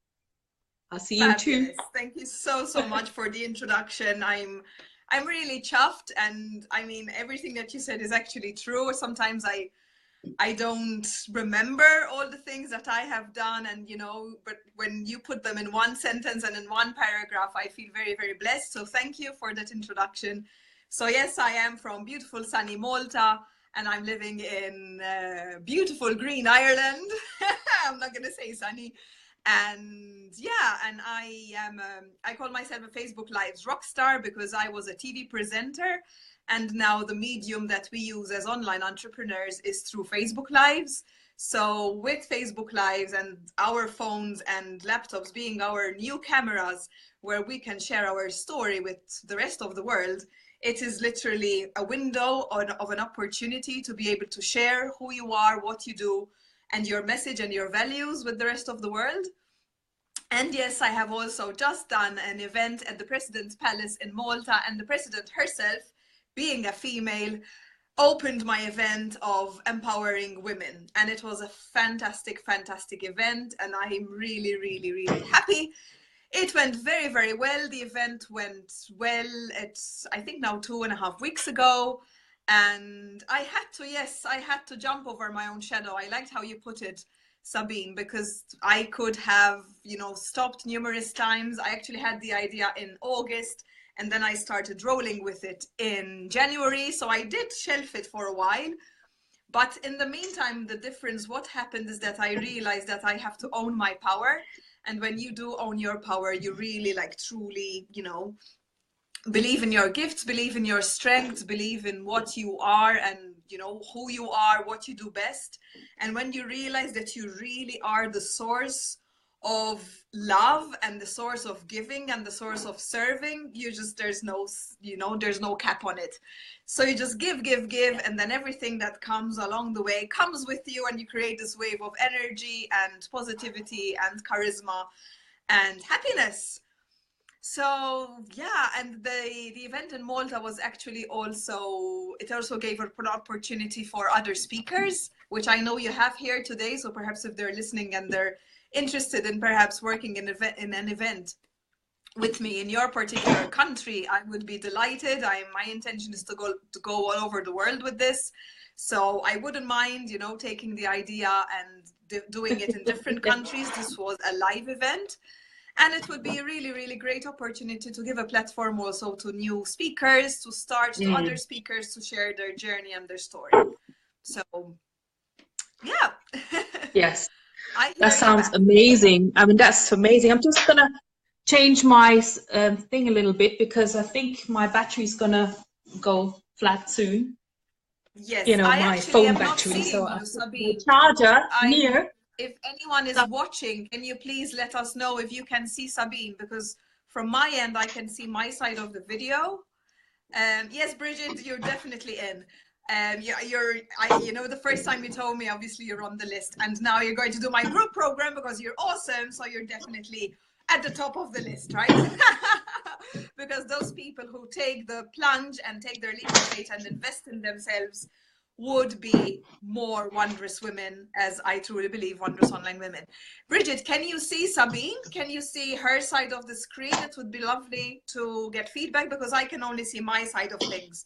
I'll see you too. Thank you so much for the introduction. I'm really chuffed, and I mean, everything that you said is actually true. Sometimes I don't remember all the things that I have done, and you know, but when you put them in one sentence and in one paragraph, I feel very blessed. So thank you for that introduction. So yes, I am from beautiful sunny Malta, and I'm living in beautiful green Ireland. I'm not gonna say sunny. And yeah, and I call myself a Facebook Lives rock star because I was a TV presenter, and now the medium that we use as online entrepreneurs is through Facebook Lives. So with Facebook Lives and our phones and laptops being our new cameras where we can share our story with the rest of the world, it is literally a window of an opportunity to be able to share who you are, what you do, and your message and your values with the rest of the world. And yes, I have also just done an event at the President's Palace in Malta, and the President herself, being a female, opened my event of empowering women. And it was a fantastic, fantastic event. And I am really, really, really happy. It went very, very well. The event went well. It's, I think now 2.5 weeks ago. And I had to jump over my own shadow. I liked how you put it, Sabine, because I could have, you know, stopped numerous times. I actually had the idea in August, and then I started rolling with it in January. So I did shelf it for a while. But in the meantime, the difference, what happened is that I realized that I have to own my power. And when you do own your power, you really like truly, you know, believe in your gifts, believe in your strengths, believe in what you are and, you know, who you are, what you do best. And when you realize that you really are the source of love and the source of giving and the source of serving, you just, there's no, you know, there's no cap on it. So you just give, and then everything that comes along the way comes with you, and you create this wave of energy and positivity and charisma and happiness. So yeah, and the event in Malta was actually also, it also gave an opportunity for other speakers, which I know you have here today. So perhaps if they're listening and they're interested in perhaps working in an event with me in your particular country, I would be delighted. My intention is to go all over the world with this. So I wouldn't mind, you know, taking the idea and doing it in different countries. This was a live event. And it would be a really, really great opportunity to give a platform also to new speakers, to start to other speakers to share their journey and their story. So, yeah. Yes, that sounds amazing. I mean, that's amazing. I'm just going to change my thing a little bit because I think my battery's going to go flat soon. Yes, you know, my phone battery. So I put the charger near. If anyone is watching, can you please let us know if you can see Sabine? Because from my end, I can see my side of the video. Yes, Bridget, you're definitely in. You know, the first time you told me, obviously you're on the list, and now you're going to do my group program because you're awesome. So you're definitely at the top of the list, right? Because those people who take the plunge and take their leap of faith and invest in themselves would be more wondrous women, as I truly believe, wondrous online women. Bridget, can you see Sabine? Can you see her side of the screen? It would be lovely to get feedback because I can only see my side of things.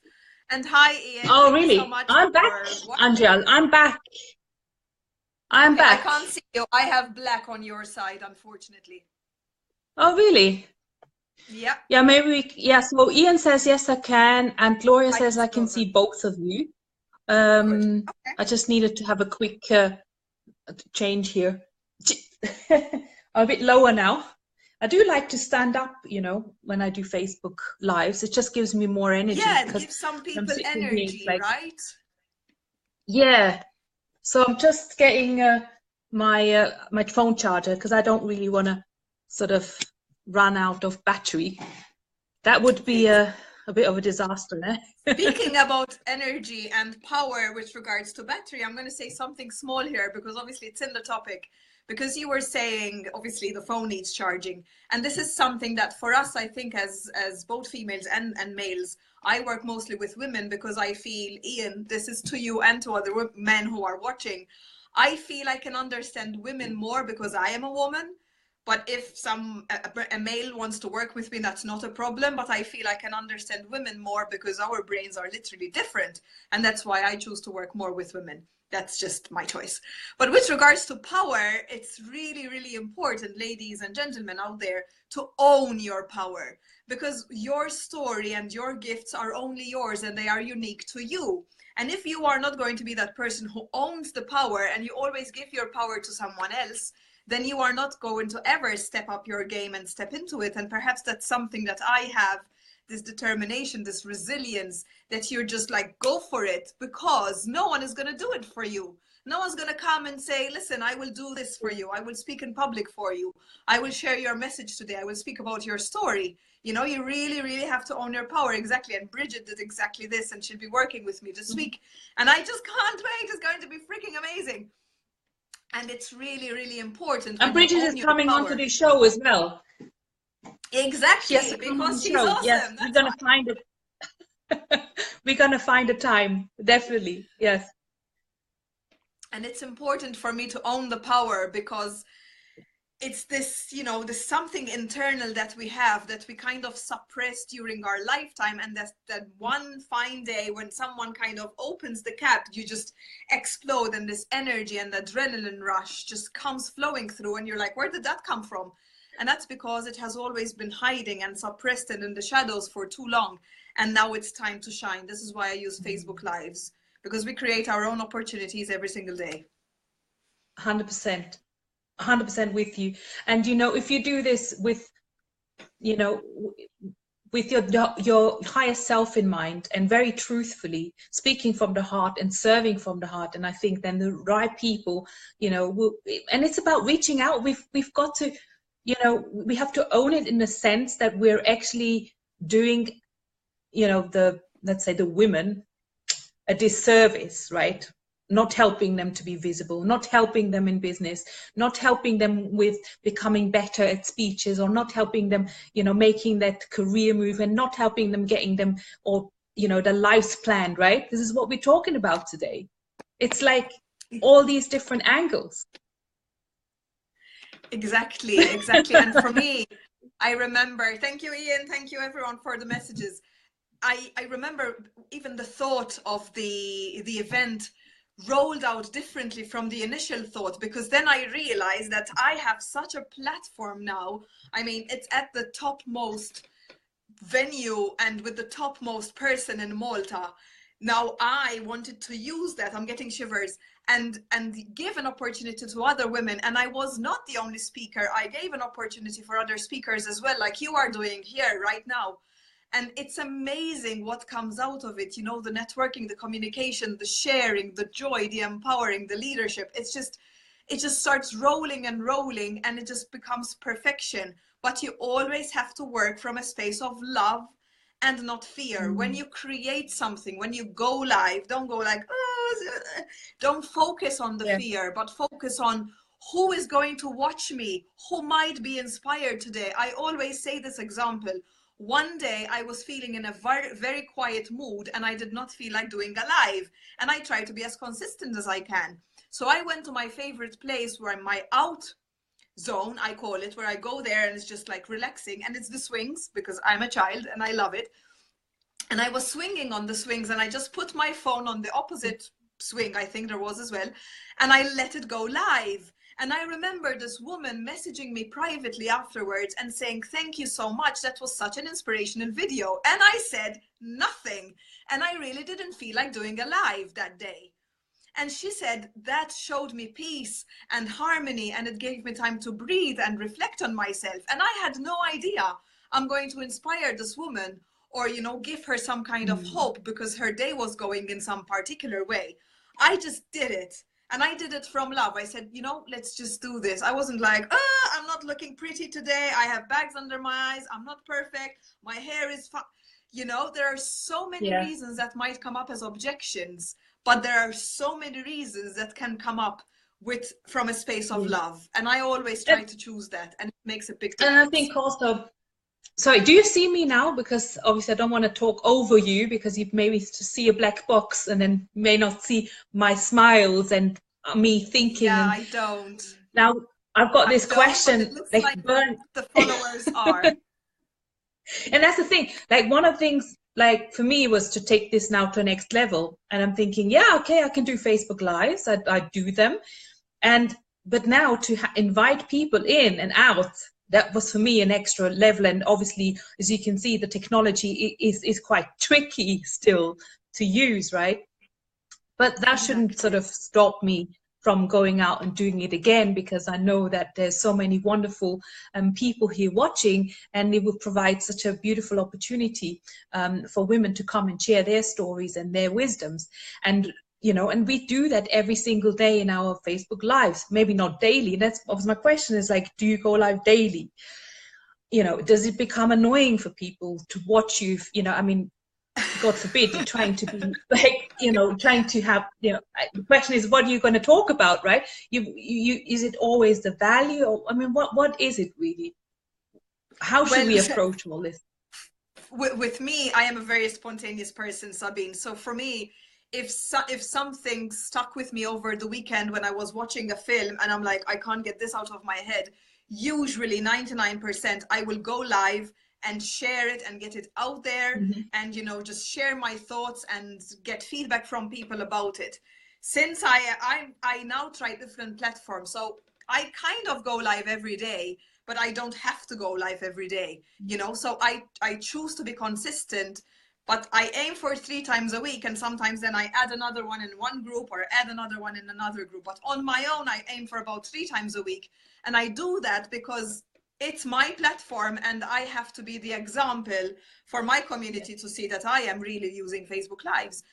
And hi, Ian. Oh, Thank really? you so much. I'm back, Angèle. I'm back. I'm back. I can't see you. I have black on your side, unfortunately. Oh, really? Yeah. Yeah, maybe yeah. So Ian says yes, I can, and Gloria says I can see both of you. Okay. I just needed to have a quick change here. I'm a bit lower now. I do like to stand up, you know, when I do Facebook lives. It just gives me more energy. Yeah, it gives some people energy, like, right? Yeah. So I'm just getting my my phone charger because I don't really want to sort of run out of battery. That would be a bit of a disaster, eh? Speaking about energy and power with regards to battery, I'm going to say something small here because obviously it's in the topic. Because you were saying, obviously, the phone needs charging. And this is something that for us, I think, as both females and males, I work mostly with women because I feel, Ian, this is to you and to other men who are watching. I feel I can understand women more because I am a woman. But if a male wants to work with me, that's not a problem. But I feel I can understand women more because our brains are literally different. And that's why I choose to work more with women. That's just my choice. But with regards to power, it's really, really important, ladies and gentlemen out there, to own your power. Because your story and your gifts are only yours and they are unique to you. And if you are not going to be that person who owns the power and you always give your power to someone else, then you are not going to ever step up your game and step into it. And perhaps that's something that I have, this determination, this resilience, that you're just like, go for it, because no one is going to do it for you. No one's going to come and say, listen, I will do this for you. I will speak in public for you. I will share your message today. I will speak about your story. You know, you really, really have to own your power. Exactly. And Bridget did exactly this, and she'll be working with me this week. And I just can't wait. It's going to be freaking amazing. And it's really, really important. And Bridget is coming onto the show as well. Exactly, Yes, because she's awesome. Yes, we're gonna find it. We're gonna find a time, definitely. Yes. And it's important for me to own the power, because it's this, you know, this something internal that we have that we kind of suppress during our lifetime, and that one fine day when someone kind of opens the cap, you just explode, and this energy and adrenaline rush just comes flowing through, and you're like, where did that come from? And that's because it has always been hiding and suppressed and in the shadows for too long, and now it's time to shine. This is why I use Facebook Lives, because we create our own opportunities every single day. 100%. 100% with you. And you know, if you do this with, you know, with your higher self in mind, and very truthfully speaking from the heart and serving from the heart, and I think then the right people, you know, will, and it's about reaching out. We've got to, you know, we have to own it in the sense that we're actually doing, you know, let's say the women a disservice, right? Not helping them to be visible, not helping them in business, not helping them with becoming better at speeches, or not helping them, you know, making that career move, and not helping them getting them, or, you know, their lives planned, right? This is what we're talking about today. It's like all these different angles. Exactly, exactly. And for me, I remember, thank you, Ian, thank you everyone for the messages. I remember even the thought of the event rolled out differently from the initial thought, because then I realized that I have such a platform now. I mean, it's at the topmost venue and with the topmost person in Malta. Now I wanted to use that, I'm getting shivers, and give an opportunity to other women. And I was not the only speaker. I gave an opportunity for other speakers as well, like you are doing here right now. And it's amazing what comes out of it, you know, the networking, the communication, the sharing, the joy, the empowering, the leadership. It just starts rolling and rolling, and it just becomes perfection. But you always have to work from a space of love and not fear. When you create something, when you go live, don't go like, oh, don't focus on the fear, but focus on who is going to watch me, who might be inspired today. I always say this example. One day I was feeling in a very, very quiet mood, and I did not feel like doing a live, and I try to be as consistent as I can. So I went to my favorite place, where my out zone, I call it, where I go there and it's just like relaxing, and it's the swings, because I'm a child and I love it. And I was swinging on the swings, and I just put my phone on the opposite swing, I think there was as well, and I let it go live. And I remember this woman messaging me privately afterwards and saying, thank you so much, that was such an inspirational video. And I said nothing, and I really didn't feel like doing a live that day. And she said, that showed me peace and harmony, and it gave me time to breathe and reflect on myself. And I had no idea I'm going to inspire this woman, or, you know, give her some kind of hope because her day was going in some particular way. I just did it. And I did it from love. I said, you know, let's just do this. I wasn't like, I'm not looking pretty today. I have bags under my eyes. I'm not perfect. My hair is fine. You know, there are so many reasons that might come up as objections, but there are so many reasons that can come up from a space of love. And I always try to choose that, and it makes a big difference. And I think also, sorry, do you see me now? Because obviously I don't want to talk over you, because you maybe see a black box and then may not see my smiles and me thinking. Yeah, I don't. Now I've got this question. It looks like the followers are. And that's the thing. Like, one of the things, like, for me was to take this now to the next level. And I'm thinking, yeah, okay, I can do Facebook Lives. I do them. But now to invite people in and out, that was for me an extra level. And obviously, as you can see, the technology is quite tricky still to use, right? But that shouldn't sort of stop me from going out and doing it again, because I know that there's so many wonderful people here watching, and it will provide such a beautiful opportunity for women to come and share their stories and their wisdoms. And, you know, and we do that every single day in our Facebook Lives, maybe not daily. That's my question, is like, do you go live daily? You know, does it become annoying for people to watch you? You know, I mean, God forbid, you're trying to be like trying to have, the question is, what are you going to talk about, right? Is it always the value? Or, I mean, what is it really? How should we approach all this? With me, I am a very spontaneous person, Sabine. So for me, if something stuck with me over the weekend when I was watching a film and I'm like, I can't get this out of my head, usually 99%, I will go live and share it and get it out there, and just share my thoughts and get feedback from people about it. Since I now try different platforms, so I kind of go live every day, but I don't have to go live every day, so I choose to be consistent, but I aim for 3 times a week, and sometimes then I add another one in one group or add another one in another group. But on my own, I aim for about 3 times a week. And I do that because it's my platform and I have to be the example for my community to see that I am really using Facebook Lives.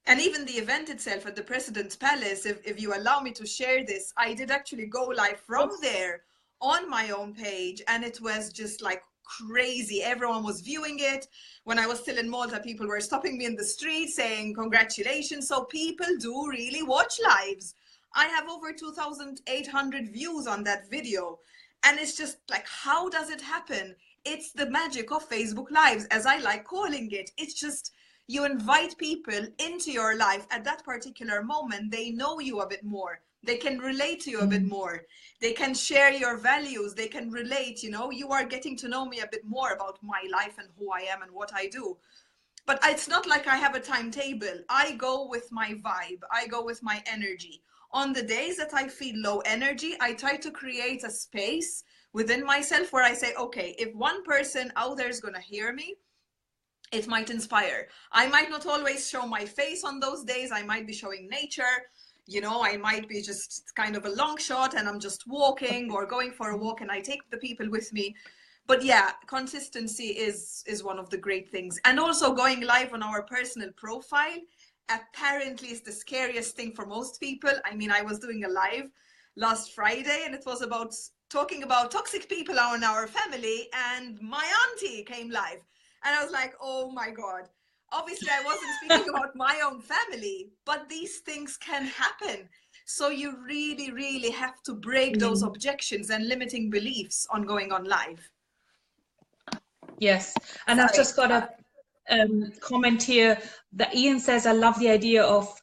And even the event itself at the President's Palace, if you allow me to share this, I did actually go live from there on my own page, and it was just like crazy. Everyone was viewing it. When I was still in Malta, people were stopping me in the street saying congratulations. So people do really watch lives. I have over 2,800 views on that video, and it's just like, how does it happen? It's the magic of Facebook Lives, as I like calling it. It's just, you invite people into your life at that particular moment. They know you a bit more. They can relate to you a bit more. They can share your values. They can relate, you are getting to know me a bit more about my life and who I am and what I do. But it's not like I have a timetable. I go with my vibe. I go with my energy. On the days that I feel low energy, I try to create a space within myself where I say, okay, if one person out there is going to hear me, it might inspire. I might not always show my face on those days. I might be showing nature. I might be just kind of a long shot and I'm just walking or going for a walk and I take the people with me. But yeah, consistency is one of the great things. And also going live on our personal profile apparently is the scariest thing for most people. I mean, I was doing a live last Friday and it was about talking about toxic people in our family, and my auntie came live and I was like, oh my God. Obviously, I wasn't speaking about my own family, but these things can happen. So you really, really have to break those objections and limiting beliefs on going on live. Yes, and I've just got a comment here that Ian says, I love the idea of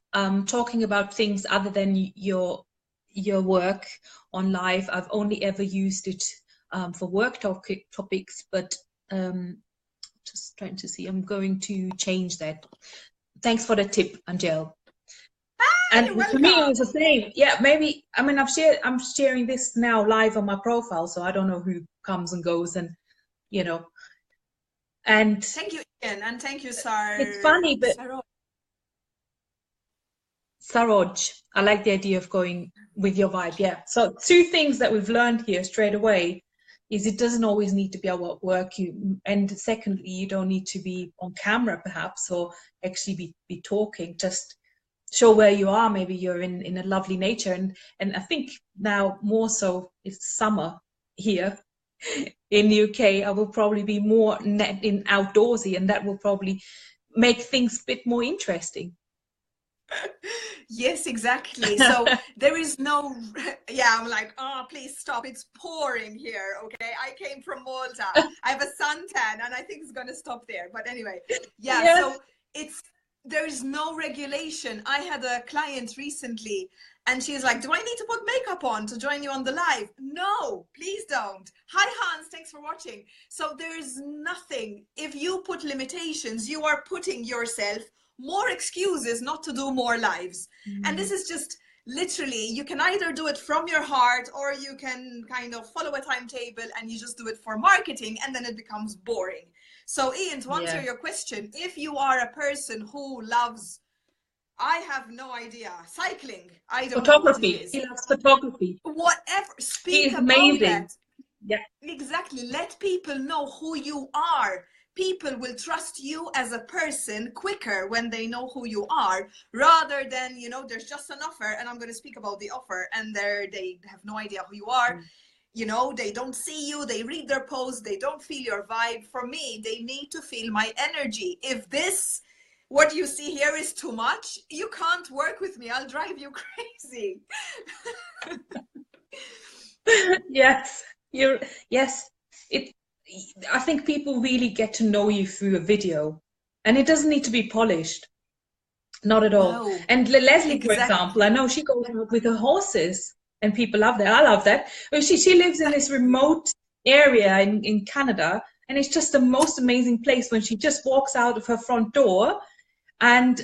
talking about things other than your work on live. I've only ever used it for work topics, but just trying to see, I'm going to change that. Thanks for the tip, Angèle. And for me it was the same. Yeah, maybe, I mean, I'm sharing this now live on my profile, so I don't know who comes and goes, and and thank you, Ian, and thank you, Sar. It's funny, but Saroj, I like the idea of going with your vibe. Yeah, so 2 things that we've learned here straight away is it doesn't always need to be about work. And secondly, you don't need to be on camera perhaps, or actually be talking. Just show where you are. Maybe you're in a lovely nature, and I think now more so, it's summer here in the UK. I will probably be more in outdoorsy, and that will probably make things a bit more interesting. Yes, exactly. So there is no, I'm like, oh, please stop. It's pouring here. Okay. I came from Malta. I have a suntan and I think it's going to stop there. But anyway, yes. So there is no regulation. I had a client recently and she's like, do I need to put makeup on to join you on the live? No, please don't. Hi, Hans. Thanks for watching. So there is nothing. If you put limitations, you are putting yourself more excuses not to do more lives. And this is just literally, you can either do it from your heart or you can kind of follow a timetable and you just do it for marketing, and then it becomes boring. So Ian, to answer your question, if you are a person who loves, I have no idea, cycling, I don't know what it is. He loves photography. Whatever, speak about that. Yeah, exactly. Let people know who you are. People will trust you as a person quicker when they know who you are, rather than, there's just an offer and I'm going to speak about the offer and they have no idea who you are. They don't see you, they read their posts, they don't feel your vibe. For me, they need to feel my energy. If this what you see here is too much. You can't work with me. I'll drive you crazy. Yes, I think people really get to know you through a video, and it doesn't need to be polished. Not at all. No, And Leslie, exactly. for example, I know she goes out with her horses, and people love that. I love that. Well, she lives in this remote area in Canada, and it's just the most amazing place when she just walks out of her front door. And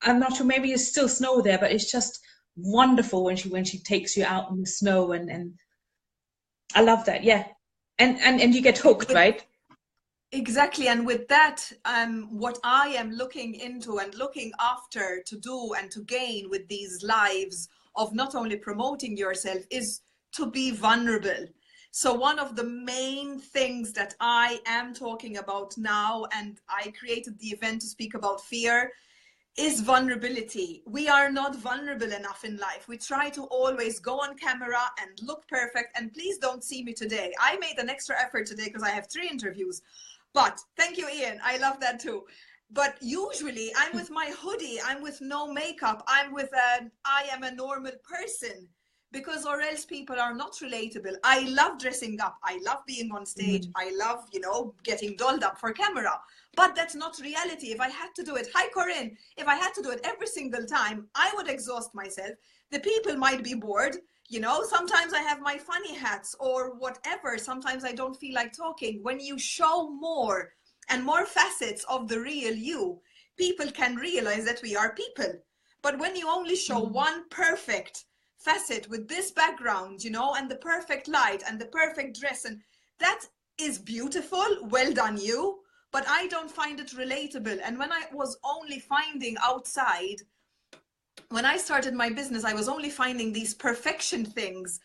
I'm not sure, maybe it's still snow there, but it's just wonderful when she takes you out in the snow, and I love that. Yeah. And you get hooked, right? Exactly. And with that, what I am looking into and looking after to do and to gain with these lives of not only promoting yourself is to be vulnerable. So one of the main things that I am talking about now, and I created the event to speak about fear, is vulnerability. We are not vulnerable enough in life. We try to always go on camera and look perfect. And please don't see me today. I made an extra effort today because I have 3 interviews. But thank you, Ian. I love that too. But usually I'm with my hoodie. I'm with no makeup. I'm with I am a normal person, because or else people are not relatable. I love dressing up. I love being on stage. I love, you know, getting dolled up for camera. But that's not reality. If I had to do it, hi Corinne, if I had to do it every single time, I would exhaust myself. The people might be bored. You know, sometimes I have my funny hats or whatever. Sometimes I don't feel like talking. When you show more and more facets of the real you, people can realize that we are people. But when you only show one perfect facet with this background, you know, and the perfect light and the perfect dress, and that is beautiful, well done you, but I don't find it relatable. And when I was only finding outside, when I started my business, I was only finding these perfection things.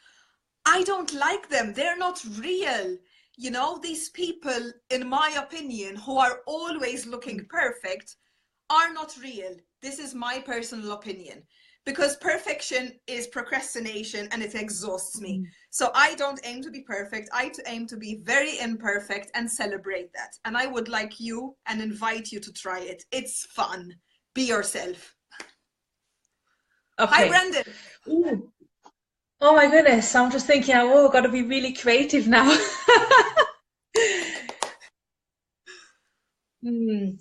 I don't like them. They're not real. You know, these people, in my opinion, who are always looking perfect are not real. This is my personal opinion, because perfection is procrastination and it exhausts me. So I don't aim to be perfect. I aim to be very imperfect and celebrate that. And I would like you and invite you to try it. It's fun. Be yourself. Okay. Hi, Brandon. Ooh. Oh my goodness, I'm just thinking, oh, I've got to be really creative now.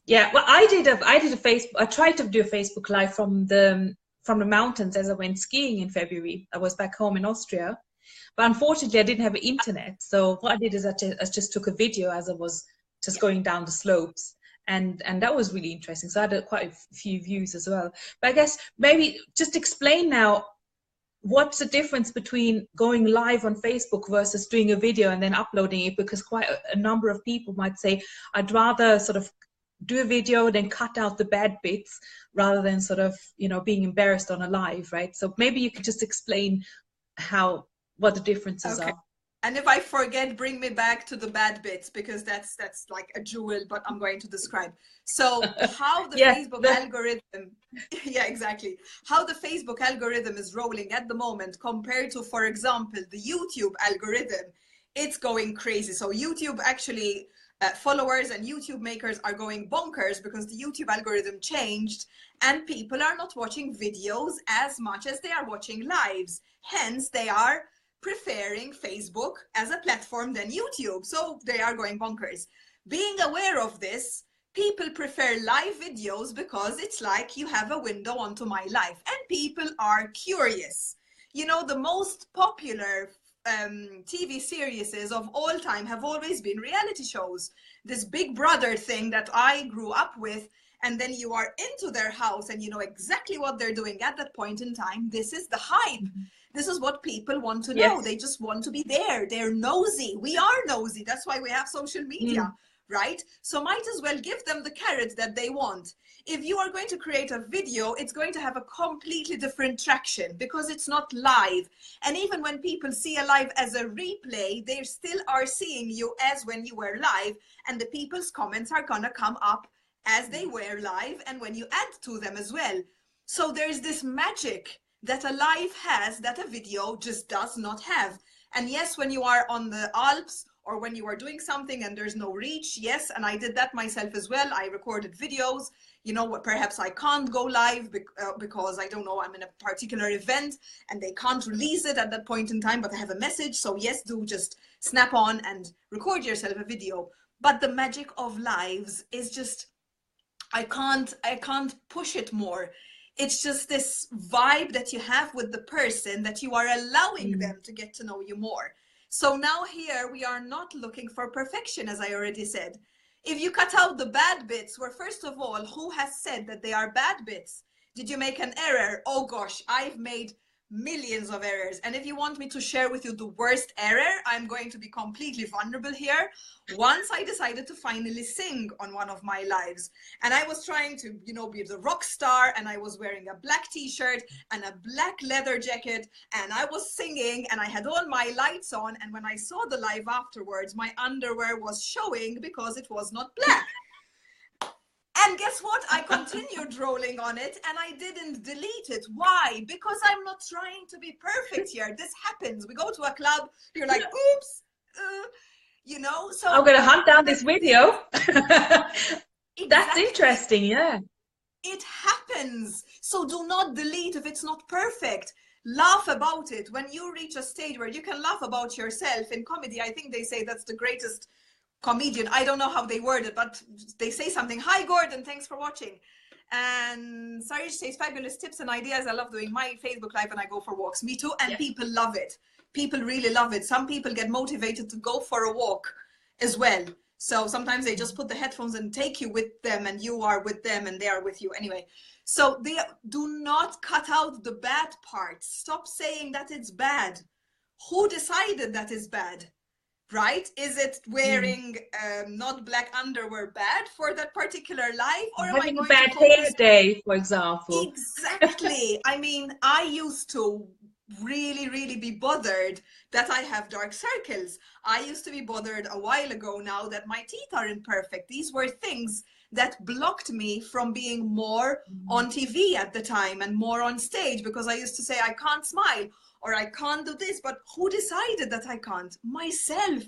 Yeah, well, I did a Facebook. I tried to do a Facebook Live from the mountains as I went skiing in February. I was back home in Austria, but unfortunately I didn't have internet. So what I did is I just took a video as I was just going down the slopes. And that was really interesting. So I had quite a few views as well. But I guess maybe just explain now, what's the difference between going live on Facebook versus doing a video and then uploading it? Because quite a number of people might say, I'd rather sort of do a video, then cut out the bad bits rather than sort of, you know, being embarrassed on a live, right? So maybe you could just explain what the differences are. And if I forget, bring me back to the bad bits, because that's like a jewel, but I'm going to describe. So how the Facebook algorithm, yeah, exactly. How the Facebook algorithm is rolling at the moment compared to, for example, the YouTube algorithm, it's going crazy. So YouTube actually, followers and YouTube makers are going bonkers because the YouTube algorithm changed and people are not watching videos as much as they are watching lives. Hence, they are preferring Facebook as a platform than YouTube. So they are going bonkers. Being aware of this, people prefer live videos because it's like you have a window onto my life and people are curious. You know, the most popular TV series of all time have always been reality shows. This Big Brother thing that I grew up with, and then you are into their house and you know exactly what they're doing at that point in time. This is the hype. This is what people want to know. They just want to be there. They're nosy. We are nosy. That's why we have social media, right? So might as well give them the carrot that they want. If you are going to create a video, it's going to have a completely different traction because it's not live. And even when people see a live as a replay, they still are seeing you as when you were live, and the people's comments are gonna come up as they were live and when you add to them as well. So there's this magic that a live has that a video just does not have. And yes, when you are on the Alps or when you are doing something and there's no reach. Yes, and I did that myself as well. I recorded videos, you know, perhaps I can't go live because I don't know, I'm in a particular event and they can't release it at that point in time, but I have a message. So yes, do just snap on and record yourself a video. But the magic of lives is just, I can't push it more. It's just this vibe that you have with the person, that you are allowing them to get to know you more. So now here we are not looking for perfection, as I already said. If you cut out the bad bits, well, first of all, who has said that they are bad bits? Did you make an error? Oh gosh, I've made millions of errors. And if you want me to share with you the worst error, I'm going to be completely vulnerable here. Once I decided to finally sing on one of my lives, and I was trying to, you know, be the rock star, and I was wearing a black t-shirt and a black leather jacket, and I was singing and I had all my lights on, and when I saw the live afterwards, my underwear was showing because it was not black. And guess what? I continued rolling on it and I didn't delete it. Why? Because I'm not trying to be perfect here. This happens. We go to a club, you're like, oops, you know? So I'm going to hunt down this video. Exactly. That's interesting, yeah. It happens. So do not delete if it's not perfect. Laugh about it. When you reach a stage where you can laugh about yourself in comedy, I think they say that's the greatest comedian. I don't know how they word it, but they say something. Hi Gordon, thanks for watching. And Sarish says fabulous tips and ideas. I love doing my Facebook live and I go for walks. Me too. And people love it. People really love it. Some people get motivated to go for a walk as well. So sometimes they just put the headphones and take you with them, and you are with them and they are with you anyway. So they do not cut out the bad parts. Stop saying that it's bad. Who decided that is bad? Right? Is it wearing not black underwear bad for that particular life? Or am I going a bad to hair day, for example? Exactly. I mean, I used to really be bothered that I have dark circles. I used to be bothered a while ago now that my teeth are imperfect. These were things that blocked me from being more on TV at the time and more on stage, because I used to say I can't smile or I can't do this, but who decided that I can't? Myself.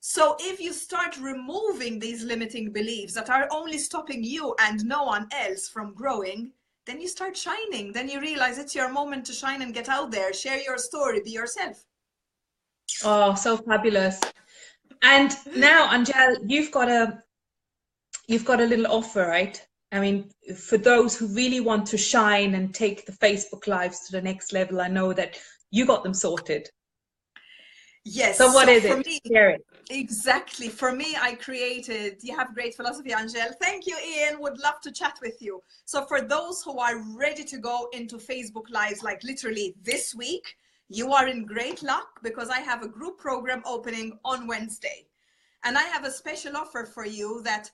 So if you start removing these limiting beliefs that are only stopping you and no one else from growing, then you start shining. Then you realize it's your moment to shine and get out there, share your story, be yourself. Oh, so fabulous. And now, Angèle, you've got a little offer, right? I mean, for those who really want to shine and take the Facebook Lives to the next level, I know that you got them sorted. Yes. So what is for it? Me, Share it. Exactly. For me, I created, you have great philosophy, Angèle. Thank you, Ian. Would love to chat with you. So for those who are ready to go into Facebook Lives, like literally this week, you are in great luck, because I have a group program opening on Wednesday. And I have a special offer for you that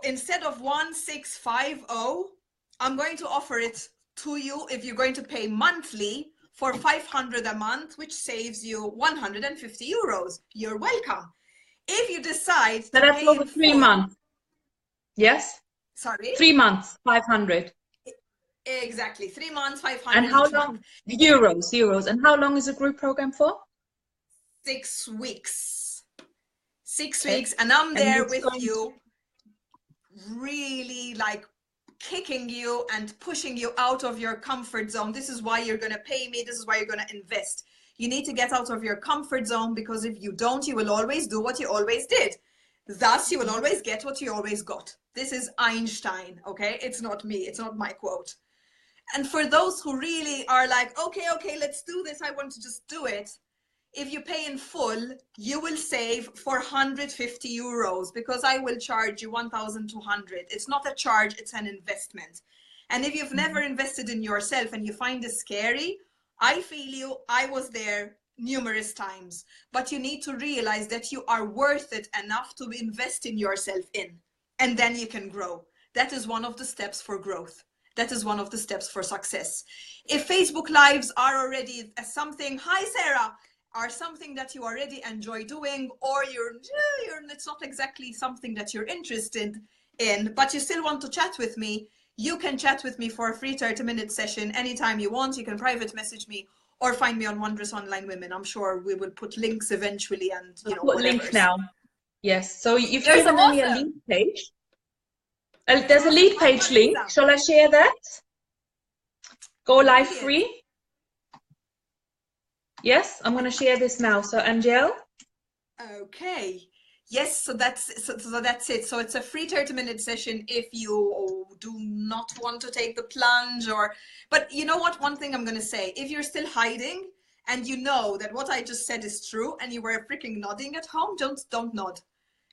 instead of 1650, I'm going to offer it to you if you're going to pay monthly for 500 a month, which saves you 150 euros. You're welcome. If you decide to that's pay over 3 months. Yes? Sorry? 3 months, 500. Exactly. 3 months, 500. And how long? Euros. And how long is the group program for? 6 weeks. 6 weeks. And I'm there with you, really like kicking you and pushing you out of your comfort zone. This is why you're going to pay me. This is why you're going to invest. You need to get out of your comfort zone, because if you don't, you will always do what you always did. Thus, you will always get what you always got. This is Einstein, okay? It's not me. It's not my quote. And for those who really are like, okay, let's do this. I want to just do it. If you pay in full, you will save 450 euros, because I will charge you 1,200. It's not a charge, it's an investment. And if you've never invested in yourself and you find it scary, I feel you. I was there numerous times, but you need to realize that you are worth it enough to invest in yourself in, and then you can grow. That is one of the steps for growth. That is one of the steps for success. If Facebook Lives are already something, hi Sarah, are something that you already enjoy doing, or it's not exactly something that you're interested in, but you still want to chat with me, you can chat with me for a free 30-minute session anytime you want. You can private message me, or find me on Wondrous Online Women. I'm sure we will put links eventually, and you know, put link now. Yes, so you've given me a link page. There's a lead page link. Shall I share that? Go live free. Yes, I'm going to share this now. So Angèle. Okay. Yes, so that's it. So it's a free 30-minute session if you do not want to take the plunge, but you know what? One thing I'm going to say, if you're still hiding and you know that what I just said is true and you were freaking nodding at home, don't nod.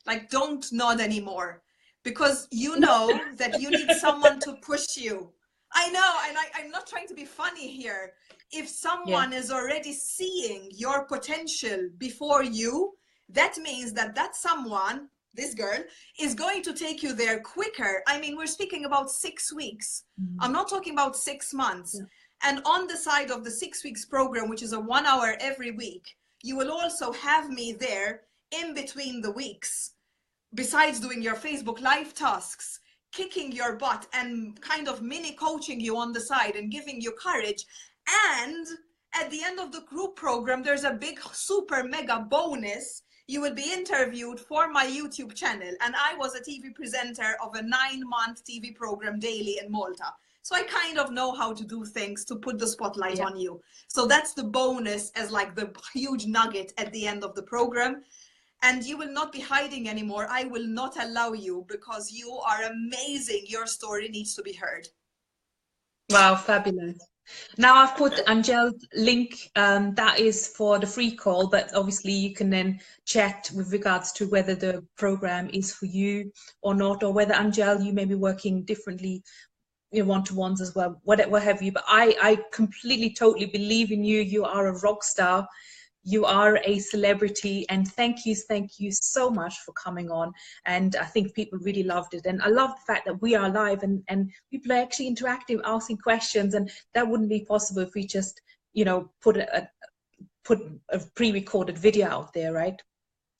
Like, don't nod anymore, because you know that you need someone to push you. I know, and I'm not trying to be funny here. If someone is already seeing your potential before you, that means that that someone, this girl, is going to take you there quicker. I mean, we're speaking about 6 weeks. I'm not talking about 6 months. And on the side of the 6 weeks program, which is a 1 hour every week, you will also have me there in between the weeks, besides doing your Facebook Live tasks, kicking your butt and kind of mini coaching you on the side and giving you courage. And at the end of the group program, there's a big super mega bonus. You will be interviewed for my YouTube channel, and I was a TV presenter of a 9-month TV program daily in Malta. So I kind of know how to do things to put the spotlight on you. So that's the bonus, as like the huge nugget at the end of the program. And you will not be hiding anymore. I will not allow you, because you are amazing. Your story needs to be heard. Wow, fabulous. Now I've put Angèle's link, that is for the free call, but obviously you can then chat with regards to whether the program is for you or not, or whether, Angèle, you may be working differently, you know, one-to-ones as well, whatever have you. But I completely, totally believe in you. You are a rock star. You are a celebrity, and thank you so much for coming on. And I think people really loved it, and I love the fact that we are live and people are actually interacting, asking questions, and that wouldn't be possible if we just, you know, put a pre-recorded video out there, right?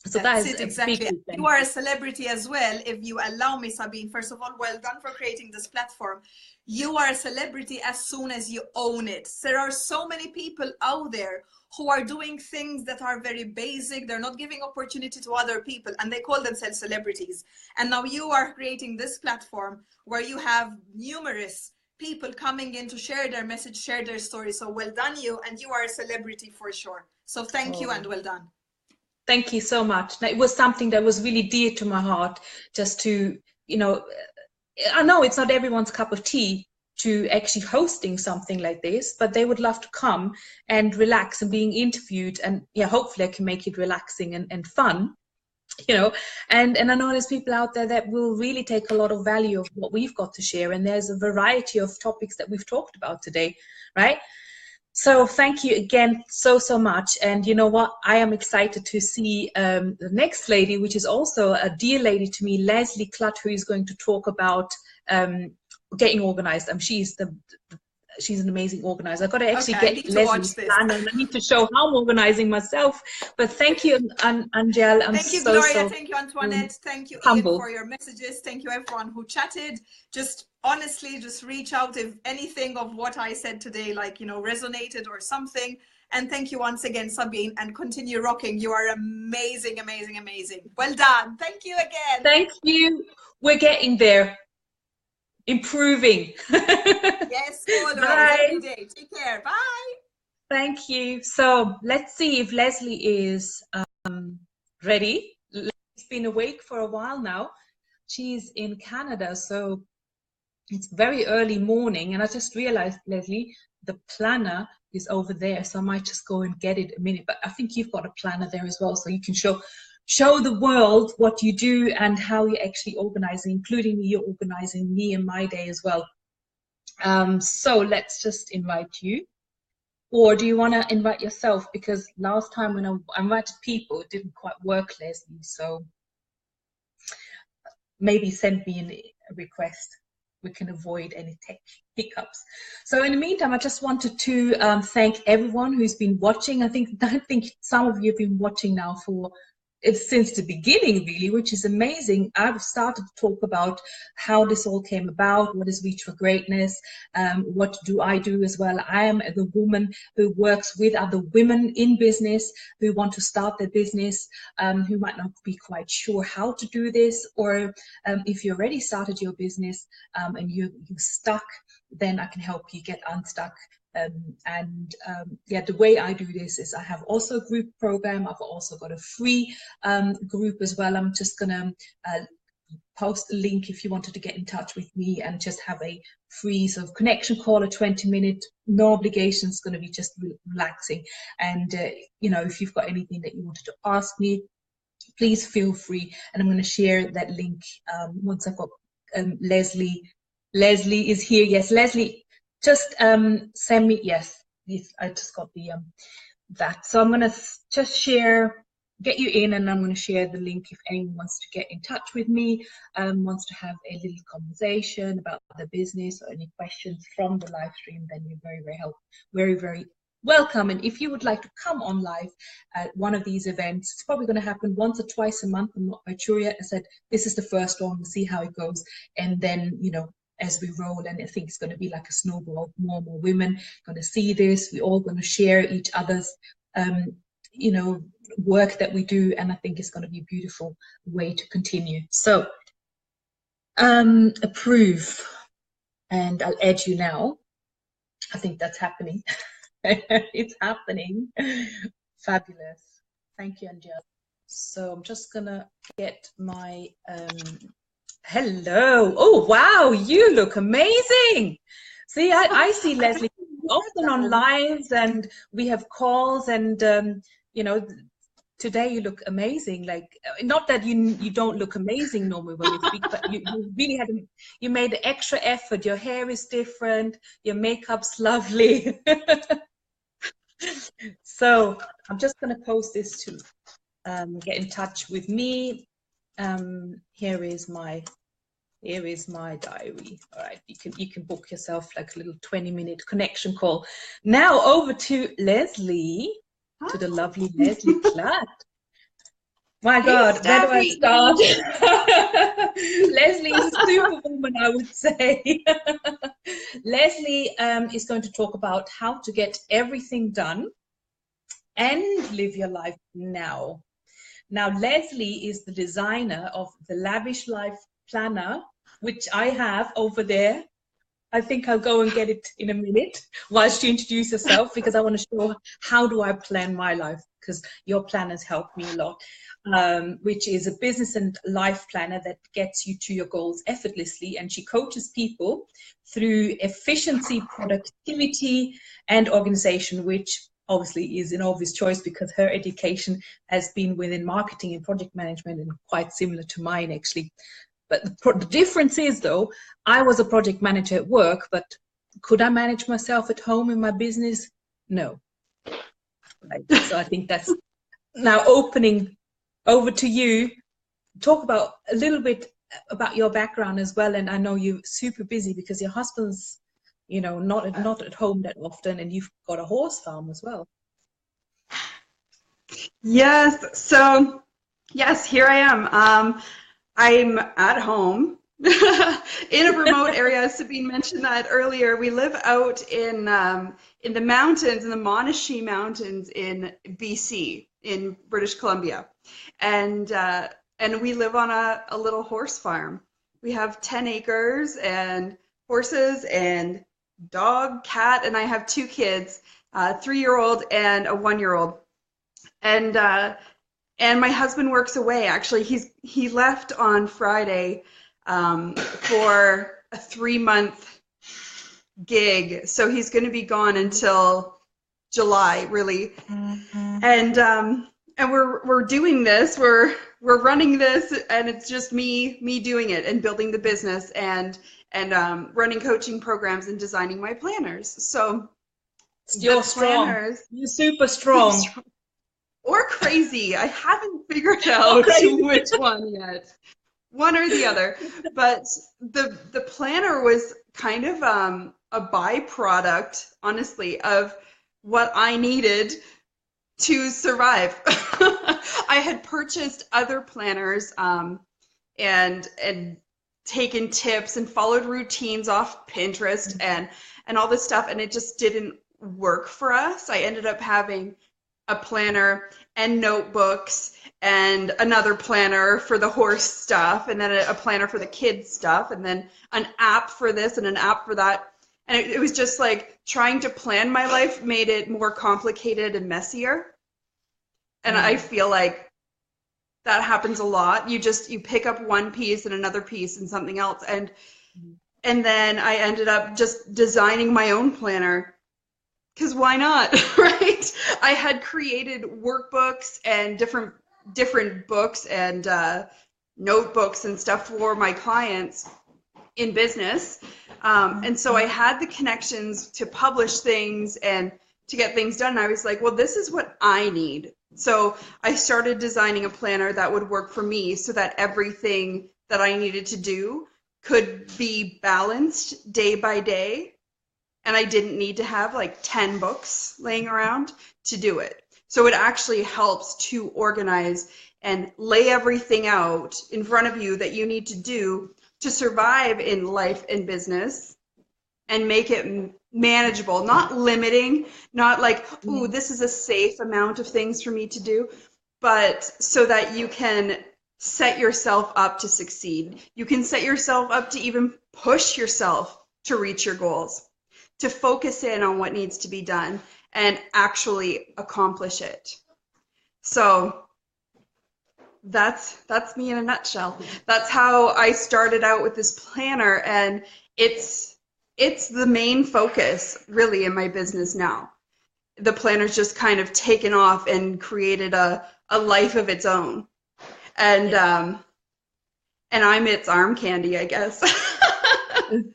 So that's it, exactly. You are a celebrity as well, if you allow me, Sabine. First of all, well done for creating this platform. You are a celebrity as soon as you own it. There are so many people out there who are doing things that are very basic. They're not giving opportunity to other people, and they call themselves celebrities. And now you are creating this platform where you have numerous people coming in to share their message, share their story. So well done you, and you are a celebrity for sure. So thank you and well done. Thank you so much. It was something that was really dear to my heart, just to, you know, I know it's not everyone's cup of tea to actually hosting something like this, but they would love to come and relax and being interviewed, and yeah, hopefully I can make it relaxing and fun, you know. And I know there's people out there that will really take a lot of value of what we've got to share, and there's a variety of topics that we've talked about today, right? So thank you again so much. And you know what, I am excited to see the next lady, which is also a dear lady to me, Leslie Klatt, who is going to talk about getting organized. She's an amazing organizer. I've got to actually get Leslie's plan, and I need to show how I'm organizing myself. But thank you, Angèle. Thank you, Gloria. Thank you, Antoinette. Thank you, Ian, for your messages. Thank you, everyone who chatted. Just honestly, just reach out if anything of what I said today, like, you know, resonated or something. And thank you once again, Sabine, and continue rocking. You are amazing, amazing, amazing. Well done. Thank you again. Thank you. We're getting there. Improving. Yes, always, every day. Take care. Bye. Thank you. So let's see if Leslie is ready. Leslie's been awake for a while now. She's in Canada, so it's very early morning, and I just realized, Leslie, the planner is over there, so I might just go and get it a minute. But I think you've got a planner there as well, so you can show the world what you do and how you're actually organizing, including you're organizing me and my day as well. So let's just invite you. Or do you want to invite yourself? Because last time when I invited people, it didn't quite work, Leslie. So maybe send me a request. We can avoid any tech hiccups. So in the meantime, I just wanted to thank everyone who's been watching. I think some of you have been watching now for it's since the beginning, really, which is amazing. I've started to talk about how this all came about, what is Reach for Greatness, what do I do as well. I am the woman who works with other women in business who want to start their business, who might not be quite sure how to do this, or if you already started your business and you're stuck, then I can help you get unstuck. Yeah, the way I do this is I have also a group program. I've also got a free group as well. I'm just gonna post a link if you wanted to get in touch with me and just have a free sort of connection call, a 20-minute, no obligation. It's going to be just relaxing. And you know, if you've got anything that you wanted to ask me, please feel free. And I'm going to share that link once I've got Leslie. Leslie is here. Yes, Leslie, just send me. Yes, I just got the that. So I'm going to just share, get you in, and I'm going to share the link if anyone wants to get in touch with me, wants to have a little conversation about the business or any questions from the live stream, then you're very welcome. And if you would like to come on live at one of these events, it's probably going to happen once or twice a month. I'm not quite sure yet. I said this is the first one. We'll see how it goes, and then, you know, as we roll, and I think it's going to be like a snowball. More and more women going to see this. We're all going to share each other's you know, work that we do, and I think it's going to be a beautiful way to continue. So approve, and I'll add you now. I think that's happening. It's happening. Fabulous. Thank you, Angèle. So I'm just gonna get my hello. Oh wow, you look amazing. See, I see Leslie often on lives, and we have calls, and you know, today you look amazing. Like, not that you don't look amazing normally when we speak, but you really had you made the extra effort. Your hair is different, your makeup's lovely. So I'm just going to post this to get in touch with me. Here is my diary. All right, you can book yourself like a little 20-minute connection call. Now over to Leslie, to the lovely Leslie Klatt. My God, where do I start? Leslie is a superwoman, I would say. Leslie is going to talk about how to get everything done and live your life now. Now, Leslie is the designer of the Lavish Life Planner, which I have over there. I think I'll go and get it in a minute whilst you introduce yourself, because I want to show how do I plan my life, because your planners helped me a lot, which is a business and life planner that gets you to your goals effortlessly. And she coaches people through efficiency, productivity, and organization, which obviously is an obvious choice because her education has been within marketing and project management, and quite similar to mine, actually. But the difference is, though, I was a project manager at work, but could I manage myself at home in my business? No. Right. So I think that's now opening over to you. Talk about a little bit about your background as well. And I know you're super busy because your husband's, you know, not at home that often, and you've got a horse farm as well. Yes. So, yes, here I am. I'm at home in a remote area. Sabine mentioned that earlier. We live out in the mountains, in the Monashee Mountains in BC, in British Columbia, and we live on a little horse farm. We have 10 acres and horses and dog, cat, and I have 2 kids, a 3-year-old and a 1-year-old, and my husband works away. Actually, he left on Friday for a 3-month gig, so he's going to be gone until July, really. Mm-hmm. And we're doing this. We're running this, and it's just me doing it and building the business and running coaching programs and designing my planners. So you're strong. You're super strong. Or crazy. I haven't figured out which one yet. One or the other. But the planner was kind of a byproduct, honestly, of what I needed to survive. I had purchased other planners and taken tips and followed routines off Pinterest and all this stuff, and it just didn't work for us. I ended up having a planner and notebooks and another planner for the horse stuff, and then a planner for the kids stuff, and then an app for this and an app for that. And it was just like trying to plan my life made it more complicated and messier. And I feel like that happens a lot. You pick up one piece and another piece and something else. And then I ended up just designing my own planner. Because why not, right? I had created workbooks and different books and notebooks and stuff for my clients in business. And so I had the connections to publish things and to get things done. And I was like, well, this is what I need. So I started designing a planner that would work for me so that everything that I needed to do could be balanced day by day. And I didn't need to have like 10 books laying around to do it. So it actually helps to organize and lay everything out in front of you that you need to do to survive in life and business and make it manageable, not limiting, not like, ooh, this is a safe amount of things for me to do, but so that you can set yourself up to succeed. You can set yourself up to even push yourself to reach your goals, to focus in on what needs to be done and actually accomplish it. So that's me in a nutshell. That's how I started out with this planner, and it's the main focus really in my business now. The planner's just kind of taken off and created a life of its own. And I'm its arm candy, I guess. And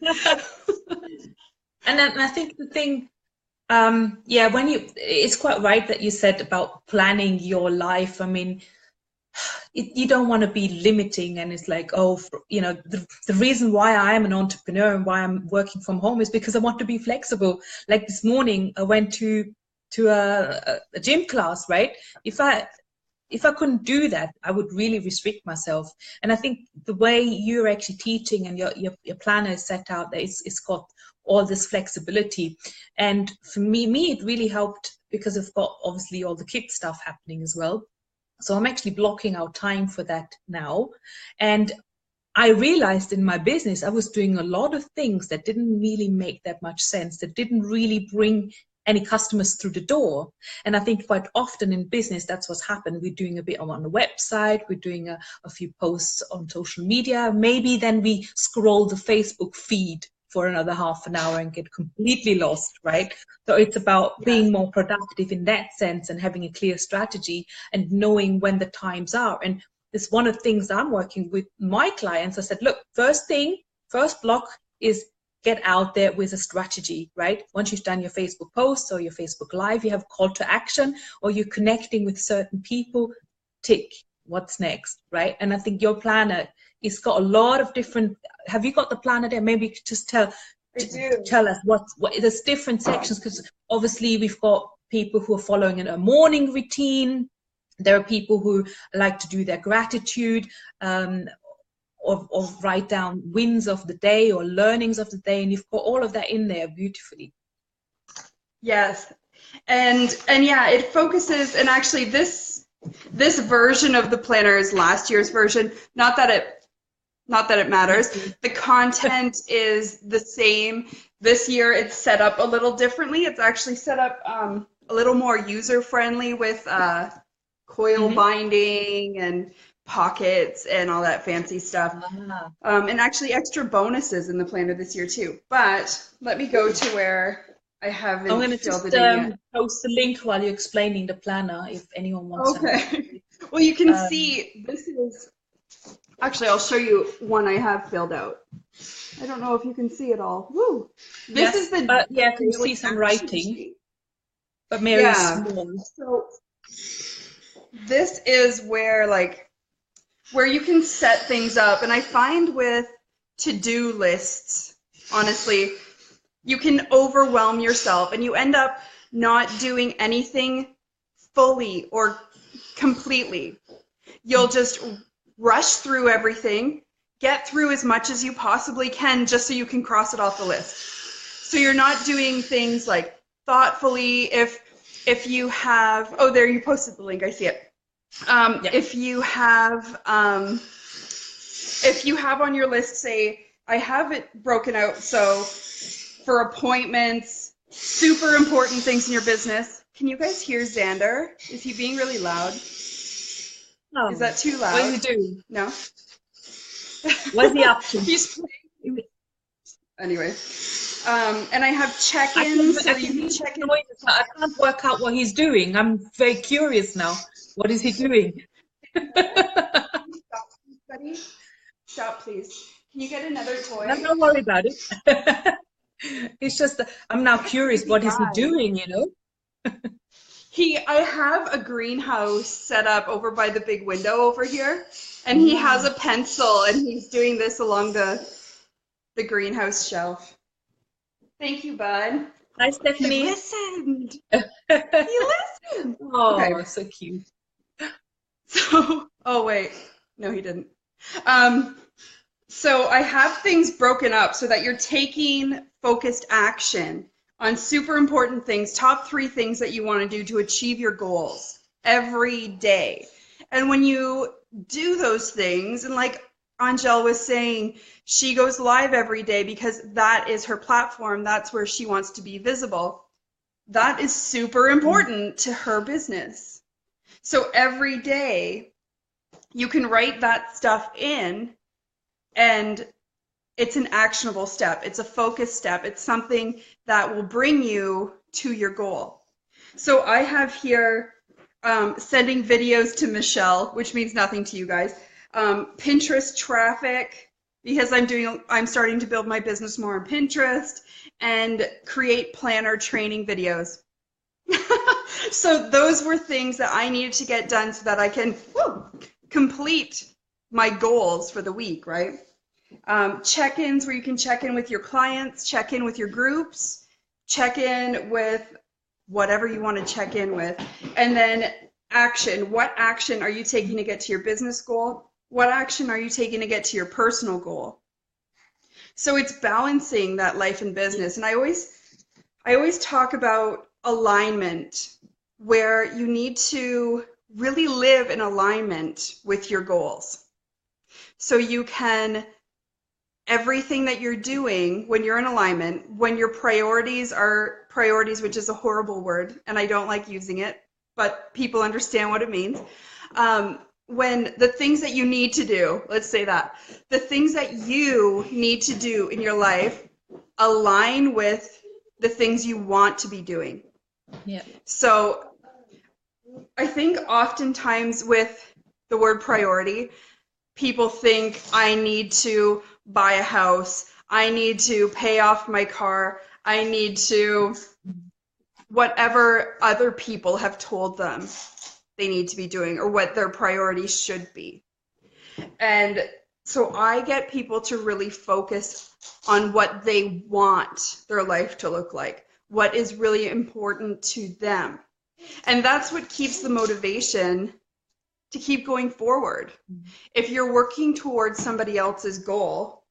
then I think the thing, it's quite right that you said about planning your life. I mean, you don't want to be limiting, and it's like, oh, the reason why I am an entrepreneur and why I'm working from home is because I want to be flexible. Like this morning, I went to a gym class, right? If I couldn't do that, I would really restrict myself. And I think the way you're actually teaching and your planner is set out, that it's got all this flexibility. And for me, it really helped because I've got obviously all the kids stuff happening as well. So I'm actually blocking out time for that now. And I realized in my business, I was doing a lot of things that didn't really make that much sense, that didn't really bring any customers through the door. And I think quite often in business, that's what's happened. We're doing a bit on the website, we're doing a few posts on social media. Maybe then we scroll the Facebook feed for another half an hour and get completely lost, right? So it's about being more productive in that sense and having a clear strategy and knowing when the times are. And it's one of the things I'm working with my clients. I said, look, first block is get out there with a strategy, right? Once you've done your Facebook posts or your Facebook Live, you have a call to action, or you're connecting with certain people, tick, what's next, right? And I think your planner, it's got a lot of different, have you got the planner there? Maybe just tell us what there's different sections, because obviously we've got people who are following a morning routine. There are people who like to do their gratitude, or write down wins of the day or learnings of the day, and you've got all of that in there beautifully. Yes, and yeah, it focuses, and actually this version of the planner is last year's version. Not that it matters. The content is the same. This year it's set up a little differently. It's actually set up a little more user-friendly with coil binding and pockets and all that fancy stuff. And actually extra bonuses in the planner this year too. But let me go to where I haven't filled it in yet. I'm going to post the link while you're explaining the planner if anyone wants to. Okay. Well, you can see this is, actually I'll show you one I have filled out. I don't know if you can see it all. Woo! This is the yeah, you can see some writing. Sheet. But Mary is small. So this is where you can set things up. And I find with to-do lists, honestly, you can overwhelm yourself and you end up not doing anything fully or completely. You'll just rush through everything, get through as much as you possibly can just so you can cross it off the list. So you're not doing things like thoughtfully. If you have, oh, there, you posted the link, I see it. If you have on your list, say, I have it broken out, so for appointments, super important things in your business. Can you guys hear Xander? Is he being really loud? No. Is that too loud? What is he doing? No? What's he up to? He's playing. Anyway. And I have check-ins, so you can check in. I can't work out what he's doing. I'm very curious now. What is he doing? Stop, buddy. Stop, please. Can you get another toy? No, don't worry about it. It's just I'm now curious. What is he doing? You know. I have a greenhouse set up over by the big window over here, and he has a pencil, and he's doing this along the greenhouse shelf. Thank you, bud. Hi, Stephanie. He listened. He listened. Oh, Okay. so cute. So, oh wait, no, he didn't. So I have things broken up so that you're taking focused action on super important things, top 3 things that you want to do to achieve your goals every day. And when you do those things, and like Angèle was saying, she goes live every day because that is her platform. That's where she wants to be visible. That is super important to her business. So every day you can write that stuff in, and it's an actionable step. It's a focused step. It's something that will bring you to your goal. So I have here sending videos to Michelle, which means nothing to you guys. Pinterest traffic, because I'm starting to build my business more on Pinterest, and create planner training videos. So those were things that I needed to get done so that I can complete my goals for the week, right? Check-ins where you can check in with your clients, check in with your groups, check in with whatever you want to check in with. And then action. What action are you taking to get to your business goal? What action are you taking to get to your personal goal? So it's balancing that life and business. And I always talk about alignment, where you need to really live in alignment with your goals. So you can, everything that you're doing when you're in alignment, when your priorities are priorities, which is a horrible word, and I don't like using it, but people understand what it means. When the things that you need to do, let's say that, the things that you need to do in your life align with the things you want to be doing. Yeah. So I think oftentimes with the word priority, people think I need to buy a house, I need to pay off my car, I need to, whatever other people have told them they need to be doing, or what their priorities should be. And so I get people to really focus on what they want their life to look like, what is really important to them. And that's what keeps the motivation to keep going forward. If you're working towards somebody else's goal,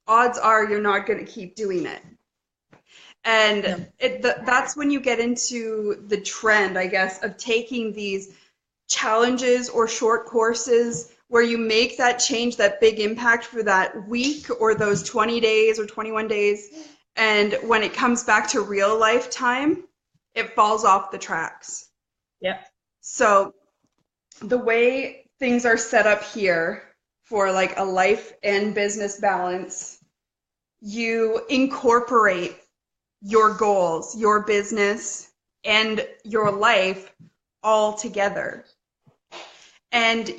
odds are you're not going to keep doing it. And that's when you get into the trend, I guess, of taking these challenges or short courses where you make that change, that big impact for that week or those 20 days or 21 days. And when it comes back to real life time, it falls off the tracks. Yep. So the way things are set up here for like a life and business balance, you incorporate your goals, your business, and your life all together. And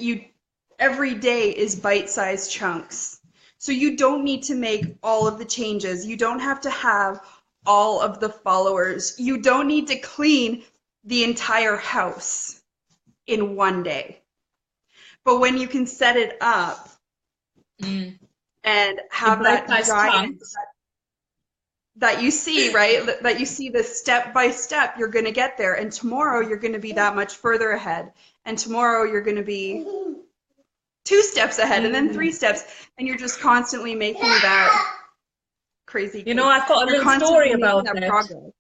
every day is bite-sized chunks. So you don't need to make all of the changes. You don't have to have all of the followers. You don't need to clean the entire house in one day. But when you can set it up and have that giant, that you see, right? That you see the step by step, you're going to get there. And tomorrow you're going to be that much further ahead. And tomorrow you're going to be 2 steps ahead and then 3 steps. And you're just constantly making that crazy. You know, I've got a little story about that. Progress.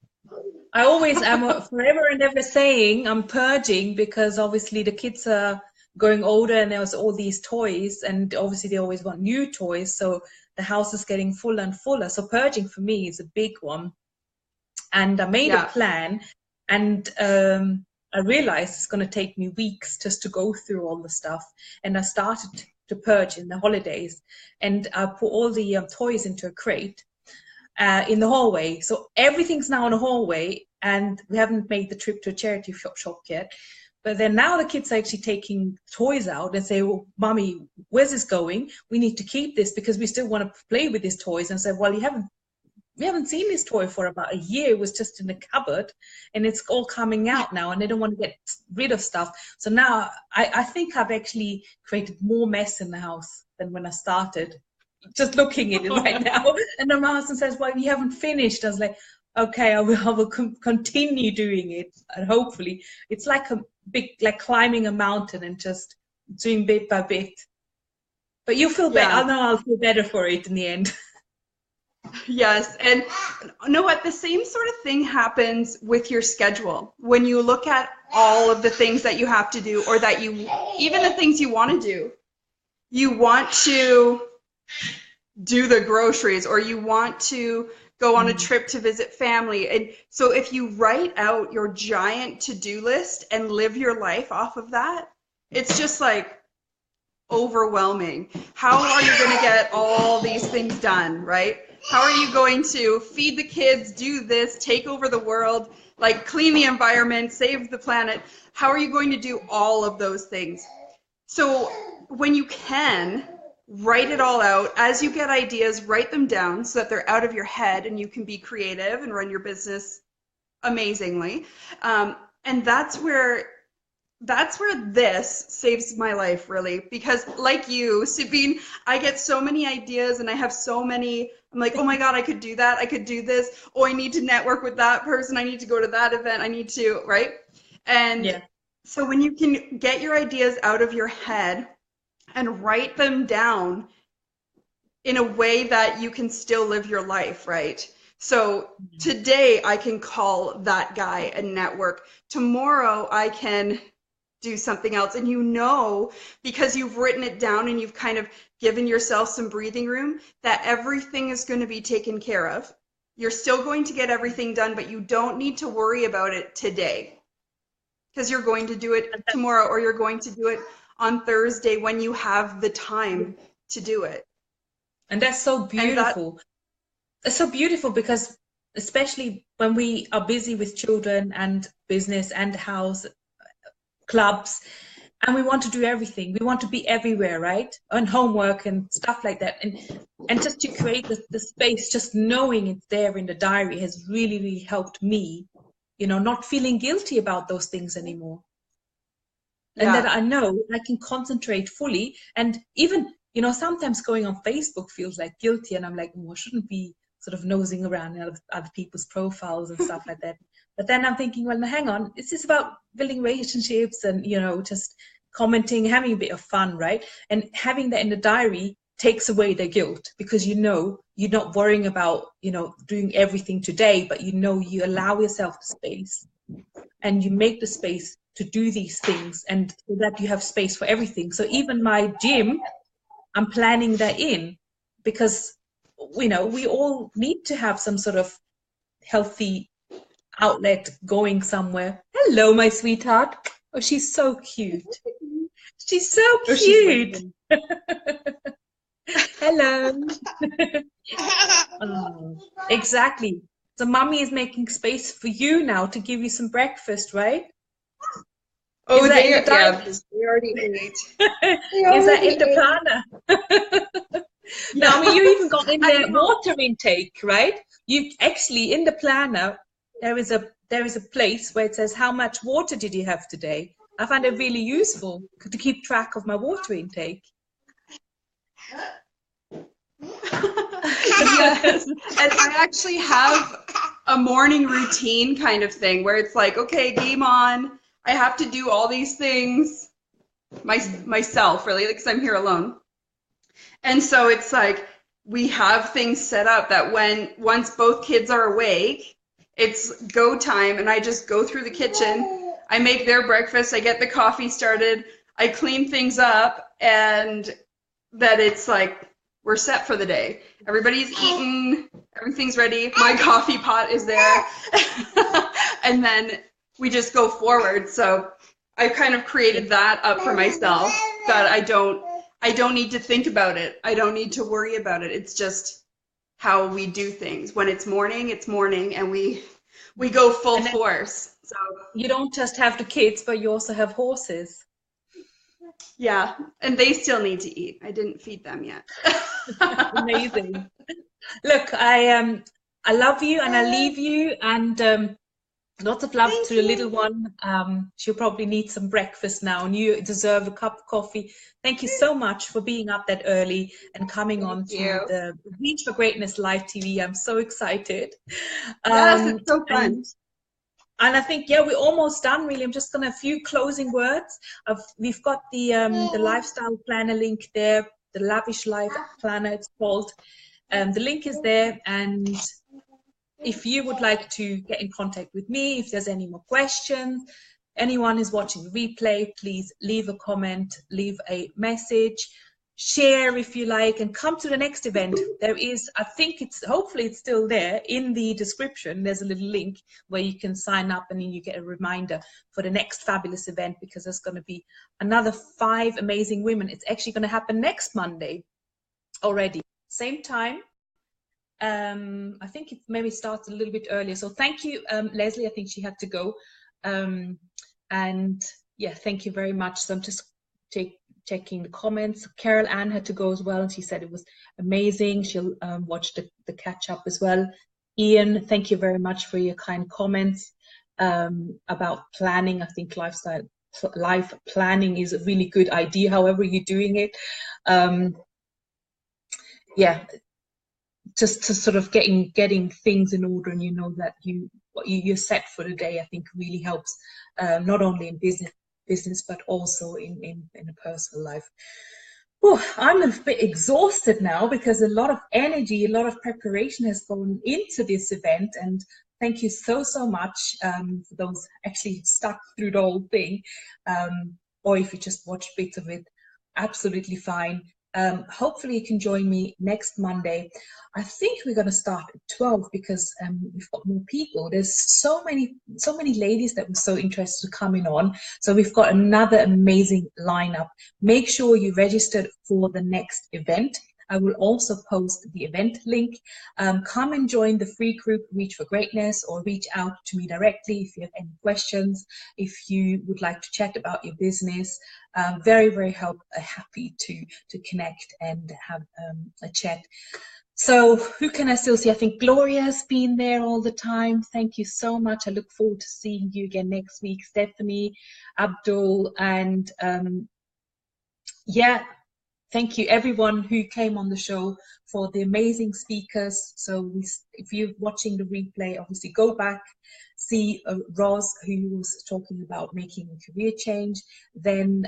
I always am forever and ever saying I'm purging, because obviously the kids are going older and there's all these toys, and obviously they always want new toys. So the house is getting fuller and fuller. So purging for me is a big one. And I made a plan, and I realized it's going to take me weeks just to go through all the stuff. And I started to purge in the holidays, and I put all the toys into a crate in the hallway. So everything's now in the hallway, and we haven't made the trip to a charity shop yet. But then now the kids are actually taking toys out and say, well, Mommy, where's this going? We need to keep this because we still want to play with these toys. And I said, well, we haven't seen this toy for about a year. It was just in the cupboard, and it's all coming out now, and they don't want to get rid of stuff. So now I think I've actually created more mess in the house than when I started. Just looking at it right now. And then my husband says, well, you haven't finished. I was like, okay, I will continue doing it. And hopefully it's like a big, like climbing a mountain and just doing bit by bit. But you feel better. I know I'll feel better for it in the end. Yes. And you know what? The same sort of thing happens with your schedule. When you look at all of the things that you have to do, or that you, even the things you want to do, you want to do the groceries, or you want to go on a trip to visit family. And so if you write out your giant to-do list and live your life off of that, it's just like overwhelming. How are you going to get all these things done, right? How are you going to feed the kids, do this, take over the world, like clean the environment, save the planet? How are you going to do all of those things? So when you can, write it all out. As you get ideas, write them down so that they're out of your head and you can be creative and run your business amazingly. And that's where this saves my life, really, because like you, Sabine, I get so many ideas and I have so many. I'm like, oh my God, I could do that. I could do this. Oh, I need to network with that person. I need to go to that event. I need to, right? And so when you can get your ideas out of your head and write them down in a way that you can still live your life, right? So today I can call that guy and network. Tomorrow I can do something else. And you know, because you've written it down and you've kind of given yourself some breathing room, that everything is going to be taken care of. You're still going to get everything done, but you don't need to worry about it today, because you're going to do it tomorrow, or you're going to do it on Thursday when you have the time to do it. And that's so beautiful. It's so beautiful, because especially when we are busy with children and business and house, clubs, and we want to do everything. We want to be everywhere, right? And homework and stuff like that. And just to create the space, just knowing it's there in the diary has really, really helped me, you know, not feeling guilty about those things anymore. And that I know I can concentrate fully. And even, you know, sometimes going on Facebook feels like guilty, and I'm like, oh, I shouldn't be sort of nosing around in other people's profiles and stuff like that. But then I'm thinking, well, now, hang on, it's just about building relationships and, you know, just commenting, having a bit of fun, right? And having that in the diary takes away the guilt, because you know you're not worrying about, you know, doing everything today, but you know you allow yourself the space and you make the space to do these things, and so that you have space for everything. So even my gym, I'm planning that in, because, you know, we all need to have some sort of healthy outlet going somewhere. Hello, my sweetheart. Oh, she's so cute. She's so cute. Hello. Oh, exactly. So mommy is making space for you now to give you some breakfast, right? Oh, they already ate. Is that in the planner? Now, I mean, you even got in the water intake, right? You actually, in the planner, there is a place where it says how much water did you have today. I find it really useful to keep track of my water intake. To be Yes. And I actually have a morning routine kind of thing where it's like, okay, game on. I have to do all these things myself, really, because I'm here alone. And so it's like we have things set up that once both kids are awake, it's go time, and I just go through the kitchen. I make their breakfast. I get the coffee started. I clean things up, and that it's like we're set for the day. Everybody's eaten. Everything's ready. My coffee pot is there. And then we just go forward. So I kind of created that up for myself, that I don't need to think about it. I don't need to worry about it. It's just how we do things. When it's morning, and we go full force. So you don't just have the kids, but you also have horses. Yeah, and they still need to eat. I didn't feed them yet. Amazing. Look, I love you, and I leave you, and lots of love to the little one. She'll probably need some breakfast now, and you deserve a cup of coffee. Thank you so much for being up that early and coming on to the Reach for Greatness live TV. I'm so excited. Yes, it's so fun. And I think, yeah, we're almost done, really. I'm just going to have a few closing words. We've got the lifestyle planner link there, the Lavish Life Planner, it's called. The link is there, and if you would like to get in contact with me, if there's any more questions, anyone who's watching the replay, please leave a comment, leave a message, share if you like, and come to the next event. There is, I think hopefully it's still there in the description. There's a little link where you can sign up, and then you get a reminder for the next fabulous event, because there's going to be another 5 amazing women. It's actually going to happen next Monday already, same time. I think it maybe starts a little bit earlier. So thank you, Leslie. I think she had to go. And yeah, thank you very much. So I'm just checking the comments. Carol Ann had to go as well, and she said it was amazing. She'll watch the catch up as well. Ian, thank you very much for your kind comments about planning. I think life planning is a really good idea, however you're doing it. Yeah, just to sort of getting things in order, and you know that you're set for the day, I think really helps, not only in business but also in a personal life. Oh, I'm a bit exhausted now, because a lot of energy, a lot of preparation has gone into this event, and thank you so much for those actually stuck through the whole thing, or if you just watched bits of it, absolutely fine. Hopefully you can join me next Monday. I think we're going to start at 12, because we've got more people. There's so many ladies that were so interested in coming on. So we've got another amazing lineup. Make sure you registered for the next event. I will also post the event link. Come and join the free group Reach for Greatness, or reach out to me directly if you have any questions, if you would like to chat about your business. Very happy to connect and have a chat. So who can I still see? I think Gloria's been there all the time. Thank you so much. I look forward to seeing you again next week. Stephanie, Abdul, and yeah, thank you everyone who came on the show, for the amazing speakers. So if you're watching the replay, obviously go back, see Roz, who was talking about making a career change. Then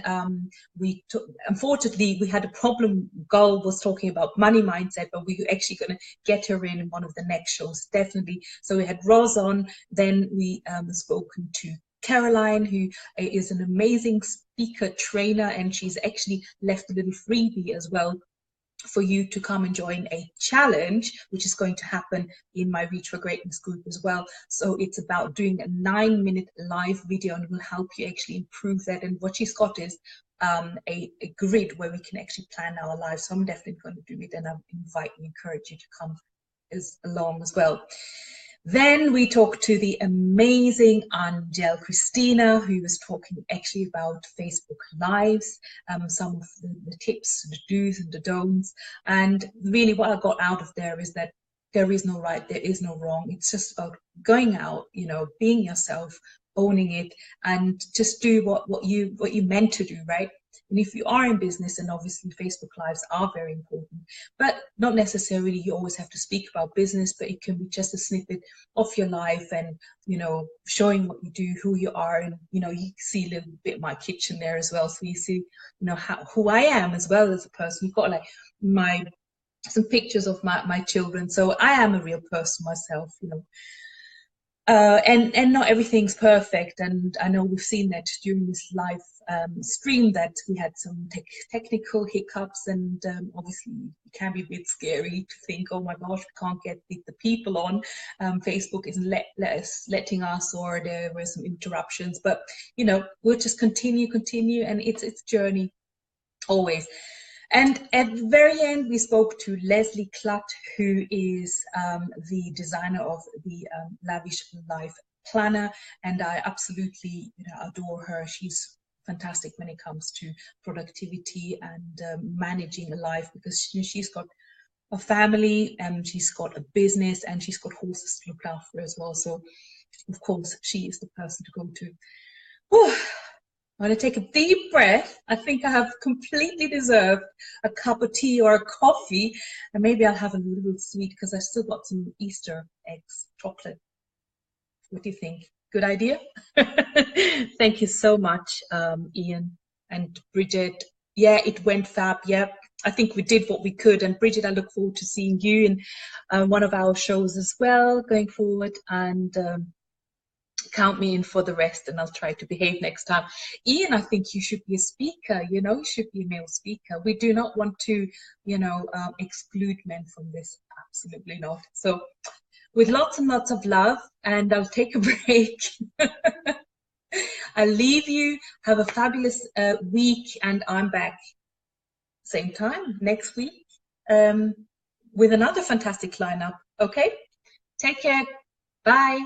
unfortunately we had a problem. Gull was talking about money mindset, but we were actually going to get her in one of the next shows, definitely. So we had Roz on, then we spoken to Caroline, who is an amazing speaker trainer, and she's actually left a little freebie as well for you to come and join a challenge, which is going to happen in my Reach for Greatness group as well. So it's about doing a 9-minute live video, and it will help you actually improve that. And what she's got is a grid where we can actually plan our lives. So I'm definitely going to do it, and I invite and encourage you to come along as well. Then we talked to the amazing Angèle Christina, who was talking actually about Facebook Lives, some of the tips, the do's and the don'ts. And really what I got out of there is that there is no right, there is no wrong. It's just about going out, being yourself, owning it, and just do what you meant to do, right? And if you are in business, and obviously Facebook Lives are very important, but not necessarily you always have to speak about business, but it can be just a snippet of your life and, you know, showing what you do, who you are. And, you know, you see a little bit of my kitchen there as well. So you see, you know, who I am as well as a person. You've got like some pictures of my children. So I am a real person myself, you know. And not everything's perfect, and I know we've seen that during this live stream that we had some technical hiccups, and obviously it can be a bit scary to think, oh my gosh, we can't get the people on. Facebook isn't letting us, or there were some interruptions, but you know, we'll just continue, and it's a journey always. And at the very end, we spoke to Leslie Klatt, who is the designer of the Lavish Life Planner, and I absolutely, you know, adore her. She's fantastic when it comes to productivity and managing a life, because you know, she's got a family, and she's got a business, and she's got horses to look after as well. So, of course, she is the person to go to. Whew. I'm going to take a deep breath. I think I have completely deserved a cup of tea or a coffee, and maybe I'll have a little sweet because I've still got some Easter eggs, chocolate. What do you think? Good idea? Thank you so much, Ian and Bridget. Yeah, it went fab. Yeah, I think we did what we could. And Bridget, I look forward to seeing you in one of our shows as well going forward. And count me in for the rest, and I'll try to behave next time. Ian, I think you should be a speaker, you know, you should be a male speaker. We do not want to, you know, exclude men from this. Absolutely not. So with lots and lots of love, and I'll take a break. I'll leave you. Have a fabulous week, and I'm back same time next week with another fantastic lineup. Okay? Take care. Bye.